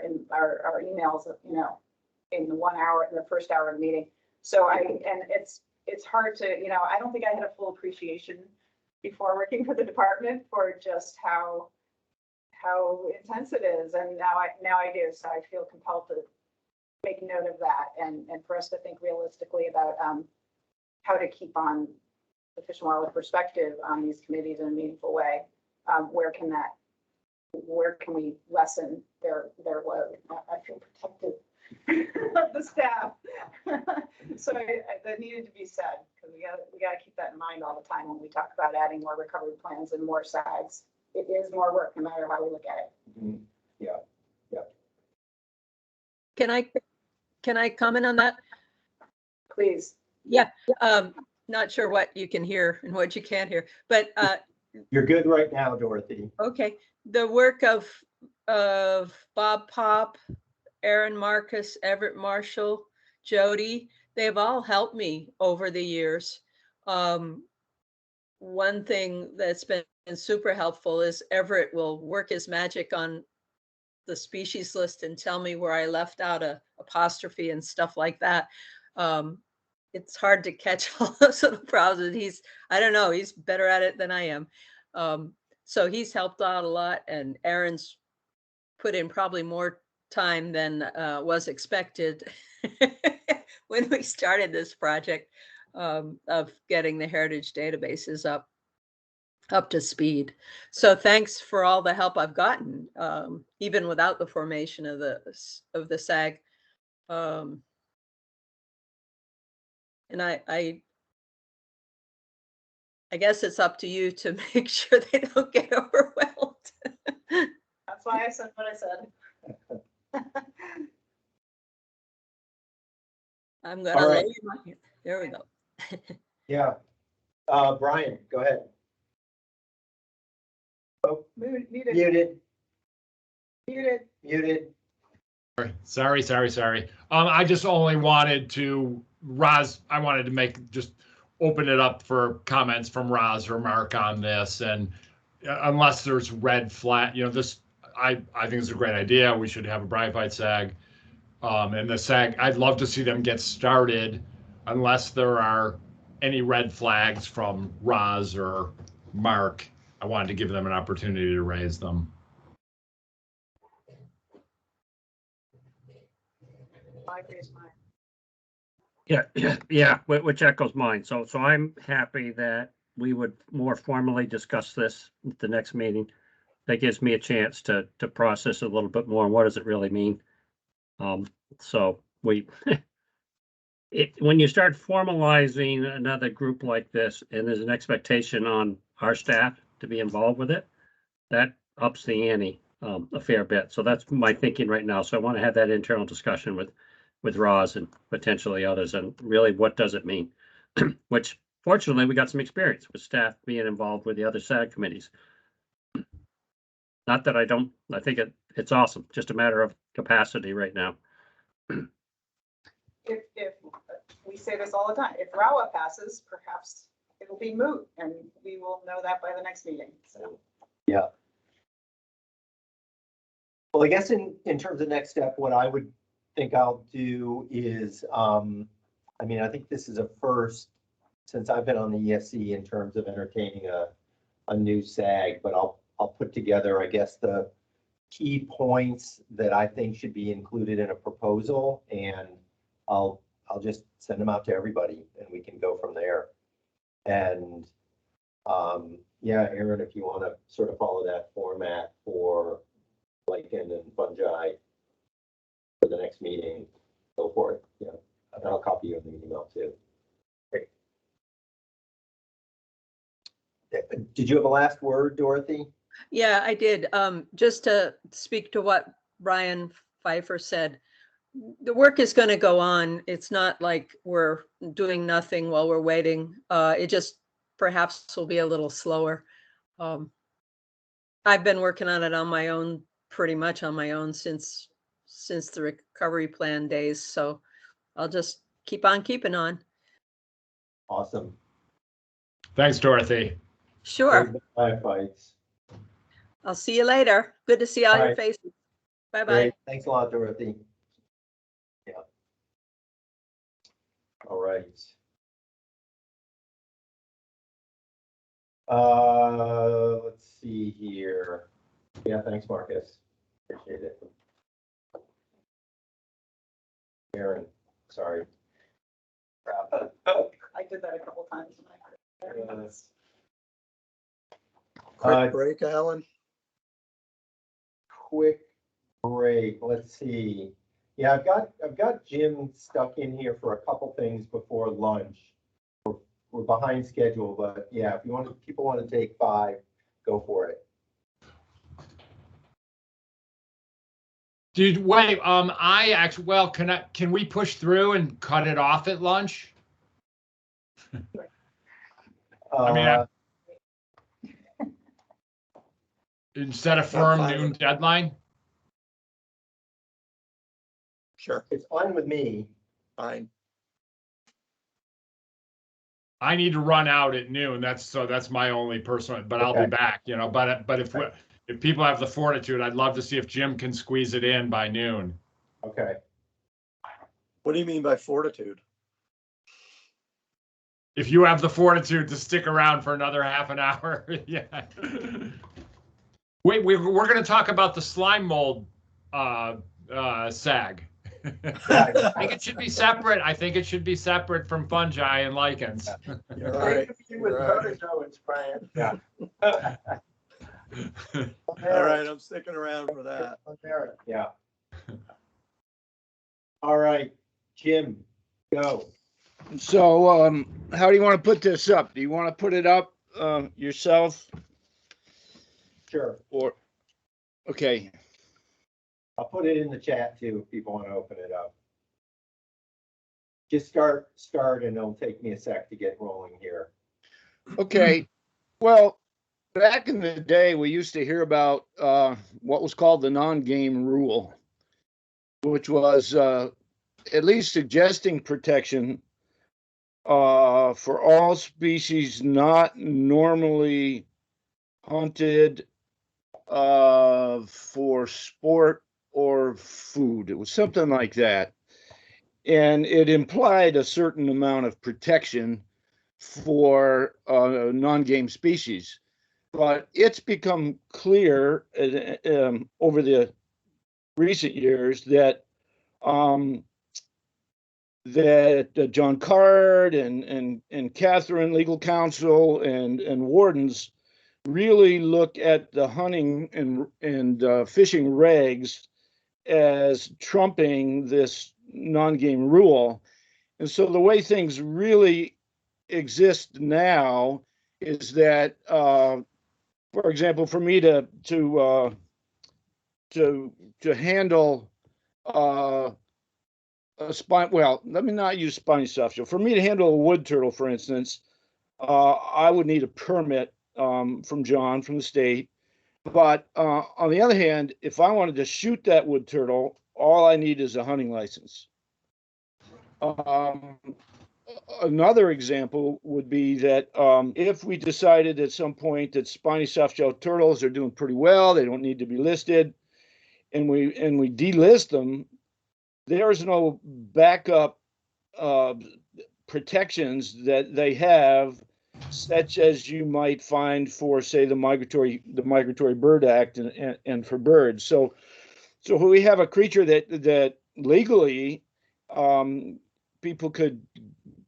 emails, you know, in the 1 hour, in the first hour of the meeting. So it's hard to, you know, I don't think I had a full appreciation before working for the department for just how intense it is. And now I do. So I feel compelled to make note of that and for us to think realistically about how to keep on the Fish and Wildlife perspective on these committees in a meaningful way. Where can we lessen their load? I feel protective of the staff. So that needed to be said, because we got to keep that in mind all the time when we talk about adding more recovery plans and more SAGs. It is more work no matter how we look at it. Mhm. Yeah, yeah. Can I comment on that? Please. Yeah, not sure what you can hear and what you can't hear, but You're good right now, Dorothy. okay. The work of Bob Pop, Aaron Marcus, Everett Marshall, Jody, they've all helped me over the years. One thing that's been super helpful is Everett will work his magic on the species list and tell me where I left out a apostrophe and stuff like that. It's hard to catch all those little problems. And I don't know, he's better at it than I am. So he's helped out a lot, and Aaron's put in probably more time than was expected when we started this project of getting the heritage databases up to speed. So thanks for all the help I've gotten, even without the formation of the SAG. And I guess it's up to you to make sure they don't get overwhelmed. That's why I said what I said. I'm gonna All right. lay my hand. There we go. Yeah. Brian, go ahead. Oh, Muted. muted, Muted. muted. Sorry. I just only wanted to, Roz, I wanted to just open it up for comments from Roz or Mark on this. And unless there's red flag, this, I think it's a great idea. We should have a Bryfight SAG. And the SAG, I'd love to see them get started unless there are any red flags from Roz or Mark. I wanted to give them an opportunity to raise them. Yeah, which echoes mine. So I'm happy that we would more formally discuss this at the next meeting. That gives me a chance to process a little bit more. And what does it really mean? So when you start formalizing another group like this, and there's an expectation on our staff to be involved with it, that ups the ante a fair bit. So that's my thinking right now. So I want to have that internal discussion with Roz and potentially others, and really, what does it mean? Which fortunately we got some experience with staff being involved with the other SAG committees. Not that I think it's awesome, just a matter of capacity right now. If we say this all the time, if RAWA passes, perhaps it'll be moot, and we will know that by the next meeting. So Yeah. Well, I guess in terms of next step, what I would think I'll do is, I think this is a first since I've been on the ESC in terms of entertaining a new SAG, but I'll put together, I guess, the key points that I think should be included in a proposal, and I'll just send them out to everybody and we can go from there. And yeah, Aaron, if you want to sort of follow that format for lichen and fungi for the next meeting, go for it. Yeah, and I'll copy you in the email too. Great. Did you have a last word, Dorothy? Yeah, I did. Just to speak to what Brian Pfeiffer said, the work is going to go on. It's not like we're doing nothing while we're waiting. It just perhaps will be a little slower. I've been working on it on my own, pretty much on my own since the recovery plan days. So I'll just keep on keeping on. Awesome. Thanks, Dorothy. Sure. Firefights. I'll see you later. Good to see all your Bye. faces. Bye-bye. Great. Thanks a lot, Dorothy. Yeah. All right. Let's see here. Yeah, thanks, Marcus. Appreciate it. Aaron, sorry. I did that a couple times. Quick break, Alan. Quick break. Let's see. Yeah, I've got Jim stuck in here for a couple things before lunch. We're behind schedule, but yeah, if people want to take 5, go for it. Wait, I actually, well, can we push through and cut it off at lunch? I mean, instead of firm noon deadline? Sure. It's fine with me. Fine. I need to run out at noon. That's my only personal, but I'll be back, you know, but if people have the fortitude, I'd love to see if Jim can squeeze it in by noon. Okay. What do you mean by fortitude? If you have the fortitude to stick around for another half an hour, yeah. Wait, we're going to talk about the slime mold SAG. I think it should be separate. I think it should be separate from fungi and lichens. You're right. With protozoans, Brian. Yeah. All right, I'm sticking around for that. Yeah. All right, Jim, go. So, how do you want to put this up? Do you want to put it up yourself? Sure. Or, okay. I'll put it in the chat too if people want to open it up. Just start, and it'll take me a sec to get rolling here. Okay. Well, back in the day, we used to hear about what was called the non-game rule, which was at least suggesting protection for all species not normally hunted for sport or food. It was something like that. And it implied a certain amount of protection for non-game species. But it's become clear over the recent years that John Card and Catherine, legal counsel, and wardens really look at the hunting and fishing regs as trumping this non-game rule. And so the way things really exist now is that, for example, for me to handle a spine, well, let me not use spiny softshell. For me to handle a wood turtle, for instance, I would need a permit from John, from the state. But on the other hand, if I wanted to shoot that wood turtle, all I need is a hunting license. Another example would be that if we decided at some point that spiny softshell turtles are doing pretty well, they don't need to be listed, and we delist them, there's no backup protections that they have, such as you might find for, say, the Migratory Bird Act and for birds. So we have a creature that legally people could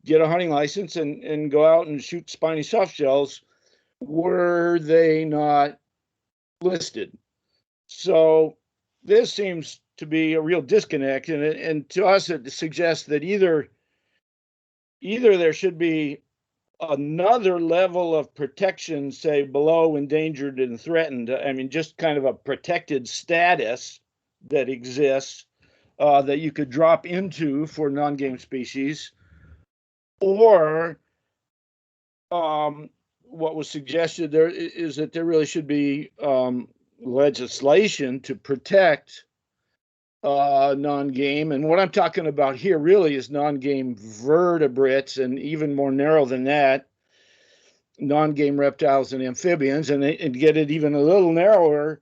get a hunting license and go out and shoot spiny softshells were they not listed. So this seems to be a real disconnect, and to us it suggests that either there should be another level of protection, say below endangered and threatened. I mean, just kind of a protected status that exists, that you could drop into for non-game species, or what was suggested there is that there really should be legislation to protect non-game. And what I'm talking about here really is non-game vertebrates, and even more narrow than that, non-game reptiles and amphibians, and get it even a little narrower,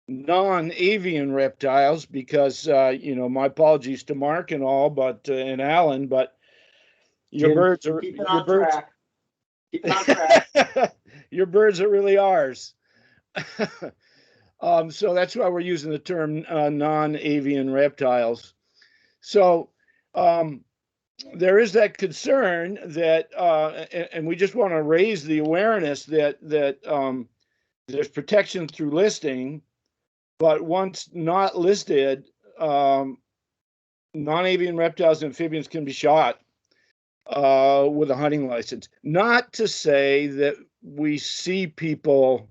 non-avian reptiles, because my apologies to Mark and all, but and Alan, but your Jim, birds are keep it your on birds. track. Keep it on track. Your birds are really ours. So that's why we're using the term non-avian reptiles. So there is that concern that, and we just want to raise the awareness that there's protection through listing, but once not listed, non-avian reptiles and amphibians can be shot with a hunting license. Not to say that we see people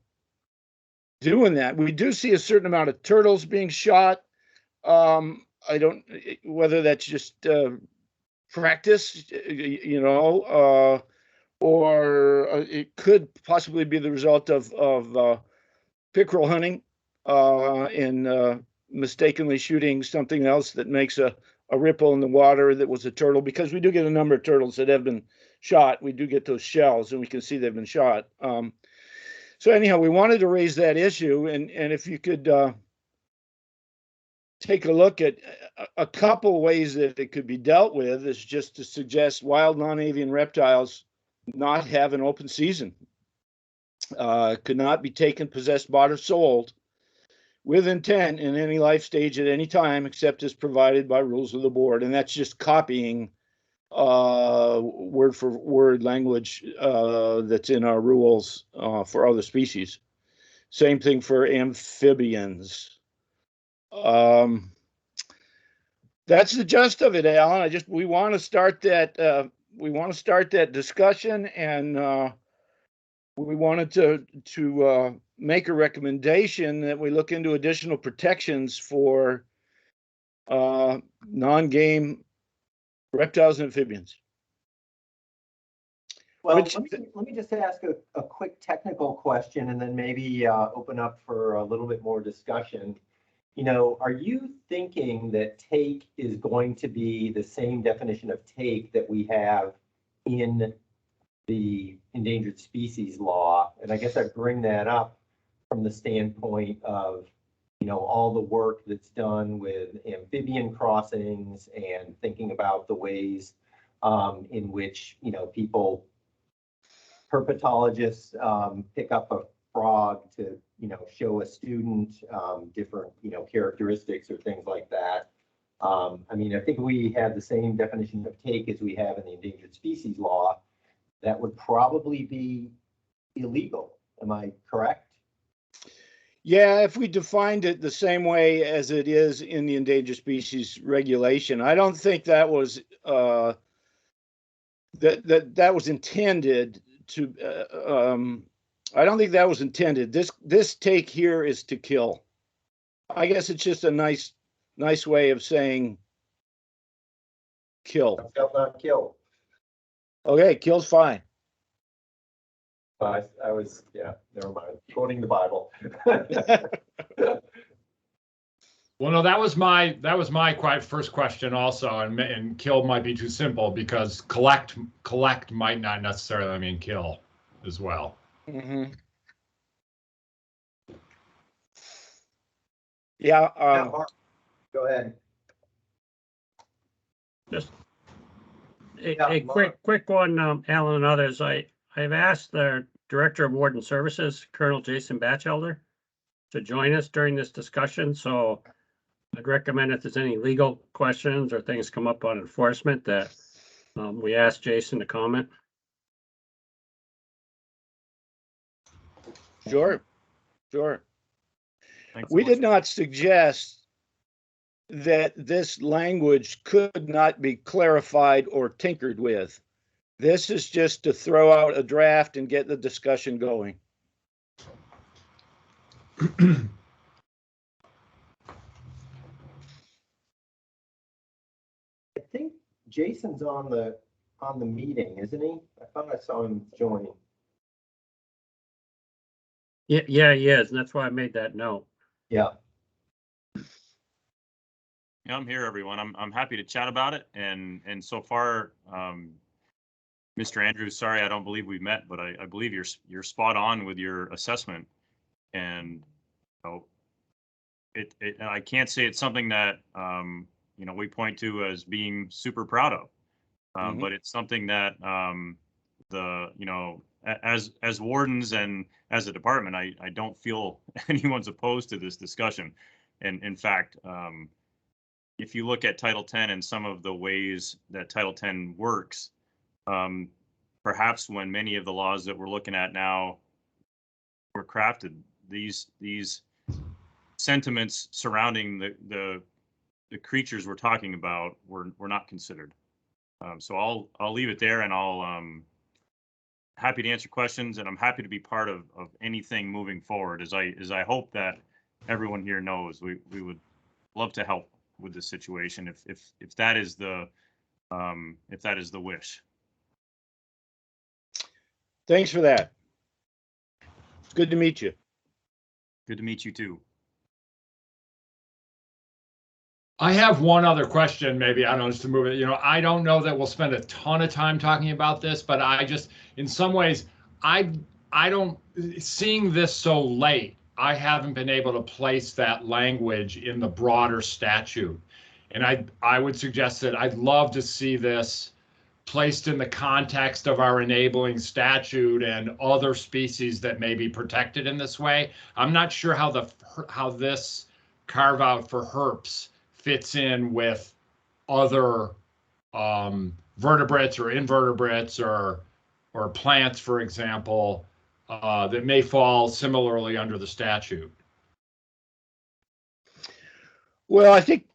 doing that. We do see a certain amount of turtles being shot. I don't, whether that's just practice, or it could possibly be the result of pickerel hunting and mistakenly shooting something else that makes a ripple in the water that was a turtle, because we do get a number of turtles that have been shot. We do get those shells and we can see they've been shot. So anyhow, we wanted to raise that issue, and if you could take a look at a couple ways that it could be dealt with, is just to suggest wild non-avian reptiles not have an open season, could not be taken, possessed, bought, or sold with intent in any life stage at any time except as provided by rules of the board. And that's just copying word for word language that's in our rules for other species. Same thing for amphibians. That's the gist of it, Alan. We want to start that. We want to start that discussion, and we wanted to make a recommendation that we look into additional protections for non-game reptiles and amphibians. Well, let me just ask a quick technical question, and then maybe open up for a little bit more discussion. Are you thinking that take is going to be the same definition of take that we have in the endangered species law? And I guess I bring that up from the standpoint of, all the work that's done with amphibian crossings and thinking about the ways in which, people, herpetologists pick up a frog to, show a student different, characteristics or things like that. I think we have the same definition of take as we have in the endangered species law. That would probably be illegal. Am I correct? Yeah, if we defined it the same way as it is in the endangered species regulation, I don't think that was that was intended to. I don't think that was intended. This take here is to kill. I guess it's just a nice way of saying kill. Not kill. Okay, kill's fine. I was, never mind. Quoting the Bible. Well, no, that was my first question also, and kill might be too simple because collect might not necessarily mean kill as well. Mm-hmm. Yeah. Go ahead. Just a quick one, Alan and others. I've asked the Director of Warden Services, Colonel Jason Batchelder, to join us during this discussion. So I'd recommend if there's any legal questions or things come up on enforcement that we ask Jason to comment. Sure. We did not suggest that this language could not be clarified or tinkered with. This is just to throw out a draft and get the discussion going. Jason's on the meeting, isn't he? I thought I saw him join. Yeah, he is, and that's why I made that note. Yeah. Yeah, I'm here, everyone. I'm happy to chat about it. And so far, Mr. Andrews, sorry, I don't believe we've met, but I believe you're spot on with your assessment. And you know, I can't say it's something that you know, we point to as being super proud of, but it's something that you know, as wardens and as a department, I don't feel anyone's opposed to this discussion. And in fact, if you look at Title 10 and some of the ways that Title 10 works, perhaps when many of the laws that we're looking at now were crafted, these sentiments surrounding the creatures we're talking about were not considered. So I'll leave it there, and I'll happy to answer questions, and I'm happy to be part of anything moving forward. As I hope that everyone here knows, we would love to help with this situation if that is the wish. Thanks for that. Good to meet you. Good to meet you too. I have one other question, maybe, I don't know, just to move it. You know, I don't know that we'll spend a ton of time talking about this, but I just, in some ways, I don't, seeing this so late, I haven't been able to place that language in the broader statute. And I would suggest that I'd love to see this placed in the context of our enabling statute and other species that may be protected in this way. I'm not sure how this carve out for herps fits in with other vertebrates or invertebrates or plants, for example, that may fall similarly under the statute. Well, I think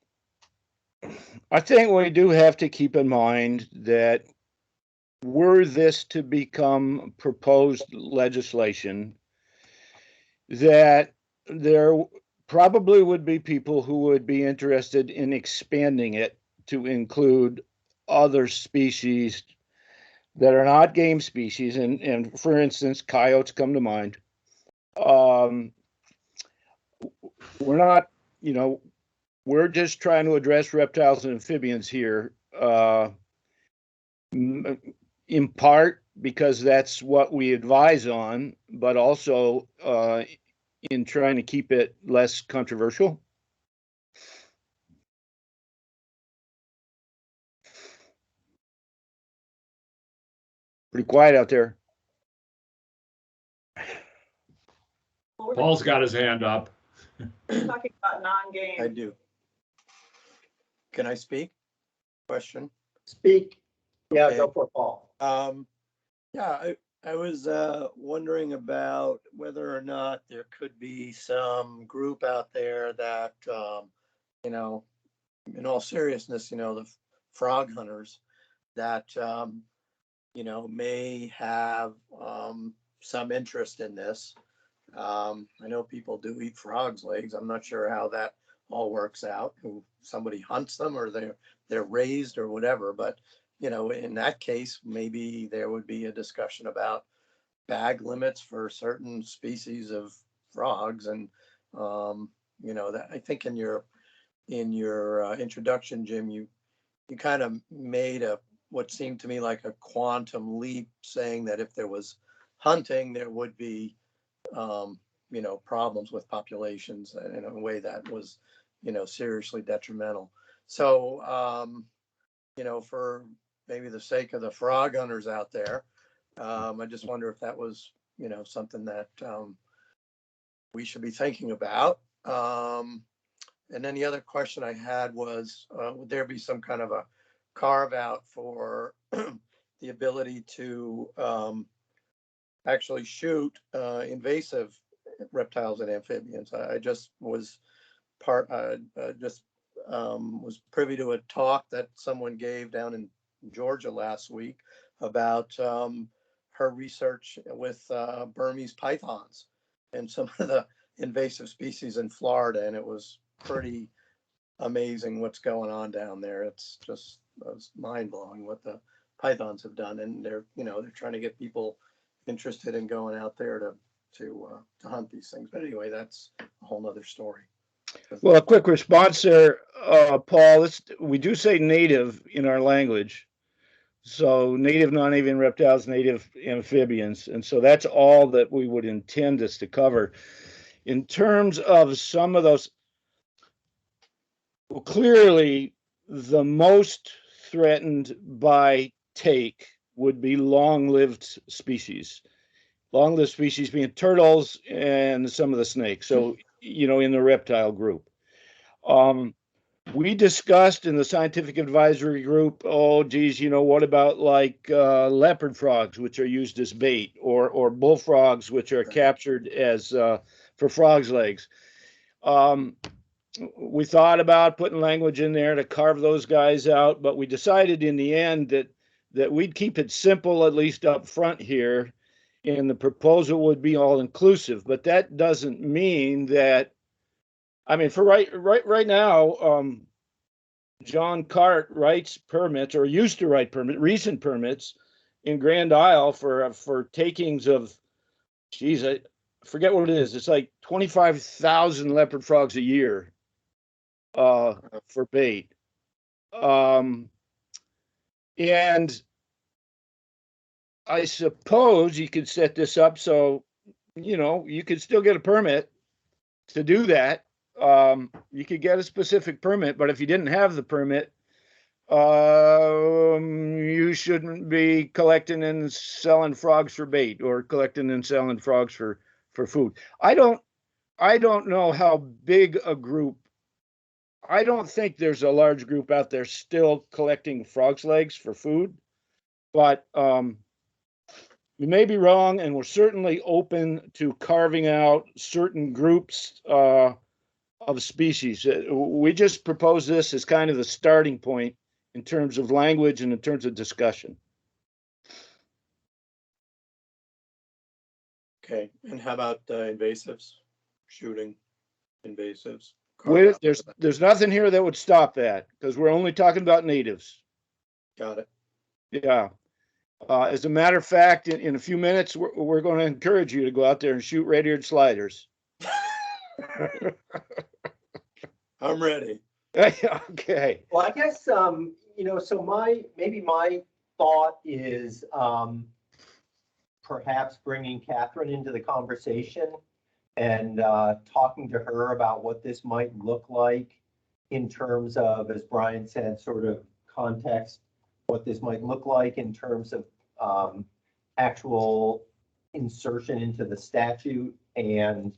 we do have to keep in mind that were this to become proposed legislation, that there probably would be people who would be interested in expanding it to include other species that are not game species. And for instance, coyotes come to mind. We're not, you know, we're just trying to address reptiles and amphibians here, in part because that's what we advise on, but also in trying to keep it less controversial. Pretty quiet out there. Paul's got his hand up. Talking about non-game. I do. Can I speak? Question? Speak. Yeah, Okay. go for it, Paul. Yeah, I was wondering about whether or not there could be some group out there that, you know, in all seriousness, you know, the frog hunters that, you know, may have some interest in this. I know people do eat frogs' legs. I'm not sure how that all works out. Somebody hunts them or they're raised or whatever, but you know, in that case, maybe there would be a discussion about bag limits for certain species of frogs. And, you know, that I think in your introduction, Jim, you kind of made what seemed to me like a quantum leap, saying that if there was hunting, there would be, you know, problems with populations in a way that was, you know, seriously detrimental. So, you know, for maybe the sake of the frog hunters out there, I just wonder if that was, you know, something that we should be thinking about. And then the other question I had was, would there be some kind of a carve out for the ability to actually shoot invasive reptiles and amphibians? I just was was privy to a talk that someone gave down in Georgia last week about her research with Burmese pythons and some of the invasive species in Florida, and it was pretty amazing what's going on down there. It's just mind blowing what the pythons have done, and they're trying to get people interested in going out there to hunt these things. But anyway, that's a whole nother story. Well, a quick response there, Paul. We do say native in our language. So native non-avian reptiles, native amphibians. And so that's all that we would intend us to cover. In terms of some of those, well, clearly the most threatened by take would be long-lived species. Long-lived species being turtles and some of the snakes. So, in the reptile group. We discussed in the scientific advisory group, what about like leopard frogs, which are used as bait, or bullfrogs, which are captured as for frogs' legs. We thought about putting language in there to carve those guys out, but we decided in the end that we'd keep it simple, at least up front here, and the proposal would be all inclusive. But that doesn't mean that. I mean, for right now, John Cart writes permits, or used to write recent permits in Grand Isle for takings of, I forget what it is. It's like 25,000 leopard frogs a year for bait. And I suppose you could set this up so, you could still get a permit to do that. You could get a specific permit, but if you didn't have the permit, you shouldn't be collecting and selling frogs for bait, or collecting and selling frogs for food. I don't know how big a group. I don't think there's a large group out there still collecting frogs' legs for food, but we may be wrong, and we're certainly open to carving out certain groups of species. We just propose this as kind of the starting point in terms of language and in terms of discussion. Okay, and how about invasives? Shooting invasives? There's nothing here that would stop that, because we're only talking about natives. Got it. Yeah. As a matter of fact, in a few minutes, we're going to encourage you to go out there and shoot red-eared sliders. I'm ready. Okay. Well, I guess, so my thought is perhaps bringing Catherine into the conversation and talking to her about what this might look like in terms of, as Brian said, sort of context, what this might look like in terms of actual insertion into the statute, and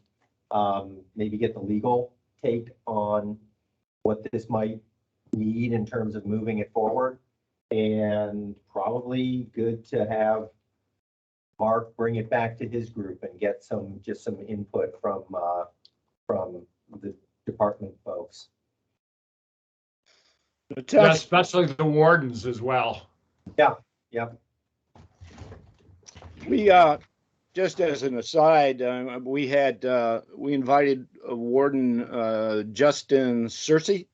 maybe get the legal take on what this might need in terms of moving it forward. And probably good to have Mark bring it back to his group and get some input from the department folks. Yeah, especially the wardens as well. Yeah. We just as an aside, we invited Warden Justin Searcy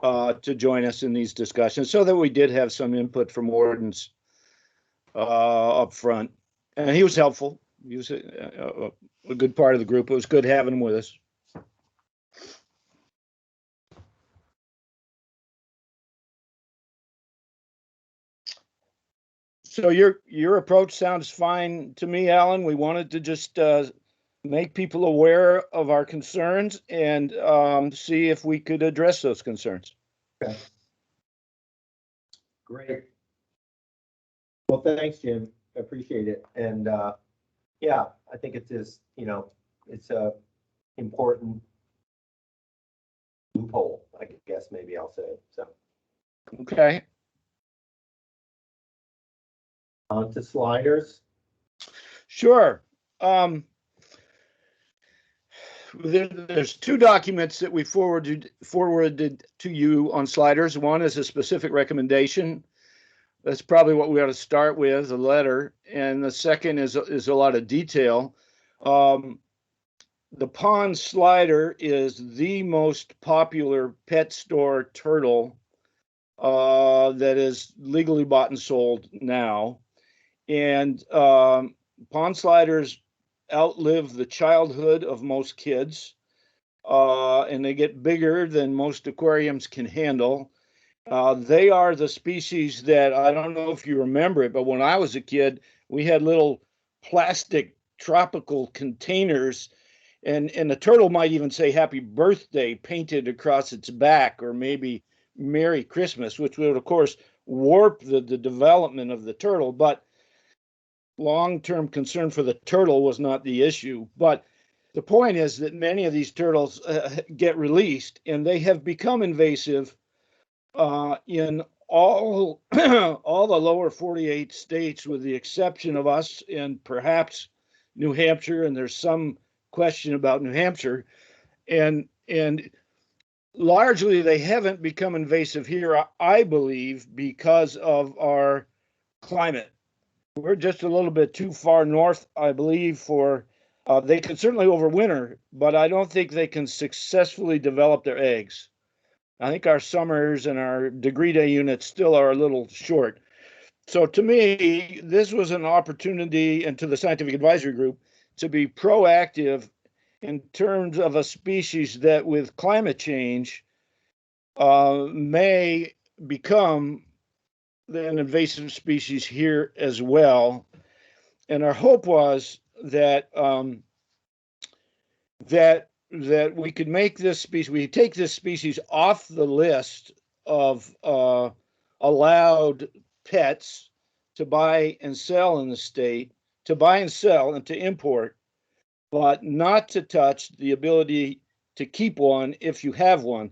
to join us in these discussions, so that we did have some input from wardens up front, and he was helpful. He was a good part of the group. It was good having him with us. So your approach sounds fine to me, Alan. We wanted to just make people aware of our concerns and see if we could address those concerns. Okay. Great. Well, thanks, Jim. I appreciate it. And yeah, I think it's just, it's a important loophole, I guess maybe I'll say. So. Okay. On to sliders. Sure. There's two documents that we forwarded to you on sliders. One is a specific recommendation. That's probably what we ought to start with, a letter. And the second is a lot of detail. the pond slider is the most popular pet store turtle that is legally bought and sold now. And pond sliders outlive the childhood of most kids, and they get bigger than most aquariums can handle. They are the species that, I don't know if you remember it, but when I was a kid, we had little plastic tropical containers, and the turtle might even say happy birthday painted across its back, or maybe Merry Christmas, which would, of course, warp the development of the turtle. But long-term concern for the turtle was not the issue. But the point is that many of these turtles get released, and they have become invasive in all all the lower 48 states, with the exception of us and perhaps New Hampshire. And there's some question about New Hampshire, and largely they haven't become invasive here, I believe, because of our climate. We're just a little bit too far north, I believe, for they can certainly overwinter, but I don't think they can successfully develop their eggs. I think our summers and our degree day units still are a little short. So to me, this was an opportunity, and to the scientific advisory group, to be proactive in terms of a species that with climate change may become an invasive species here as well. And our hope was that that we could make this species, we take this species off the list of allowed pets to buy and sell in the state, to buy and sell and to import, but not to touch the ability to keep one if you have one.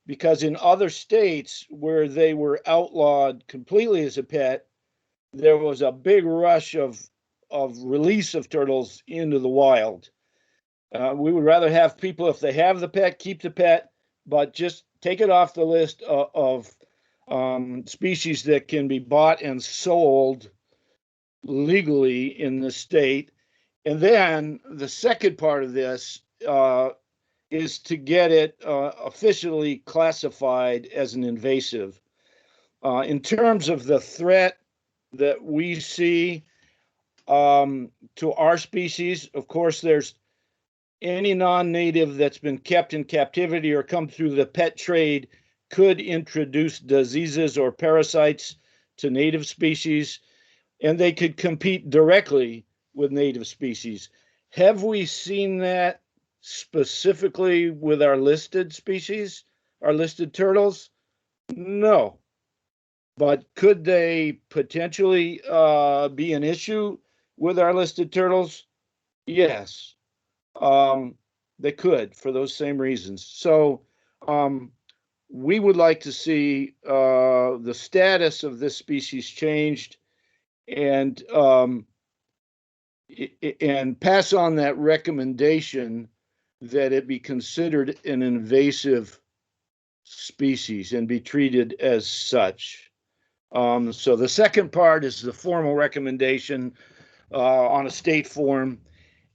Because in other states where they were outlawed completely as a pet, there was a big rush of release of turtles into the wild. We would rather have people, if they have the pet, keep the pet, but just take it off the list of species that can be bought and sold legally in the state. And then the second part of this is to get it officially classified as an invasive. In terms of the threat that we see to our species, of course, there's any non-native that's been kept in captivity or come through the pet trade could introduce diseases or parasites to native species, and they could compete directly with native species. Have we seen that specifically with our listed species, our listed turtles? No. But could they potentially be an issue with our listed turtles? Yes. They could, for those same reasons. So we would like to see the status of this species changed, and pass on that recommendation that it be considered an invasive species and be treated as such. So the second part is the formal recommendation on a state form.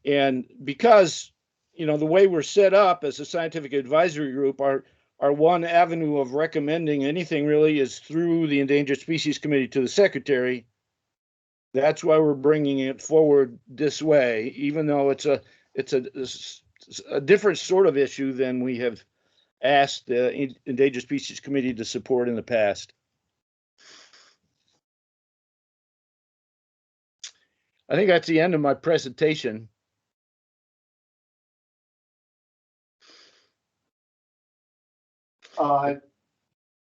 And because, you know, the way we're set up as a scientific advisory group, our one avenue of recommending anything really is through the Endangered Species Committee to the Secretary. That's why we're bringing it forward this way, even though it's a different sort of issue than we have asked the Endangered Species Committee to support in the past. I think that's the end of my presentation.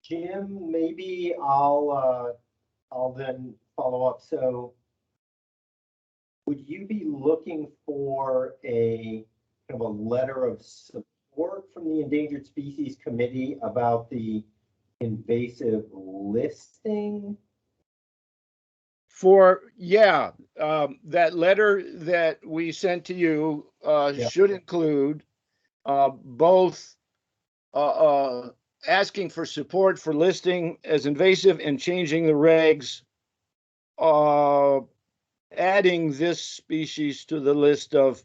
Jim, maybe I'll then follow up. So would you be looking for a kind of a letter of support from the Endangered Species Committee about the invasive listing? That letter that we sent to you should include both asking for support for listing as invasive and changing the regs, adding this species to the list of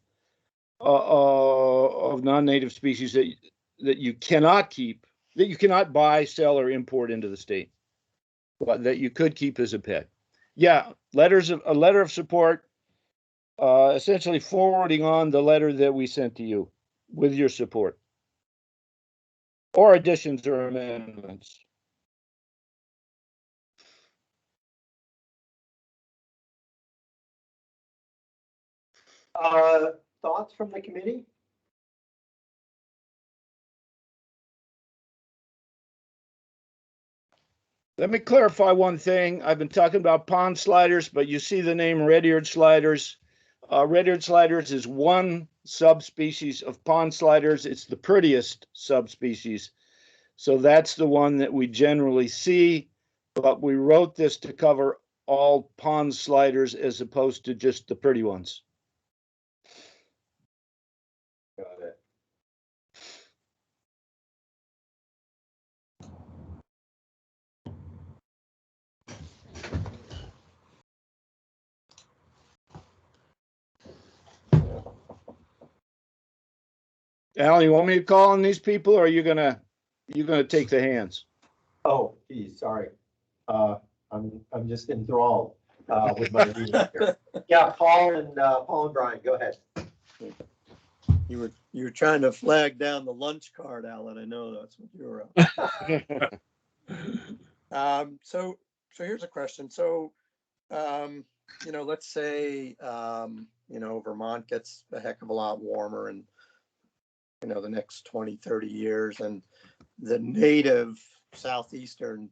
of non-native species that you cannot keep, that you cannot buy, sell, or import into the state, but that you could keep as a pet. Yeah, a letter of support, essentially forwarding on the letter that we sent to you with your support, or additions or amendments. Thoughts from the committee? Let me clarify one thing. I've been talking about pond sliders, but you see the name red-eared sliders. Red-eared sliders is one subspecies of pond sliders. It's the prettiest subspecies. So that's the one that we generally see, but we wrote this to cover all pond sliders as opposed to just the pretty ones. Got it. Al, you want me to call on these people, or are you gonna take the hands? Oh, geez, sorry. I'm just enthralled with my reading here. Yeah, Paul and Brian, go ahead. You were trying to flag down the lunch card, Alan. I know that's what you were up. So here's a question. So, let's say, Vermont gets a heck of a lot warmer in, the next 20, 30 years, and the native southeastern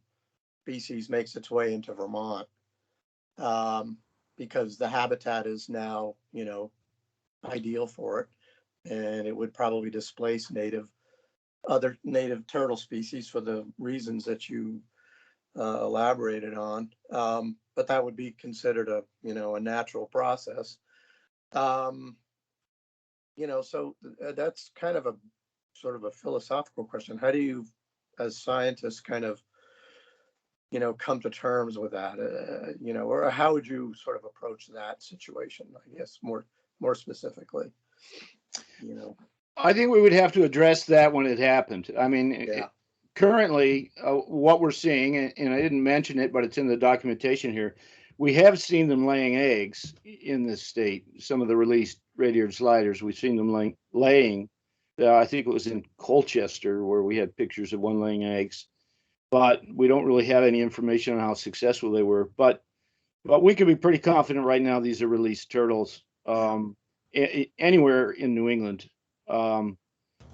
species makes its way into Vermont, because the habitat is now, ideal for it. And it would probably displace other native turtle species for the reasons that you elaborated on. But that would be considered a natural process. So that's kind of a sort of a philosophical question. How do you, as scientists, kind of, come to terms with that? Or how would you sort of approach that situation, I guess, more specifically? I think we would have to address that when it happened. I mean, Yeah. Currently, what we're seeing, and I didn't mention it, but it's in the documentation here, we have seen them laying eggs in this state. Some of the released red-eared sliders, we've seen them laying. I think it was in Colchester where we had pictures of one laying eggs, but we don't really have any information on how successful they were. But we can be pretty confident right now these are released turtles anywhere in New England. Are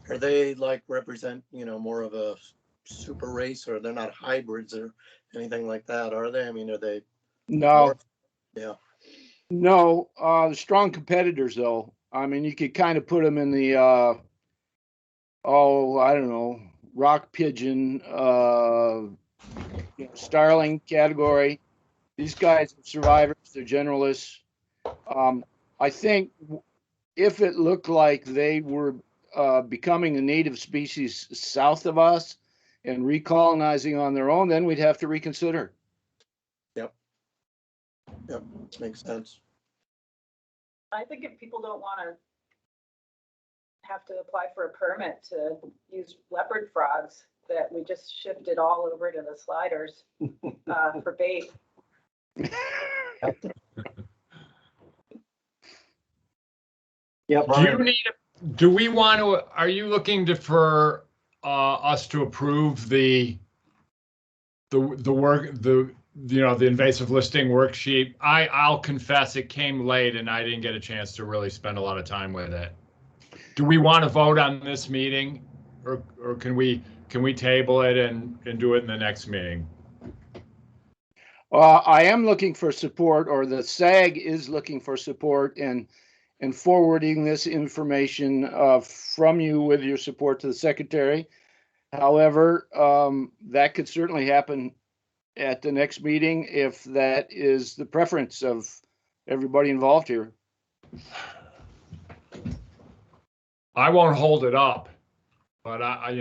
they represent, more of a super race, or they're not hybrids or anything like that, are they? I mean, are they? No. Yeah. No, the strong competitors though. I mean, you could kind of put them in the I don't know, rock pigeon, starling category. These guys are survivors, they're generalists. I think if it looked like they were becoming a native species south of us and recolonizing on their own, then we'd have to reconsider. Yep, makes sense. I think if people don't want to have to apply for a permit to use leopard frogs, that we just shift it all over to the sliders for bait. Yeah, Brian. Are you looking for us to approve the work, the invasive listing worksheet? I'll confess it came late and I didn't get a chance to really spend a lot of time with it. Do we want to vote on this meeting, or can we table it and do it in the next meeting? I am looking for support, or the SAG is looking for support and forwarding this information from you with your support to the secretary. However, that could certainly happen at the next meeting if that is the preference of everybody involved here. I won't hold it up, but I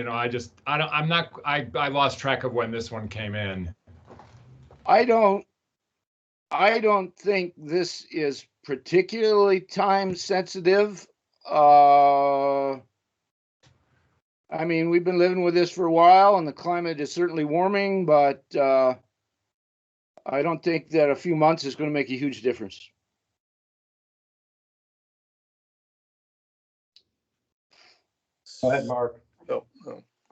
lost track of when this one came in. I don't think this is particularly time sensitive. I mean, we've been living with this for a while and the climate is certainly warming, but I don't think that a few months is going to make a huge difference. Go ahead, Mark.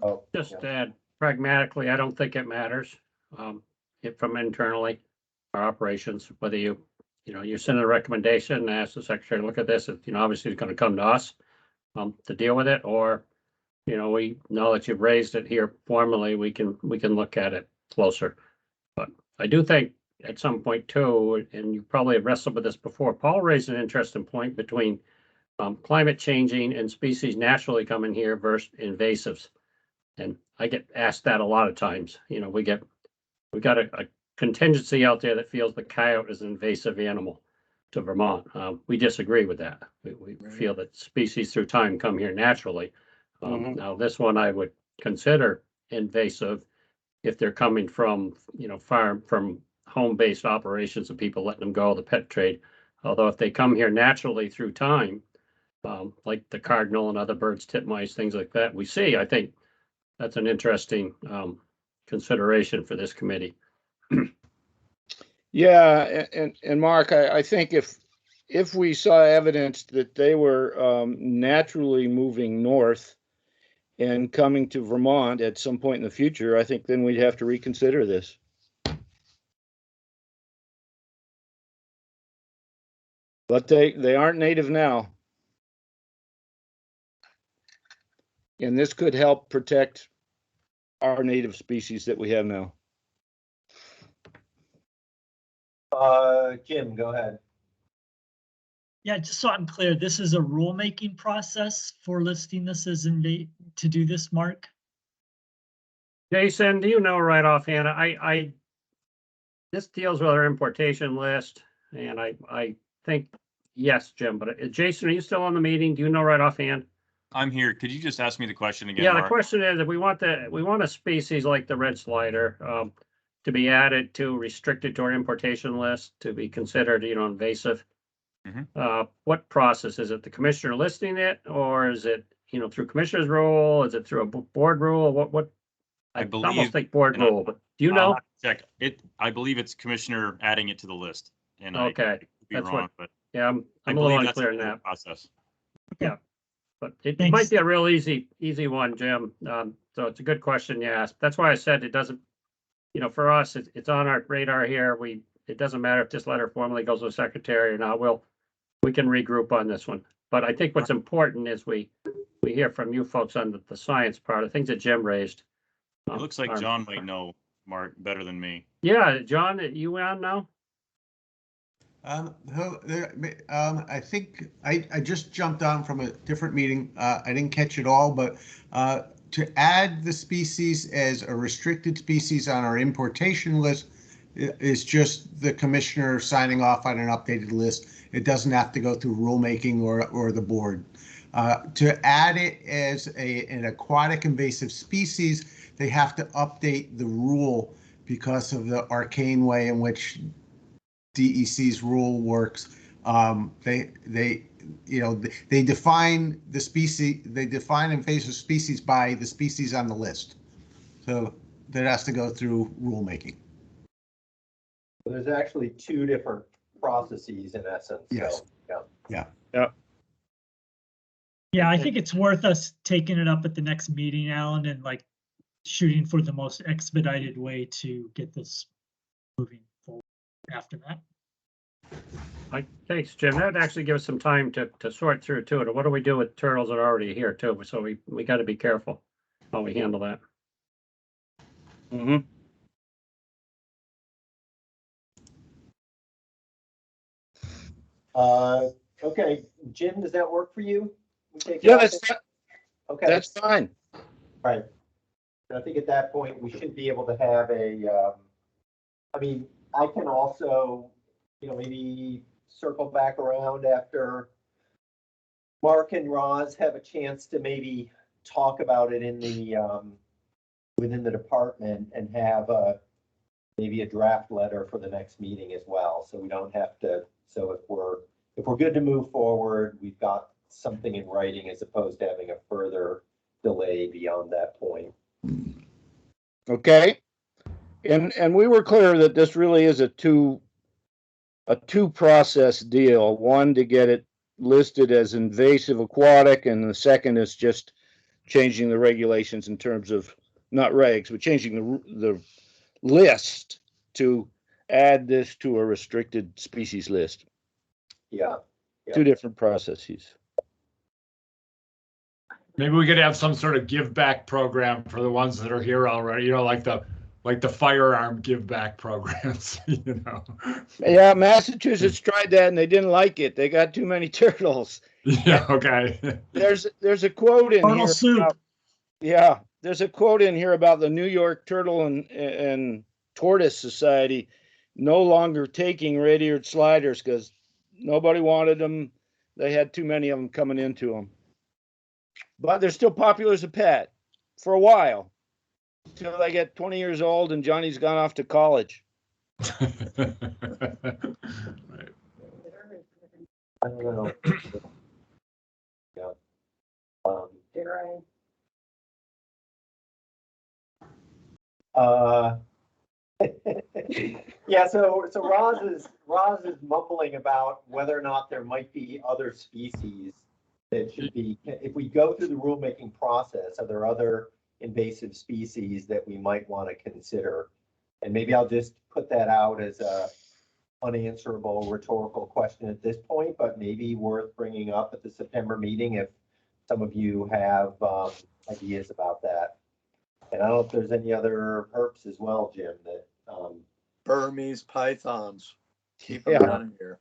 Oh, Just yeah. add pragmatically, I don't think it matters from internally, our operations, whether you send a recommendation and ask the secretary to look at this, obviously it's going to come to us to deal with it, or, we know that you've raised it here formally, we can look at it closer. But I do think at some point too, and you probably have wrestled with this before, Paul raised an interesting point between climate changing and species naturally coming here versus invasives. And I get asked that a lot of times. We got a contingency out there that feels the coyote is an invasive animal to Vermont. We disagree with that. We feel that species through time come here naturally. Now this one I would consider invasive if they're coming from, from home-based operations and people letting them go, the pet trade. Although if they come here naturally through time, like the cardinal and other birds, titmice, things like that, we see, I think that's an interesting consideration for this committee. Yeah, and Mark, I think if we saw evidence that they were naturally moving north and coming to Vermont at some point in the future, I think then we'd have to reconsider this. But they aren't native now. And this could help protect our native species that we have now. Jim, go ahead. Yeah, just so I'm clear, this is a rulemaking process for listing this as to do this, Mark? Jason, do you know right offhand? This deals with our importation list, and I think yes, Jim. But Jason, are you still on the meeting? Do you know right offhand? I'm here. Could you just ask me the question again, Yeah, Mark? the question is if we want a species like the red slider to be added to restricted to our importation list to be considered, invasive. What process is it? The commissioner listing it, or is it through commissioner's rule? Is it through a board rule? What? I almost think board rule, but do you know? Check it. I believe it's commissioner adding it to the list, and okay, I could be that's wrong, what. but Yeah, I'm a little unclear in that process. Yeah, but it might be a real easy one, Jim. So it's a good question you asked. That's why I said it doesn't. For us, it's on our radar here. It doesn't matter if this letter formally goes to the secretary or not. We can regroup on this one. But I think what's important is we hear from you folks on the science part of things that Jim raised. It looks like John might know, Mark, better than me. Yeah, John, you on now? I think I just jumped on from a different meeting. I didn't catch it all, but to add the species as a restricted species on our importation list is just the commissioner signing off on an updated list. It doesn't have to go through rulemaking or the board. To add it as an aquatic invasive species, they have to update the rule because of the arcane way in which DEC's rule works. They define the species. They define invasive species by the species on the list. So that has to go through rulemaking. There's actually two different processes in essence. Yes. So, yeah. Yeah, I think it's worth us taking it up at the next meeting, Alan, and shooting for the most expedited way to get this moving forward after that. Thanks, Jim. That'd actually give us some time to sort through too. And what do we do with turtles that are already here too? So we got to be careful how we handle that. Okay, Jim, does that work for you? Yeah, okay. That's fine. All right. I think at that point we should be able to have I mean, I can also, maybe circle back around after Mark and Roz have a chance to maybe talk about it in the within the department and have maybe a draft letter for the next meeting as well. So we don't have to. So if we're good to move forward, we've got something in writing as opposed to having a further delay beyond that point. Okay. And we were clear that this really is a two process deal. One, to get it listed as invasive aquatic, and the second is just changing the regulations in terms of, not regs, but changing the list to add this to a restricted species list. Yeah. Two different processes. Maybe we could have some sort of give back program for the ones that are here already, you know, like the firearm give back programs, you know. Yeah, Massachusetts tried that and they didn't like it. They got too many turtles. Yeah, okay. There's a quote in Turtle here. soup. Yeah, there's a quote in here about the New York Turtle and Tortoise Society no longer taking red-eared sliders because nobody wanted them. They had too many of them coming into them. But they're still popular as a pet for a while until they get 20 years old and Johnny's gone off to college. Right. I don't know. Yeah. Dare Yeah, so Roz is mumbling about whether or not there might be other species that should be, if we go through the rulemaking process, are there other invasive species that we might want to consider? And maybe I'll just put that out as a unanswerable rhetorical question at this point, but maybe worth bringing up at the September meeting if some of you have ideas about that. And I don't know if there's any other herps as well, Jim, that Burmese pythons. Keep them Yeah. out of here.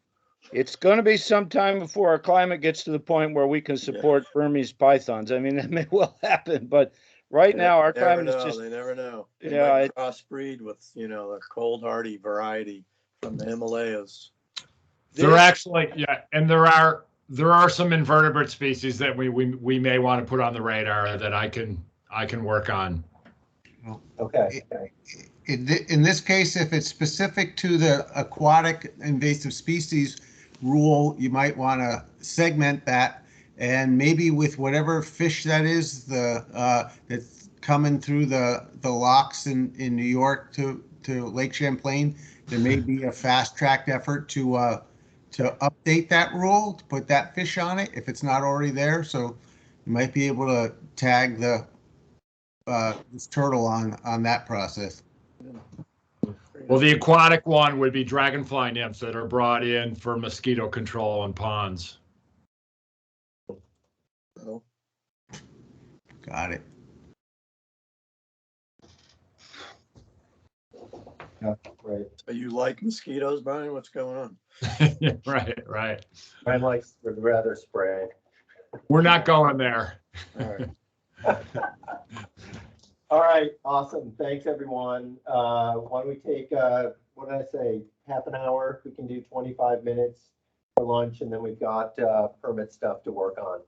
It's going to be some time before our climate gets to the point where we can support Burmese pythons. I mean, that may well happen, but right now our climate is just. They never know. They Yeah, might crossbreed with, a cold hardy variety from the Himalayas. There actually, yeah, and there are some invertebrate species that we may want to put on the radar that I can work on. Okay. In this case, if it's specific to the aquatic invasive species rule, you might want to segment that, and maybe with whatever fish that is, that's coming through the locks in New York to Lake Champlain, there may be a fast-tracked effort to update that rule, to put that fish on it if it's not already there. So you might be able to tag this turtle on that process. Well, the aquatic one would be dragonfly nymphs that are brought in for mosquito control in ponds. Oh, Got it. Yeah, right. so you like mosquitoes, Brian? What's going on? Right. Mine would rather spray. We're not going there. All right. All right, awesome. Thanks, everyone. Why don't we take, what did I say, half an hour? We can do 25 minutes for lunch, and then we've got permit stuff to work on.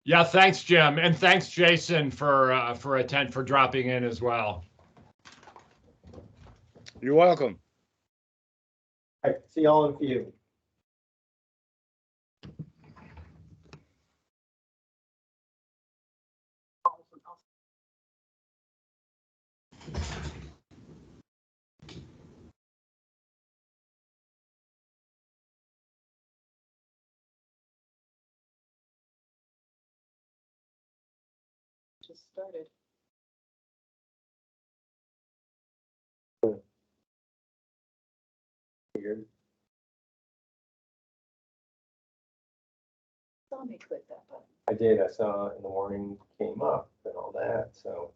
Yeah, thanks, Jim, and thanks, Jason, for dropping in as well. You're welcome. All right, see y'all in a few. just started. Weird. Saw me click that button. I did. I saw in the morning came up and all that. So